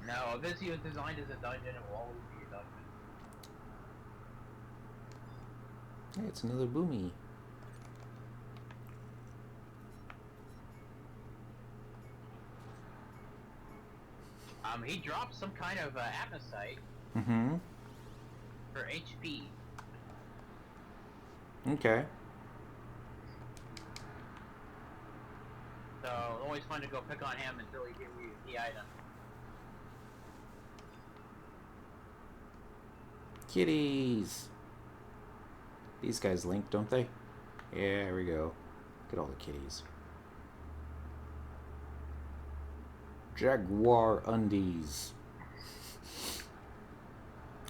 No, Abyssea was designed as a dungeon and will always be a dungeon. Hey, it's another boomy. He dropped some kind of apnasite Mm-hmm. for HP. Okay. So So always fun to go pick on him until he gives you the item. Kitties! These guys link, don't they? Yeah, here we go. Look at all the kitties. Jaguar undies.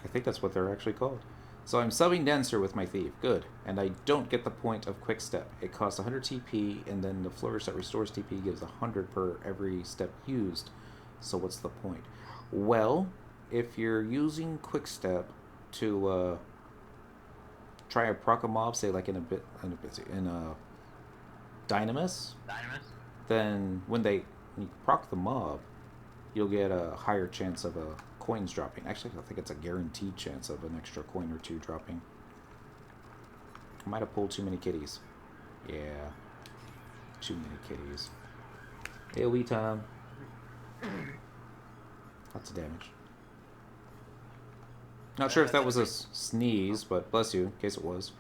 I think that's what they're actually called. So I'm subbing Dancer with my thief. Good. And I don't get the point of quick step. It costs 100 TP, and then the flourish that restores TP gives 100 per every step used. So what's the point? Well, if you're using quick step to try a proc a mob, say like in a Dynamis, then when you proc the mob, you'll get a higher chance of coins dropping. Actually, I think it's a guaranteed chance of an extra coin or two dropping. I might have pulled too many kitties. Yeah, too many kitties. AoE time. Lots of damage. Not sure if that was a sneeze, but bless you, in case it was.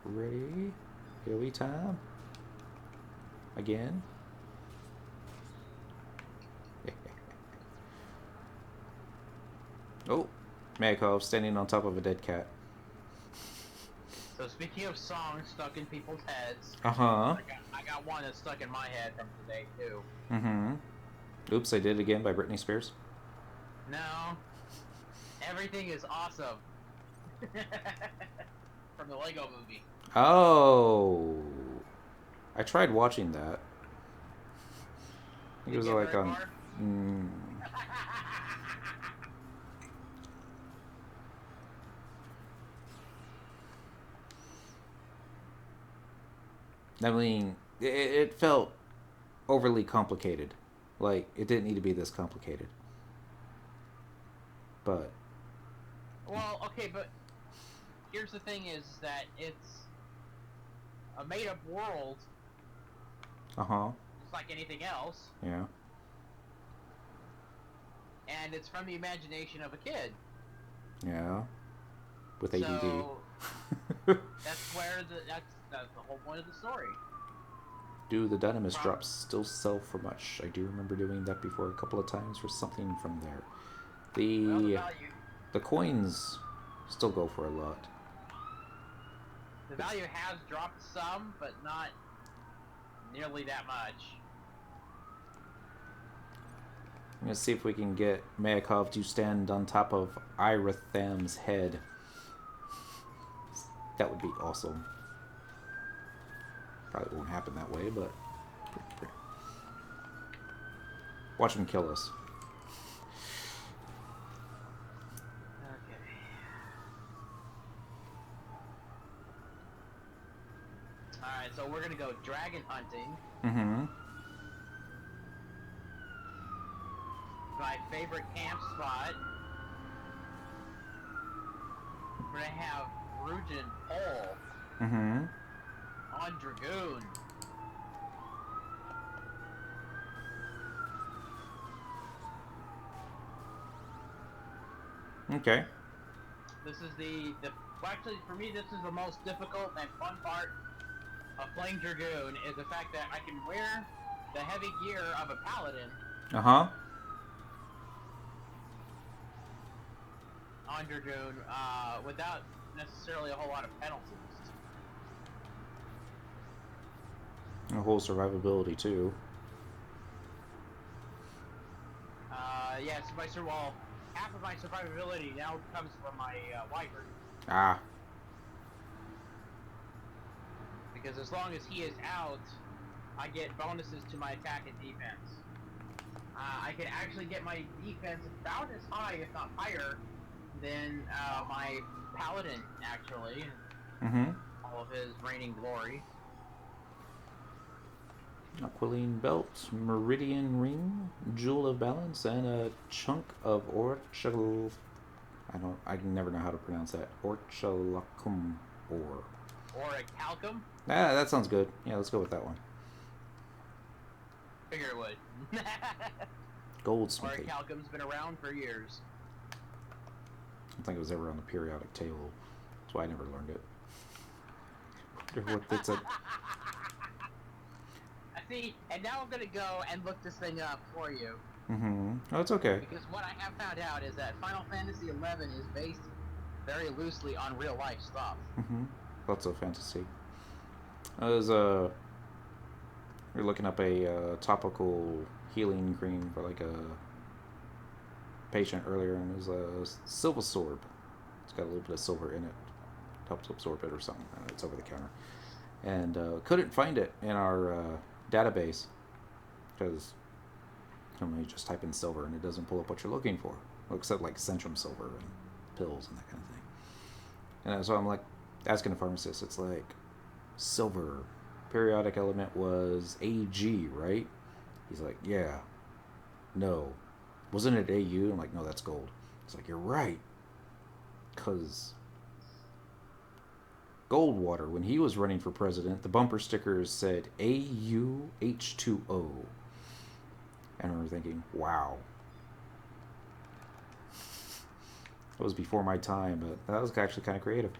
Ready? AoE time. Again. Oh, Myrmecoleon standing on top of a dead cat. So speaking of songs stuck in people's heads, Uh-huh. I got one that's stuck in my head from today too. Mm-hmm. Oops, I Did It Again by Britney Spears. No, Everything is Awesome. From the Lego movie. Oh, I tried watching that. I think it was like on. I mean, it felt overly complicated. Like, it didn't need to be this complicated. But... Well, okay, but here's the thing is that it's a made-up world. Uh-huh. Just like anything else. Yeah. And it's from the imagination of a kid. Yeah. With ADD. So, that's the whole point of the story. Do the Dynamis drops still sell for much? I do remember doing that before a couple of times for something from there. The coins still go for a lot. The value has dropped some, but not nearly that much. I'm gonna see if we can get Myrmecoleon to stand on top of Iratham's head. That would be awesome. Probably won't happen that way, but... Watch him kill us. Okay. Alright, so we're gonna go dragon hunting. Mm-hmm. My favorite camp spot. We're gonna have Rugen Pole Mm-hmm. on Dragoon. Okay. This is well, actually, for me, this is the most difficult and fun part of playing Dragoon, is the fact that I can wear the heavy gear of a paladin Uh-huh. on Dragoon without necessarily a whole lot of penalties. A whole survivability, too. Yes, well, half of my survivability now comes from my wyvern. Ah. Because as long as he is out, I get bonuses to my attack and defense. I can actually get my defense about as high, if not higher, than my paladin, actually. Mm-hmm. All of his reigning glory. Aquiline belt, meridian ring, jewel of balance, and a chunk of orchal... I can never know how to pronounce that. Orchalacum ore. Orichalcum? Ah, that sounds good. Yeah, let's go with that one. Figure it would. Goldsmithing. Orichalcum's been around for years. I don't think it was ever on the periodic table. That's why I never learned it. Or what it's a... I see, and now I'm gonna go and look this thing up for you. Mm-hmm. Oh, it's okay. Because what I have found out is that Final Fantasy XI is based very loosely on real life stuff. Mm-hmm. Lots of fantasy. I was we were looking up a topical healing cream for like a patient earlier, and it was a silver sorb. It's got a little bit of silver in it. Helps absorb it or something. It's over the counter. And couldn't find it in our database because you just type in silver and it doesn't pull up what you're looking for, except like Centrum silver and pills and that kind of thing. And so I'm like asking the pharmacist, it's like silver periodic element was Ag, right? He's like, yeah. No, wasn't it Au? I'm like, no, that's gold. He's like, you're right, because Goldwater, when he was running for president, the bumper stickers said AuH2O. And I remember thinking, wow. It was before my time, but that was actually kind of creative.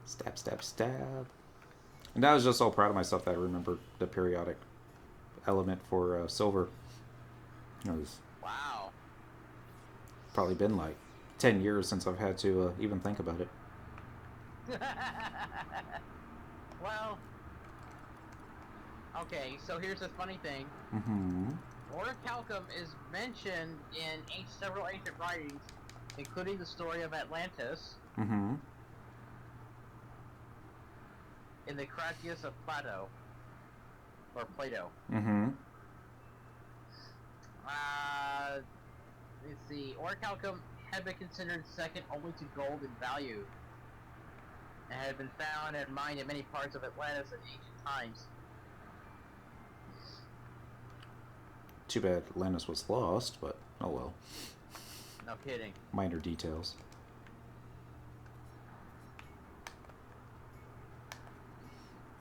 Stab, stab, stab. And I was just so proud of myself that I remembered the periodic element for silver. It was Wow. probably been like 10 years since I've had to even think about it. Well, okay, so here's the funny thing. Mm-hmm. Orichalcum is mentioned in several ancient writings, including the story of Atlantis, Mm-hmm. in the Cratius of Plato, or Plato. Mm-hmm. Let's see, Orichalcum had been considered second only to gold in value, and had been found and mined in many parts of Atlantis in ancient times. Too bad Atlantis was lost, but oh well. No kidding. Minor details.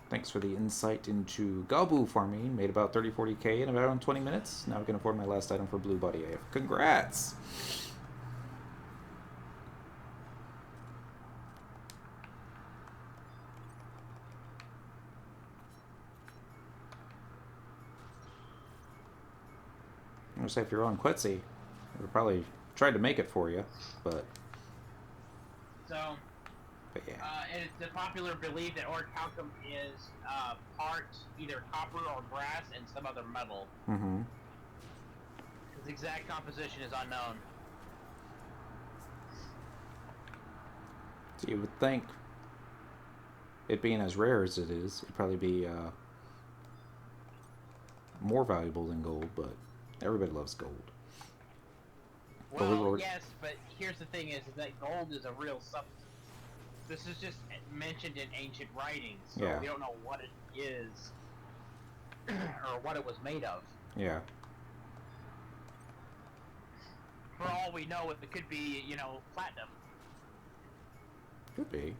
Thanks for the insight into Gabu farming. Made about 30-40k in about 20 minutes. Now I can afford my last item for Blue Body AF. Congrats! I'm gonna say if you're on Quetzy, I would probably tried to make it for you, but So, yeah. it's the popular belief that Orichalcum is part either copper or brass and some other metal. Mm-hmm. Its exact composition is unknown. So you would think, it being as rare as it is, it'd probably be more valuable than gold, but everybody loves gold. Well, Overlord. yes, but here's the thing is that gold is a real substance. This is just mentioned in ancient writings, so Yeah. we don't know what it is, or what it was made of. Yeah. For all we know, it could be, platinum. Could be.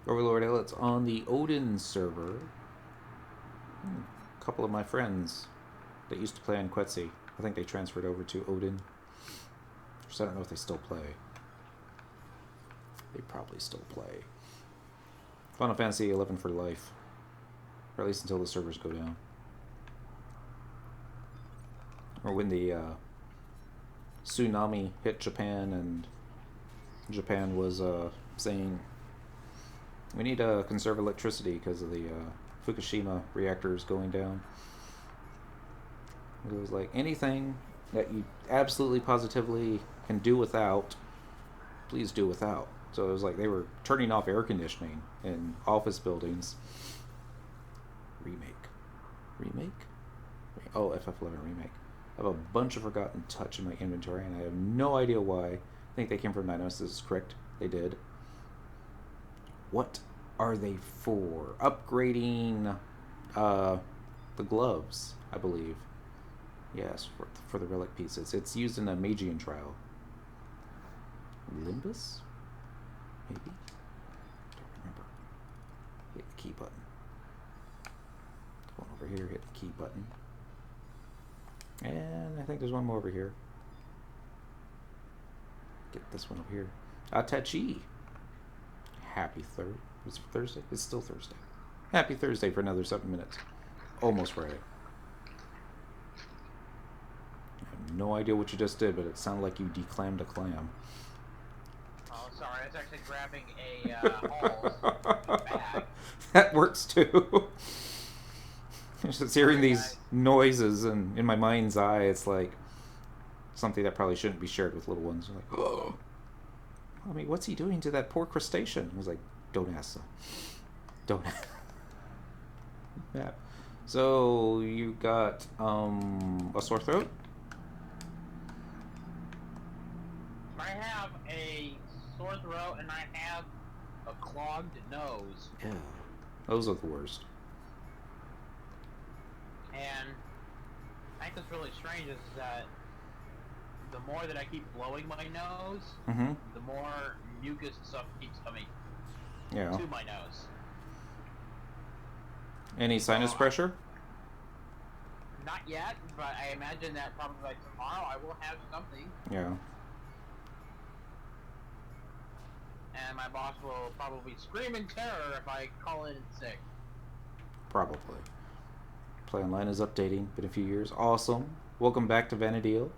Overlord Ellet's on the Odin server. A couple of my friends that used to play on Quetzy, I think they transferred over to Odin. So I don't know if they still play. They probably still play. Final Fantasy XI for life. Or at least until the servers go down. Or when the tsunami hit Japan and Japan was saying we need to conserve electricity because of the Fukushima reactors going down. It was like anything that you absolutely positively can do without, please do without. So it was like they were turning off air conditioning in office buildings. Remake? Oh, FF11 Remake. I have a bunch of Forgotten Touch in my inventory, and I have no idea why. I think they came from Ninos. This is correct. They did. What are they for? Upgrading the gloves, I believe. Yes, for the relic pieces. It's used in a Magian trial. Limbus? Maybe? Don't remember. Hit the key button. Going over here, hit the key button. And I think there's one more over here. Get this one over here. Atachi. Happy It's Thursday? It's still Thursday. Happy Thursday for another 7 minutes. Almost Friday. I have no idea what you just did, but it sounded like you declammed a clam. Oh, sorry. I was actually grabbing a bag. That works too. Just hearing these noises, and in my mind's eye, it's like something that probably shouldn't be shared with little ones. Like, oh, I mean, what's he doing to that poor crustacean? I was like, don't ask them. Don't ask. Yeah. So you got a sore throat? I have a sore throat and I have a clogged nose. Yeah. Those are the worst. And I think what's really strange is that the more that I keep blowing my nose, the more mucus stuff keeps coming to my nose. Any sinus pressure? Not yet, but I imagine that probably by tomorrow I will have something. Yeah. And my boss will probably scream in terror if I call in sick. Probably. Play Online is updating. Been a few years. Awesome. Welcome back to Vanadil.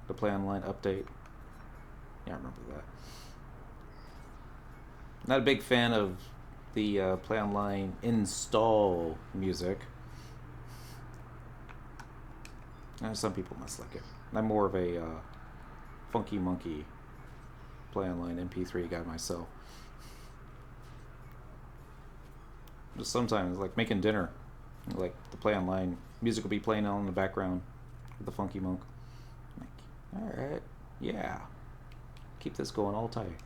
The Play Online update. Yeah, I remember that. Not a big fan of the Play Online install music. Some people must like it. I'm more of a funky monkey Play Online MP3 guy myself. Just sometimes, like making dinner, like the Play Online music will be playing on in the background with the funky monk. Like, all right, yeah, keep this going all tight.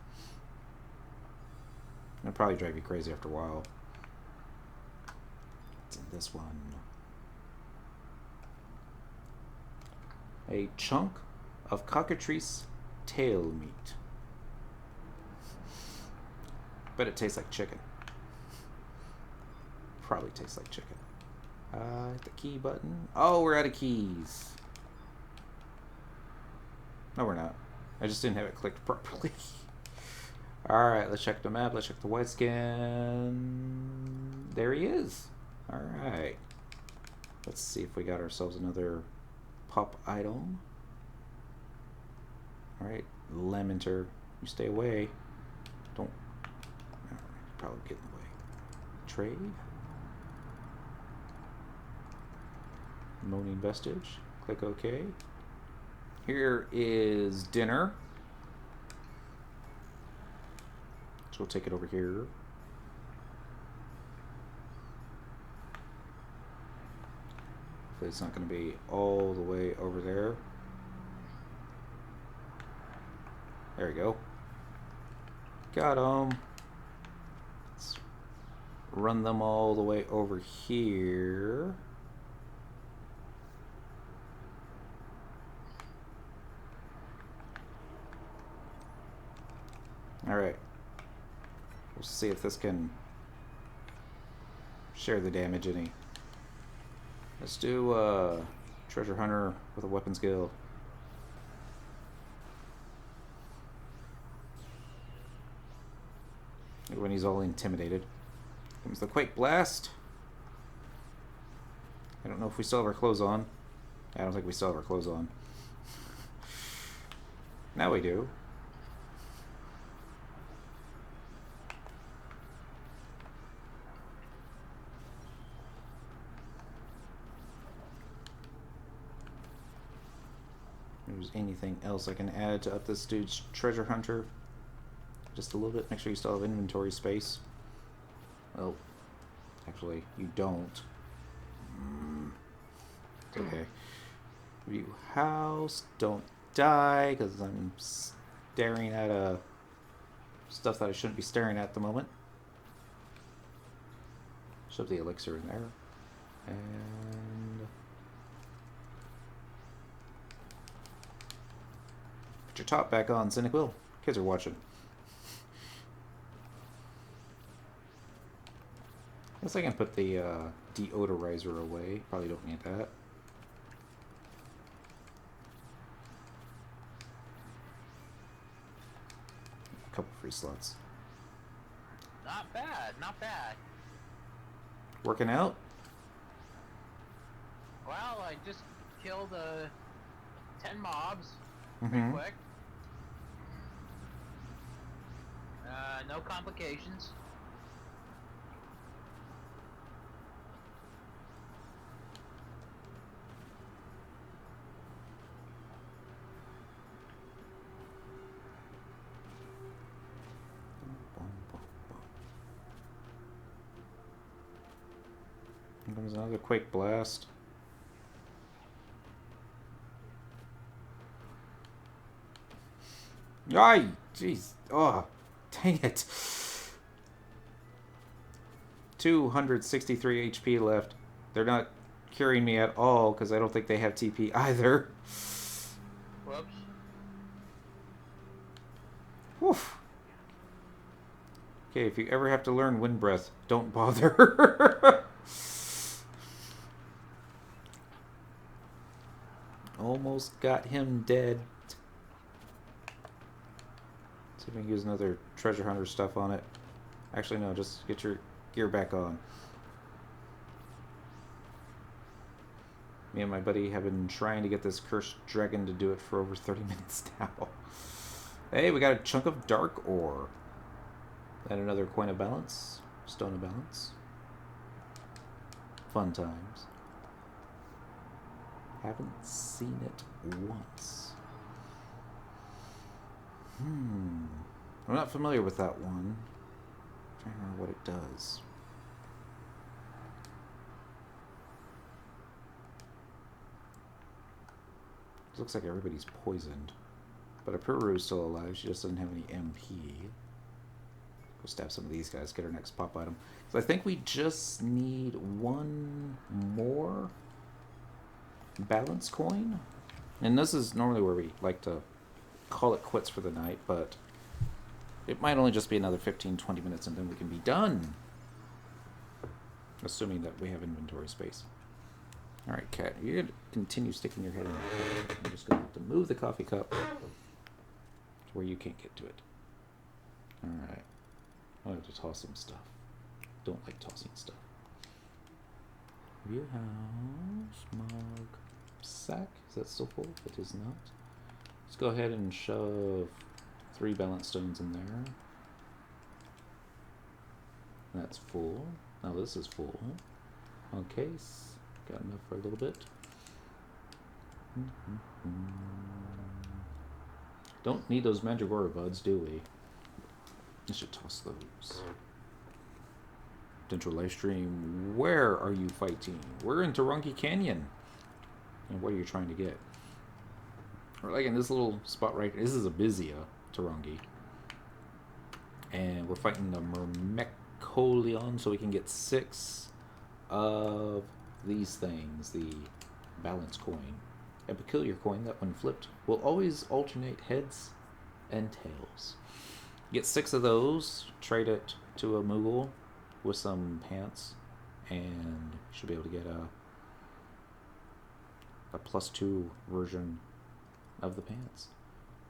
It'll probably drive you crazy after a while. What's in this one? A chunk of cockatrice tail meat. Bet it tastes like chicken. Probably tastes like chicken. Hit the key button. Oh, we're out of keys. No, we're not. I just didn't have it clicked properly. Alright, let's check the map. Let's check the white scan. There he is. Alright. Let's see if we got ourselves another pop item. Alright, Lamenter. You stay away. Don't. Alright, probably get in the way. Trade. Moaning Vestige. Click OK. Here is dinner. So we'll take it over here. It's not going to be all the way over there. There we go. Got them. Let's run them all the way over here. Alright. We'll see if this can share the damage any. Let's do treasure hunter with a weapon skill. When he's all intimidated. Comes the Quake Blast. I don't know if we still have our clothes on. I don't think we still have our clothes on. Now we do. If there's anything else I can add to up this dude's treasure hunter. Just a little bit. Make sure you still have inventory space. Oh, actually, you don't. It's okay. View house. Don't die, because I'm staring at stuff that I shouldn't be staring at the moment. Shove the elixir in there. And put your top back on, Cynic Will. Kids are watching. Guess I can put the deodorizer away. Probably don't need that. couple free slots. Not bad, not bad. Working out? Well, I just killed 10 mobs pretty quick. No complications. Here comes another Quake Blast. Ay! Jeez. Oh, dang it. 263 HP left. They're not curing me at all because I don't think they have TP either. Whoops. Woof. Okay, if you ever have to learn Wind Breath, don't bother. Almost got him dead. See if we can use another treasure hunter stuff on it. Actually, no, just get your gear back on. Me and my buddy have been trying to get this cursed dragon to do it for over 30 minutes now. Hey, we got a chunk of dark ore. And another coin of balance. Stone of balance. Fun times. Haven't seen it once. I'm not familiar with that one. I don't know what it does. It looks like everybody's poisoned. But Apiru's still alive. She just doesn't have any MP. Go stab some of these guys. Get our next pop item. So I think we just need one more balance coin. And this is normally where we like to call it quits for the night, but it might only just be another 15-20 minutes and then we can be done. Assuming that we have inventory space. Alright, Cat, you're going to continue sticking your head in there. I'm just going to have to move the coffee cup to where you can't get to it. Alright. I'll have to toss some stuff. Don't like tossing stuff. Review house, mug, sack. Is that still full? It is not. Let's go ahead and shove 3 balance stones in there. That's full. Now this is full. Okay, got enough for a little bit. Don't need those Mandragora buds, do we? I should toss those. Potential live stream. Where are you fighting? We're in Tarongi Canyon. And what are you trying to get? Or like in this little spot right here. This is Abyssea, Tarongi. And we're fighting the Myrmecoleon so we can get 6 of these things. The balance coin. A peculiar coin that when flipped will always alternate heads and tails. Get 6 of those, trade it to a Moogle with some pants, and you should be able to get a +2 version of the pants.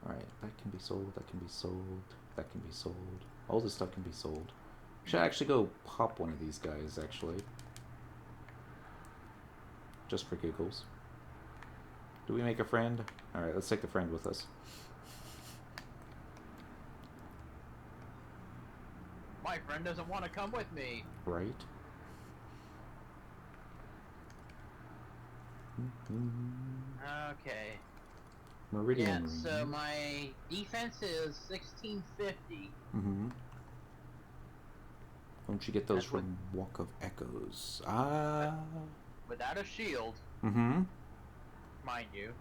Alright, that can be sold, that can be sold, that can be sold. All this stuff can be sold. Should actually go pop one of these guys, actually. Just for giggles. Do we make a friend? Alright, let's take the friend with us. My friend doesn't want to come with me. Right? Okay. Meridian. Yeah, so my defense is 1650. Don't you get those That's from Walk of Echoes? Ah. Without a shield, Mm-hmm. mind you.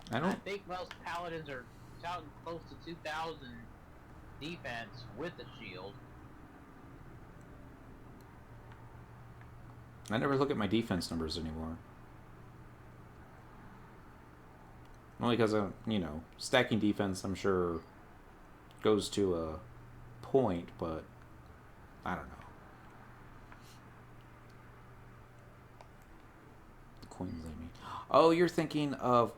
I think most paladins are shouting close to 2,000 defense with a shield. I never look at my defense numbers anymore. Only because, you know, stacking defense, I'm sure, goes to a point, but I don't know. coins I mean. Oh, you're thinking of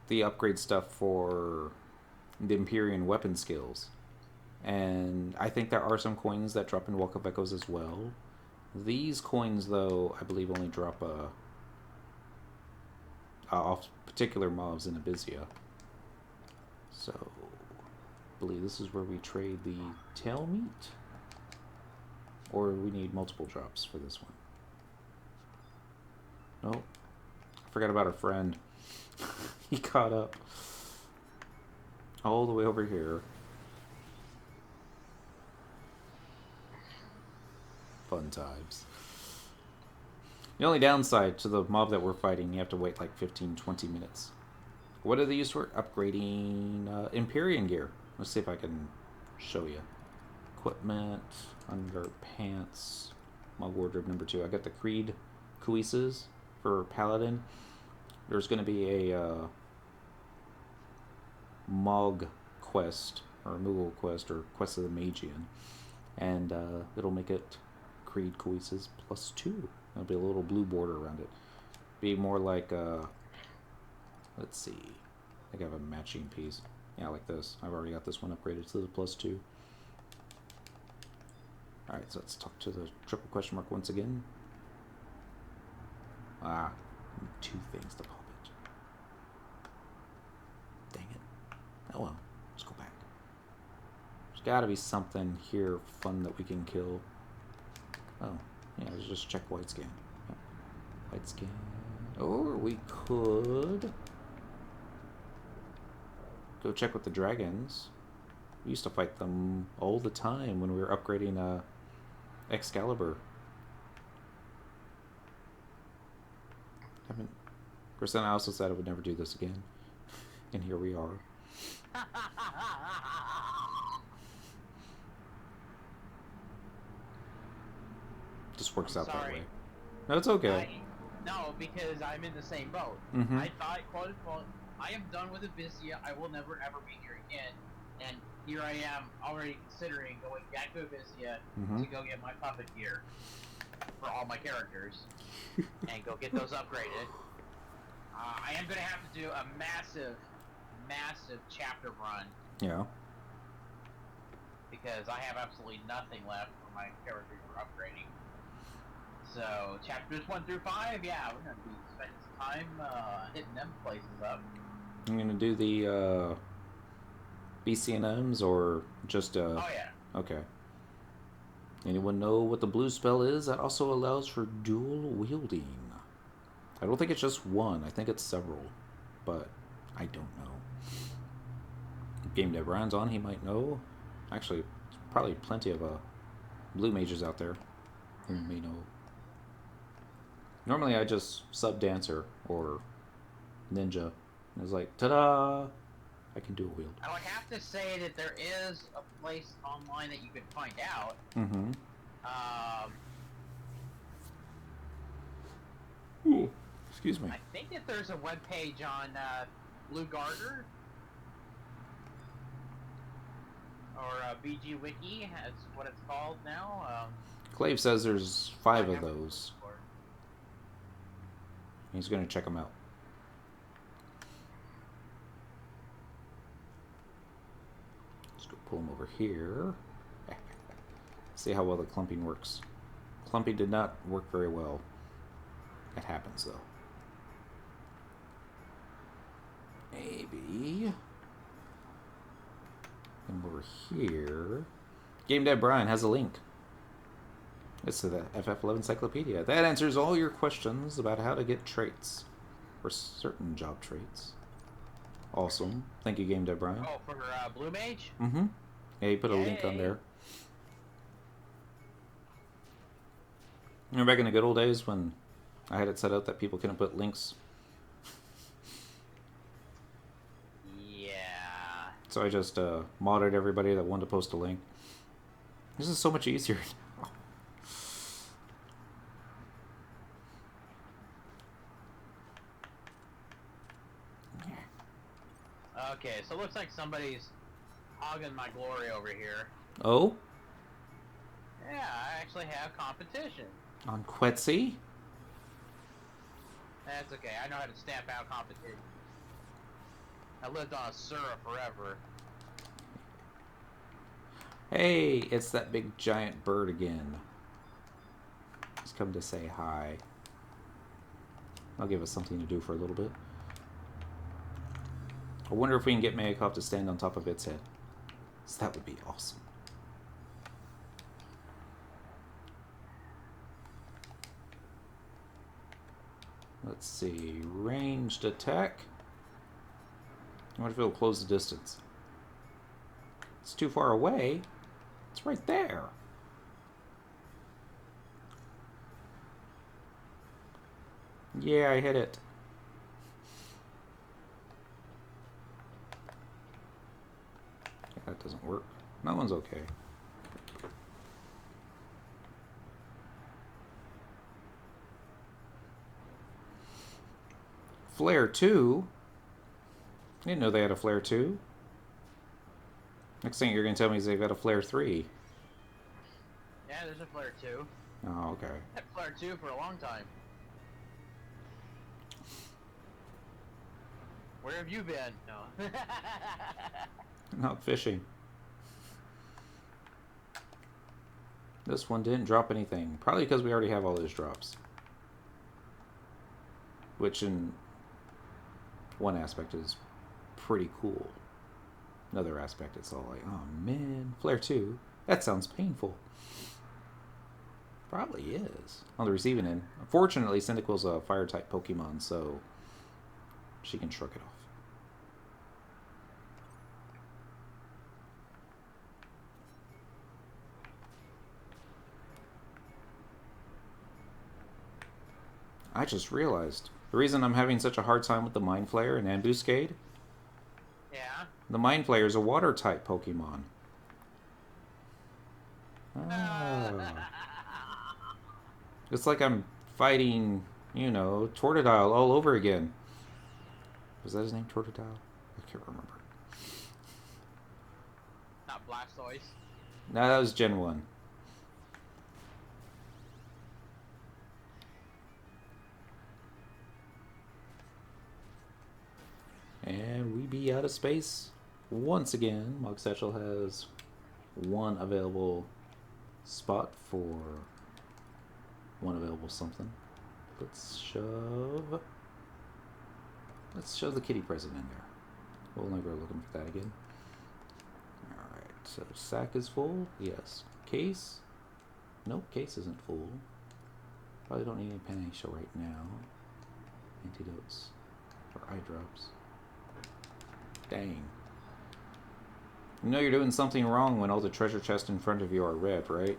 the upgrade stuff for the Empyrean weapon skills. And I think there are some coins that drop in Walk of Echoes as well. These coins, though, I believe only drop off particular mobs in Abyssea. So, I believe this is where we trade the tail meat. Or we need multiple drops for this one. Nope. I forgot about our friend. He caught up. All the way over here. Fun times. The only downside to the mob that we're fighting, you have to wait like 15-20 minutes. What are they used for? Upgrading Empyrean gear. Let's see if I can show you. Equipment, underpants, mob wardrobe number 2. I got the Creed cuisses for paladin. There's going to be a Mog quest, or removal quest, or quest of the Magian. And it'll make it Creed cuisses +2. There'll be a little blue border around it. Be more like, let's see. I think I have a matching piece. Yeah, like this. I've already got this one upgraded to the +2. Alright, so let's talk to the triple question mark once again. Ah, 2 things to pop it. Dang it. Oh well, let's go back. There's gotta be something here fun that we can kill. Oh, yeah, let's just check white scan. Yep. White scan. Or we could go check with the dragons. We used to fight them all the time when we were upgrading Excalibur. Haven't. Of course, then I also said I would never do this again. And here we are. Just works out that way. No, it's okay. No, because I'm in the same boat. Mm-hmm. I thought, quote unquote, I am done with Abyssea. I will never ever be here again. And here I am, already considering going back to Abyssea to go get my puppet gear for all my characters and go get those upgraded. I am going to have to do a massive chapter run. Yeah. Because I have absolutely nothing left for my characters for upgrading. So, chapters 1 through 5, yeah, we're going to be spending some time hitting them places up. I'm going to do the BCNMs or just... oh, yeah. Okay. Anyone know what the blue spell is? That also allows for dual wielding. I don't think it's just one. I think it's several. But I don't know. Game Dev Ryan's on. He might know. Actually, there's probably plenty of blue mages out there who may know. Normally I just sub dancer or ninja. And it's like, ta-da! I can do a wield. I would have to say that there is a place online that you can find out. Mm-hmm. Ooh, excuse me. I think that there's a webpage on Blue Garter or BG Wiki. That's what it's called now. Clave says there's 5 of those. He's going to check them out. Let's go pull him over here. See how well the clumping works. Clumping did not work very well. It happens, though. Maybe. And over here. Game Dev Brian has a link. It's to the FF11 Encyclopedia. That answers all your questions about how to get traits. Or certain job traits. Awesome. Thank you, Game Dev Brian. Oh, for Blue Mage? Mm-hmm. Yeah, you put a link on there. Remember back in the good old days when I had it set up that people couldn't put links? Yeah. So I just modded everybody that wanted to post a link. This is so much easier. Okay, so it looks like somebody's hogging my glory over here. Oh? Yeah, I actually have competition. On Quetzy? That's okay. I know how to stamp out competition. I lived on a Sura forever. Hey, it's that big giant bird again. He's come to say hi. I'll give us something to do for a little bit. I wonder if we can get Mayakov to stand on top of its head. So that would be awesome. Let's see. Ranged attack. I wonder if it'll close the distance. It's too far away. It's right there. Yeah, I hit it. That doesn't work. That one's okay. Flare 2? I didn't know they had a Flare 2. Next thing you're going to tell me is they've got a Flare 3. Yeah, there's a Flare 2. Oh, okay. I've had Flare 2 for a long time. Where have you been? No. Not fishing. This one didn't drop anything. Probably because we already have all those drops. Which in one aspect is pretty cool. Another aspect, it's all like, oh man, Flare 2? That sounds painful. Probably is. On the receiving end. Unfortunately, Cyndaquil's a fire-type Pokemon, so she can shrug it off. I just realized the reason I'm having such a hard time with the Mind Flayer and Ambuscade. Yeah. The Mind Flayer is a water-type Pokemon. Ah. It's like I'm fighting, you know, Totodile all over again. Was that his name, Totodile? I can't remember. Not Blastoise. No, that was Gen 1. And we be out of space once again. Mog Satchel has one available spot for one available something. Let's shove the kitty present in there. We'll never looking for that again. Alright, so sack is full. Yes. Case? Nope, case isn't full. Probably don't need any Panacea right now. Antidotes or eye drops. Dang. You know you're doing something wrong when all the treasure chests in front of you are red, right?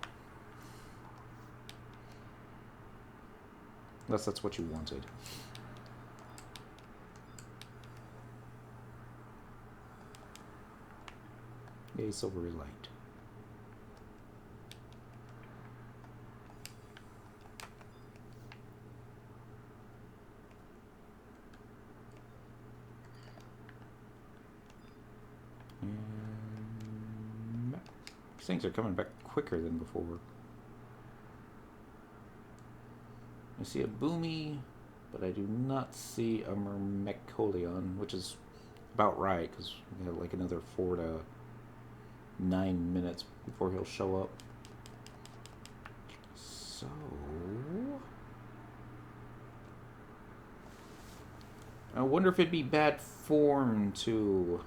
Unless that's what you wanted. Yay, silvery light. These things are coming back quicker than before. I see a Boomy, but I do not see a Myrmecoleon, which is about right, because we have like another 4 to 9 minutes before he'll show up. So... I wonder if it'd be bad form to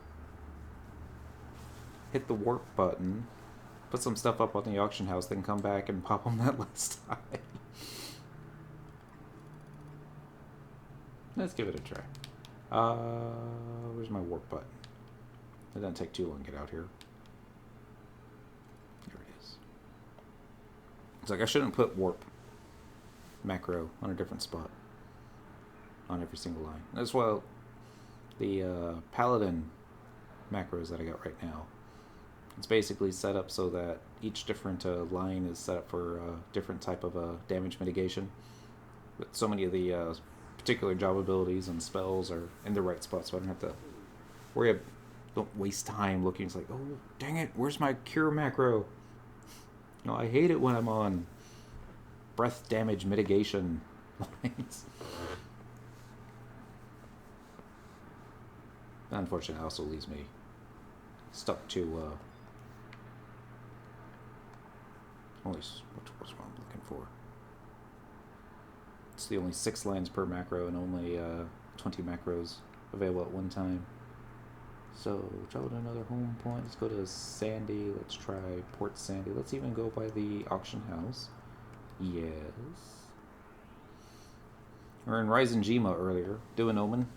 hit the warp button, put some stuff up on the auction house, then come back and pop them that last time. Let's give it a try. Where's my warp button? It doesn't take too long to get out here. Here it is. It's like I shouldn't put warp macro on a different spot on every single line. As well, the paladin macros that I got right now. It's basically set up so that each different line is set up for a different type of damage mitigation. But so many of the particular job abilities and spells are in the right spot, so I don't have to worry. Don't waste time looking. It's like, oh, dang it, where's my cure macro? No, I hate it when I'm on breath damage mitigation lines. Unfortunately, it also leaves me stuck to what's what I'm looking for. It's the only 6 lands per macro and only 20 macros available at one time. So travel to another home point. Let's go to Sandy. Let's try Port Sandy. Let's even go by the auction house. Yes. We were in Ryzen Jima earlier, doing Omen.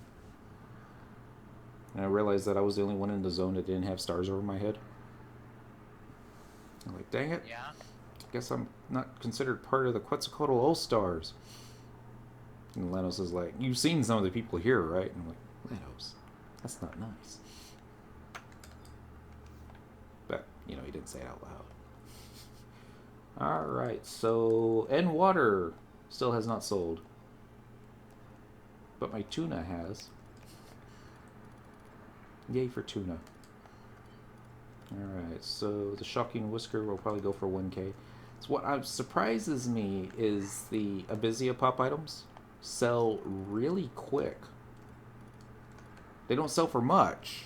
And I realized that I was the only one in the zone that didn't have stars over my head. I'm like, dang it. Yeah. Guess I'm not considered part of the Quetzalcoatl All-Stars. And Lenos is like, you've seen some of the people here, right? And I'm like, Lenos, that's not nice. But, you know, he didn't say it out loud. Alright, so End Water still has not sold. But my tuna has. Yay for tuna. Alright, so the Shocking Whisker will probably go for 1k. So what surprises me is the Abyssea pop items sell really quick. They don't sell for much.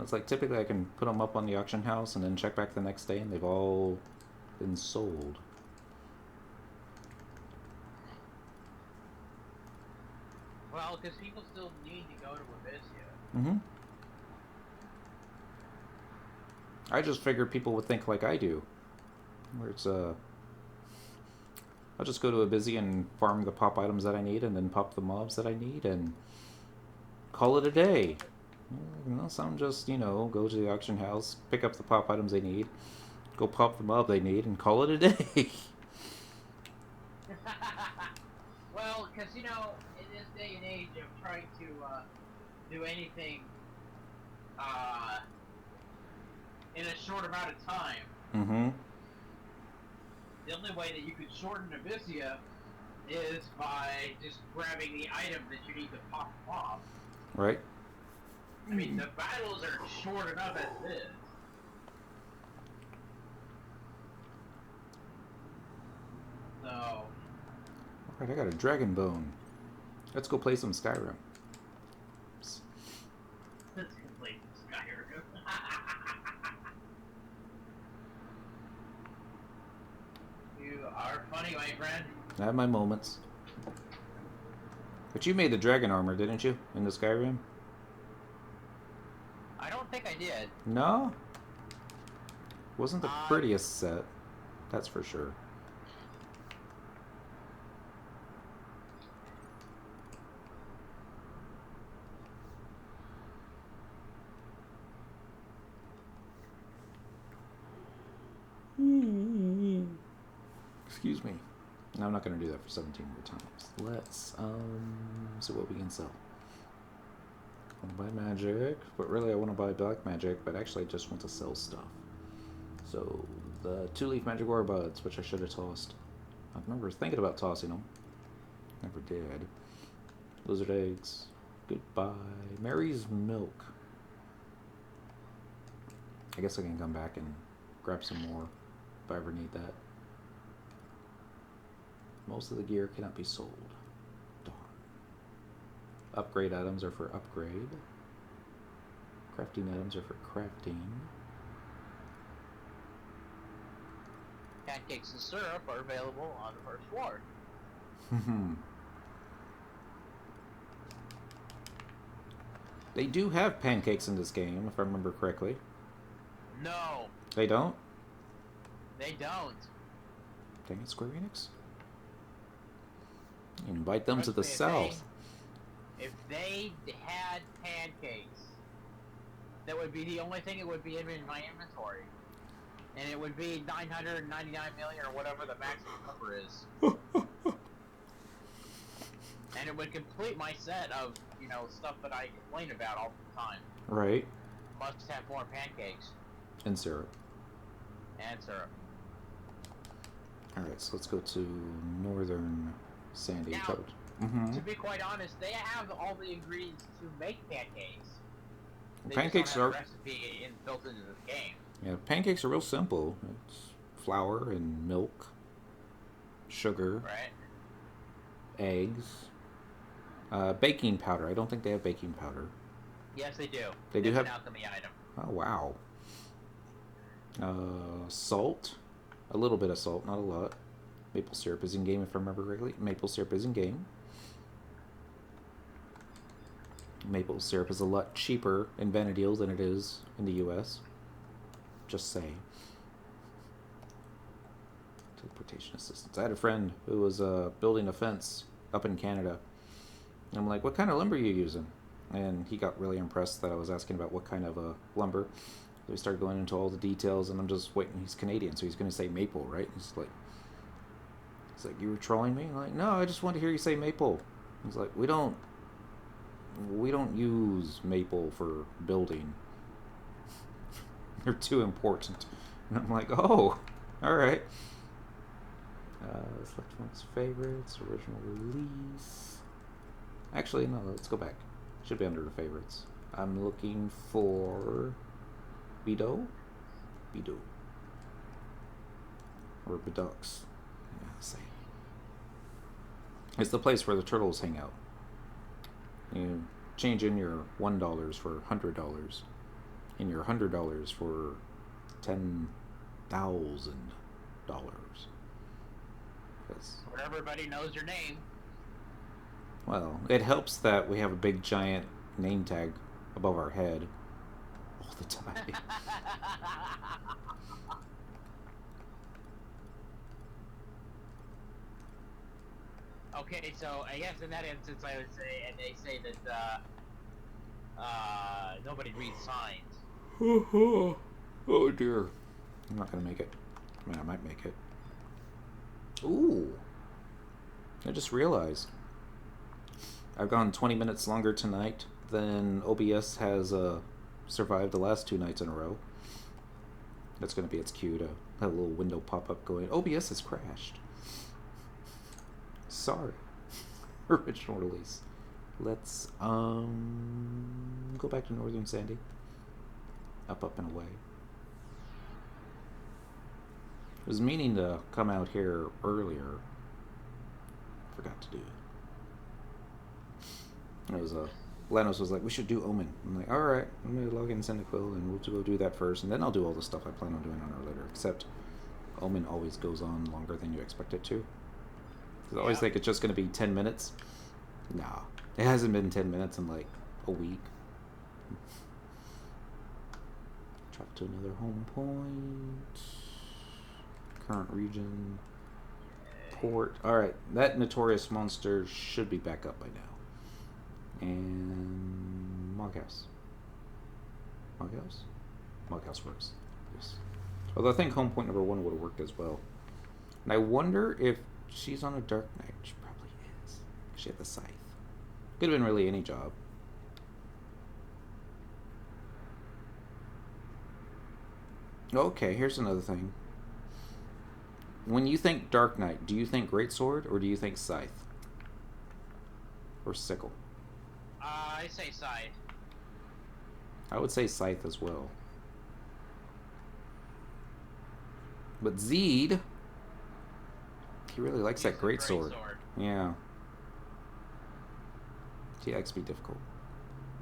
It's like typically I can put them up on the auction house and then check back the next day and they've all been sold. Well, because people still need to go to Abyssea. Mm-hmm. I just figured people would think like I do. Where it's I'll just go to Abyssea and farm the pop items that I need and then pop the mobs that I need and call it a day. You know, some just, you know, go to the auction house, pick up the pop items they need, go pop the mob they need, and call it a day. Well, because, you know, in this day and age of trying to do anything in a short amount of time, Mm-hmm. the only way that you could shorten Abyssea is by just grabbing the item that you need to pop off. Right. I mean, the battles are short enough as it is. So... Alright, I got a dragon bone. Let's go play some Skyrim. Let's complete Skyrim. You are funny, my friend. I have my moments. But you made the dragon armor, didn't you? In the Skyrim? I don't think I did. No? Wasn't the prettiest set. That's for sure. Excuse me. No, I'm not going to do that for 17 more times. Let's see what we can sell. I want to buy magic, but really I want to buy black magic, but actually I just want to sell stuff. So, the 2-leaf magic ore buds, which I should have tossed. I remember thinking about tossing them. Never did. Lizard eggs. Goodbye. Mary's milk. I guess I can come back and grab some more if I ever need that. Most of the gear cannot be sold. Darn. Upgrade items are for upgrade. Crafting items are for crafting. Pancakes and syrup are available on the first floor. They do have pancakes in this game, if I remember correctly. No, They don't? they don't. Dang it, Square Enix. Invite them to the Trust me, south. If they had pancakes, that would be the only thing that would be in my inventory. And it would be 999 million or whatever the maximum number is. And it would complete my set of, you know, stuff that I complain about all the time. Right. Must have more pancakes. And syrup. And syrup. Alright, so let's go to northern Sandy. Now, Mm-hmm. to be quite honest, they have all the ingredients to make pancakes. They Pancakes just don't are... have a recipe built into the game. Yeah, pancakes are real simple. It's flour and milk, sugar, Right? eggs, Baking powder. I don't think they have baking powder. Yes, they do. They do It's have. an alchemy item. Oh wow. Salt. A little bit of salt, not a lot. Maple syrup is in game, if I remember correctly. Maple syrup is in game. Maple syrup is a lot cheaper in Vanadil than it is in the US. Just saying. Teleportation assistance. I had a friend who was building a fence up in Canada. And I'm like, what kind of lumber are you using? And he got really impressed that I was asking about what kind of lumber. So we started going into all the details, and I'm just waiting. He's Canadian, so he's going to say maple, right? He's like, you were trolling me? I'm like, no, I just wanted to hear you say maple. He's like, we don't use maple for building. They're too important. And I'm like, oh, all right. Select one's favorites, original release. Actually, no, let's go back. Should be under the favorites. I'm looking for Bido? Bido. Or Bidux. Yeah, say. It's the place where the turtles hang out. You change in your $1 for $100, and your $100 for $10,000. Where everybody knows your name. Well, it helps that we have a big giant name tag above our head all the time. Okay, so I guess in that instance I would say, and they say that nobody reads signs. Oh dear. I'm not gonna make it. I mean, I might make it. Ooh. I just realized I've gone 20 minutes longer tonight than OBS has survived the last 2 nights in a row. That's going to be its cue to have a little window pop up going, OBS has crashed. Sorry. Original release. Let's go back to Northern Sandy. Up, and away. I was meaning to come out here earlier. Forgot to do it. It was Lanos was like, we should do Omen. I'm like, alright, I'm gonna log in Cyndaquil and we'll go do that first, and then I'll do all the stuff I plan on doing on her later. Except Omen always goes on longer than you expect it to. Because I always think it's just gonna be 10 minutes. Nah. It hasn't been 10 minutes in like a week. Drop to another home point. Current region. Port. Alright, that notorious monster should be back up by now. And Moghouse. Moghouse works. Yes. Although I think home point number 1 would have worked as well. And I wonder if she's on a Dark Knight. She probably is. She had the scythe. Could have been really any job. Okay, here's another thing. When you think Dark Knight, do you think Greatsword or do you think Scythe? Or Sickle? I say scythe. I would say Scythe as well. But Zeed, he really likes that Greatsword. Yeah. TX be difficult.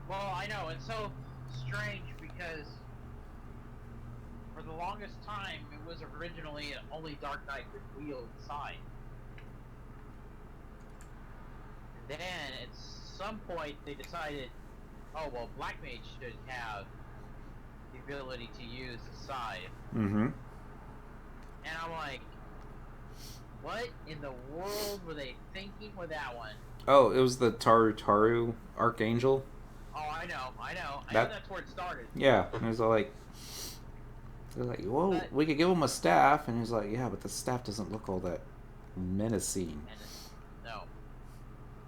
Well, I know, it's so strange because for the longest time it was originally only Dark Knight could wield scythe. And then at some point they decided, oh well, Black Mage should have the ability to use the scythe. Mm-hmm. And I'm like, what in the world were they thinking with that one? Oh, it was the Taru Archangel. Oh, I know. I know that's where it started. Yeah, and it was like, they're like, well, But, we could give him a staff, and he's like, yeah, but the staff doesn't look all that menacing. No.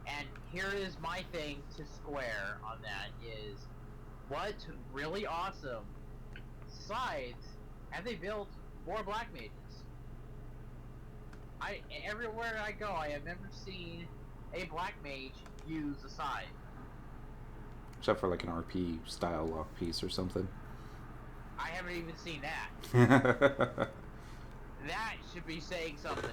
And here is my thing to square on that is, what really awesome scythes have they built for Black Mages? Everywhere I go, I have never seen a Black Mage use a scythe. Except for like an RP style lock piece or something. I haven't even seen that. That should be saying something.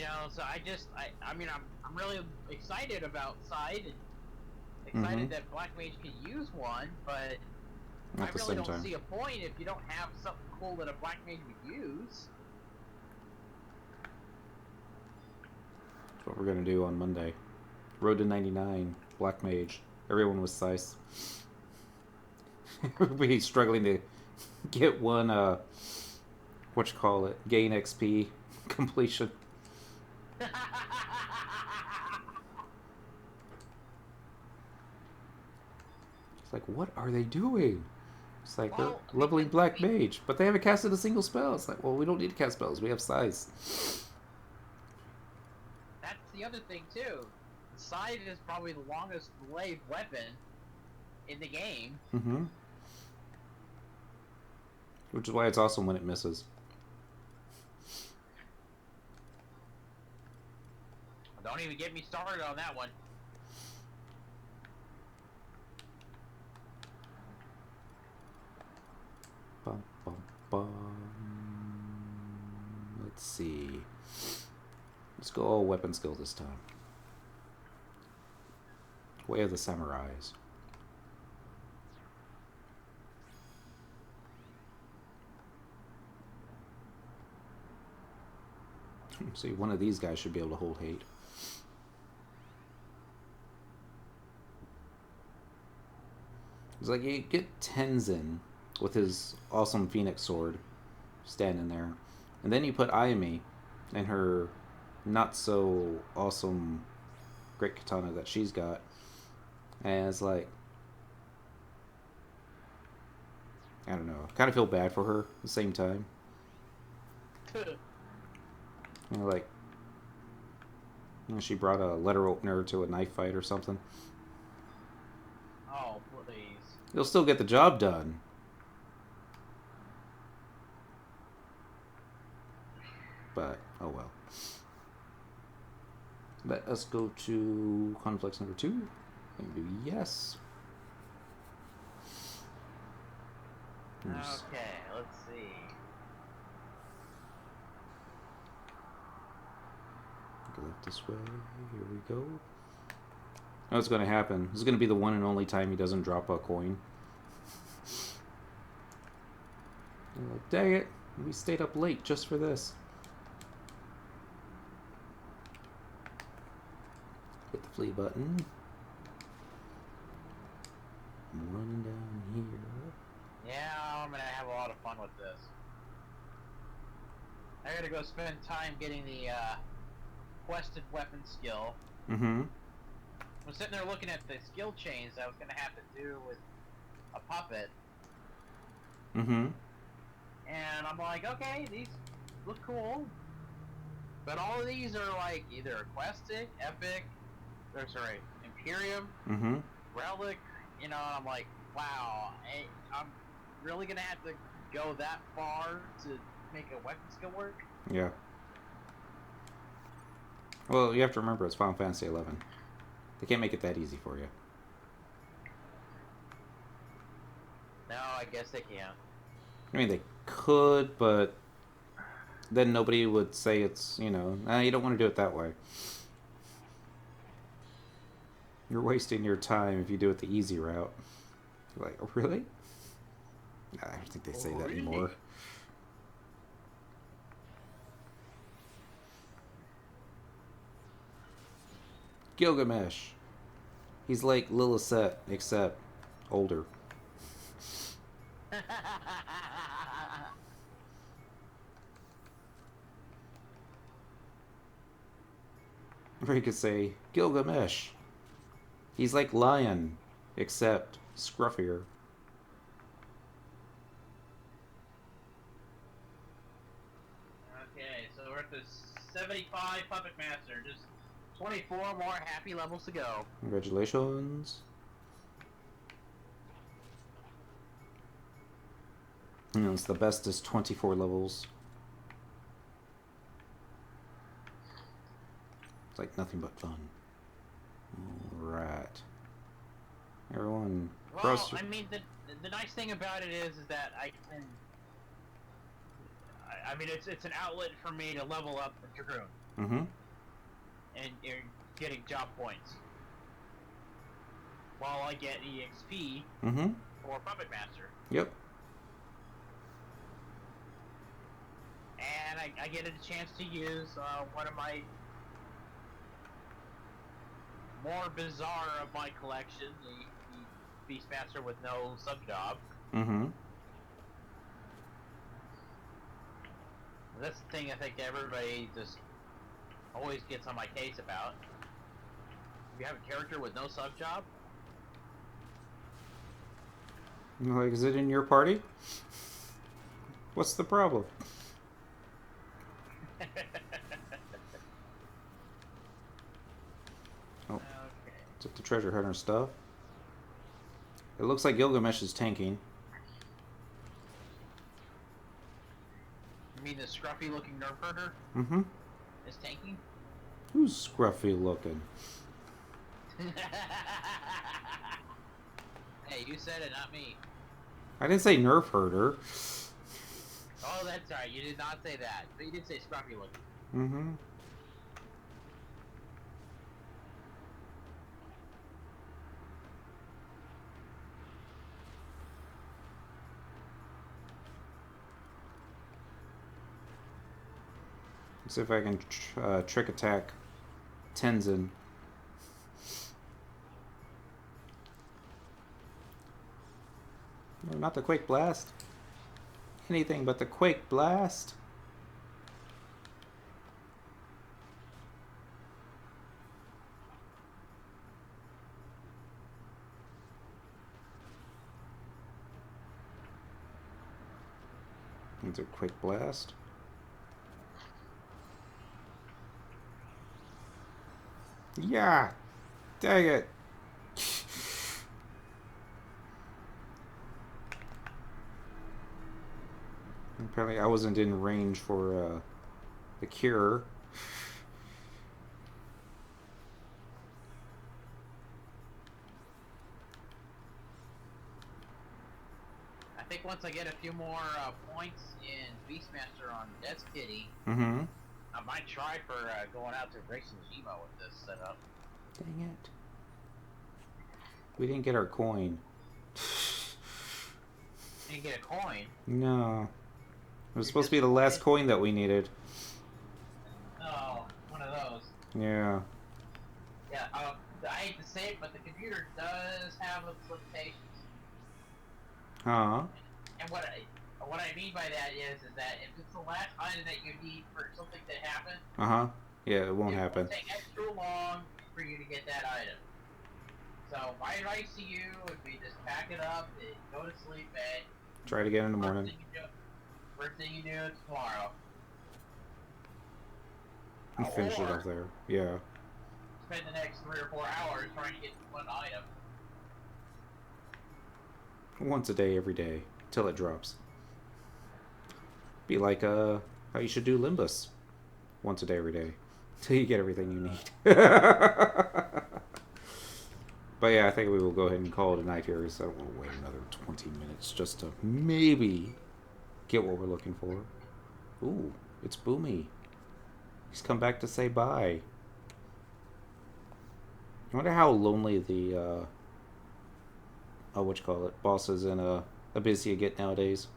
You know, so I mean, I'm really excited about Side and excited Mhm. that Black Mage can use one, but At I the really same don't time. see a point if you don't have something cool that a Black Mage would use. That's what we're gonna do on Monday. Road to 99, Black Mage. Everyone was Sice. Everybody's struggling to get one, what you call it, gain XP completion. It's like, what are they doing? It's like, we're Well, leveling because Black Mage, but they haven't casted a single spell. It's like, well, we don't need to cast spells. We have Size. that's the other thing too. Side is probably the longest blade weapon in the game. Mm-hmm. Which is why it's awesome when it misses. Don't even get me started on that one. Bum, bum, bum. Let's see. Let's go all weapon skill this time. Way of the Samurais. See, one of these guys should be able to hold hate. It's like you get Tenzin with his awesome Phoenix sword standing there. And then you put Ayami and her not so awesome great katana that she's got. And it's like, I don't know. I kind of feel bad for her at the same time. You know, like, you know, she brought a letter opener to a knife fight or something. Oh, please. You'll still get the job done. But, oh well. Let us go to conflicts number 2 and do yes. Oops. Okay, let's see. Go left this way. Here we go. Now what's going to happen? This is going to be the one and only time he doesn't drop a coin. I'm like, dang it. We stayed up late just for this. Hit the flee button. I'm running down here. Yeah, I'm gonna have a lot of fun with this. I gotta go spend time getting the quested weapon skill. Mm-hmm. I'm sitting there looking at the skill chains I was gonna have to do with a puppet, Mm-hmm. and I'm like, okay, these look cool, but all of these are like either quested, epic, or sorry, Imperium, Mm-hmm. relic. You know, and I'm like, wow, I'm really gonna have to go that far to make a weapon skill work? Yeah. Well, you have to remember it's Final Fantasy 11. They can't make it that easy for you. No, I guess they can. I mean, they could, but then nobody would say it's, you know, you don't want to do it that way. You're wasting your time if you do it the easy route. You're like, oh, really? Nah, I don't think they say that anymore. Gilgamesh. He's like Lilith, except older. Or you could say Gilgamesh. He's like Lion, except scruffier. Okay, so we're at the 75 Puppet Master. Just 24 more happy levels to go. Congratulations. You know, it's the best is 24 levels. It's like nothing but fun. Alright. Everyone, Well, cross. I mean, the nice thing about it is that I can... I mean, it's an outlet for me to level up the Dragoon. Mm-hmm. And you're getting job points. While I get EXP Mm-hmm. for Puppet Master. Yep. And I get a chance to use one of my more bizarre of my collection, the Beastmaster with no sub-job. Mm-hmm. That's the thing I think everybody just always gets on my case about. If you have a character with no sub-job, Like, is it in your party? What's the problem? Oh, okay. it's up the treasure hunter stuff. It looks like Gilgamesh is tanking. You mean the scruffy-looking nerf herder Mm-hmm. is tanking? Who's scruffy looking? Hey, you said it, not me. I didn't say nerf herder. Oh, that's right. You did not say that, but you did say scruffy looking. Mm-hmm. Let's see if I can trick attack Tenzin. No, not the Quake Blast. Anything but the Quake Blast. It's a Quake Blast. Yeah! Dang it! Apparently I wasn't in range for the cure. I think once I get a few more points in Beastmaster on Death's Kitty, Mm-hmm. I might try for going out to Grayson Zemo with this setup. Dang it. We didn't get our coin. Didn't get a coin. No. It was supposed to be the last coin that we needed. Oh, one of those. Yeah. Yeah, I hate to say it, but the computer does have its limitations. Huh? And what I mean by that is that if it's the last item that you need for something to happen, Uh-huh. Yeah, it won't happen. It will take extra long for you to get that item. So my advice to you would be just pack it up and go to sleep and Try it again in the morning. First thing you do is tomorrow. And finish it off there. Yeah. Spend the next 3 or 4 hours trying to get one item. Once a day, every day, till it drops. Be like how you should do Limbus. Once a day, every day, till you get everything you need. But yeah, I think we will go ahead and call it a night here, so I don't want to wait another 20 minutes just to maybe get what we're looking for. Ooh, it's Boomy. He's come back to say bye. I wonder how lonely the bosses in Abyssea get nowadays.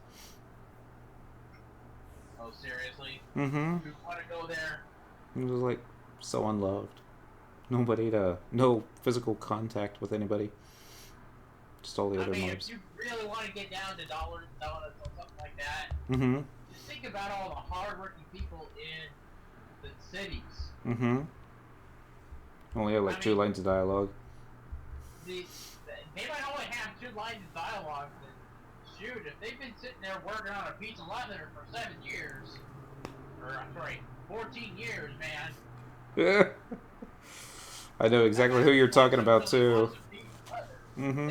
Oh, seriously? Mm-hmm. You want to go there? He was like so unloved. No physical contact with anybody. Just all the other mobs. If you really want to get down to dollars and donuts or something like that, Mm-hmm. just think about all the hardworking people in the cities. Mm-hmm. Only have like 2 lines of dialogue. They might only have 2 lines of dialogue, but shoot, if they've been sitting there working on a pizza leather for 7 years, or I'm sorry, 14 years, man. I know exactly who you're talking about too. Mm-hmm.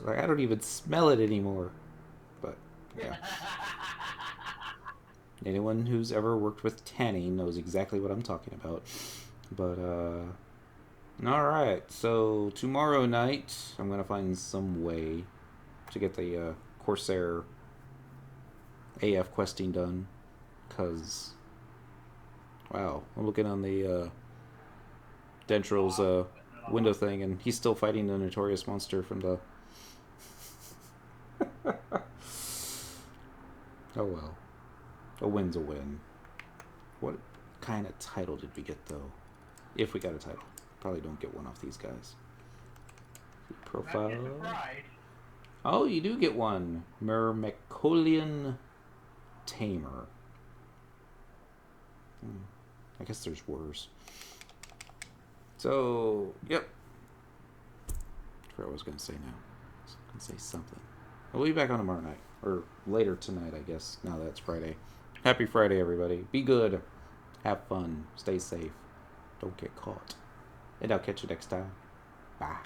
Like, I don't even smell it anymore. But yeah. Anyone who's ever worked with tanning knows exactly what I'm talking about. But alright, so tomorrow night I'm gonna find some way to get the Corsair AF questing done, cause Wow, I'm looking on the Dentral's window thing, and he's still fighting the notorious monster from the... Oh well. A win's a win. What kind of title did we get, though? If we got a title. Probably don't get one off these guys. Profile. Oh, you do get one. Myrmecoleon Tamer. I guess there's worse. So, yep. I forgot what I was going to say now. I was going to say something. I'll be back on tomorrow night. Or later tonight, I guess. Now that it's Friday. Happy Friday, everybody. Be good. Have fun. Stay safe. Don't get caught. And I'll catch you next time. Bye.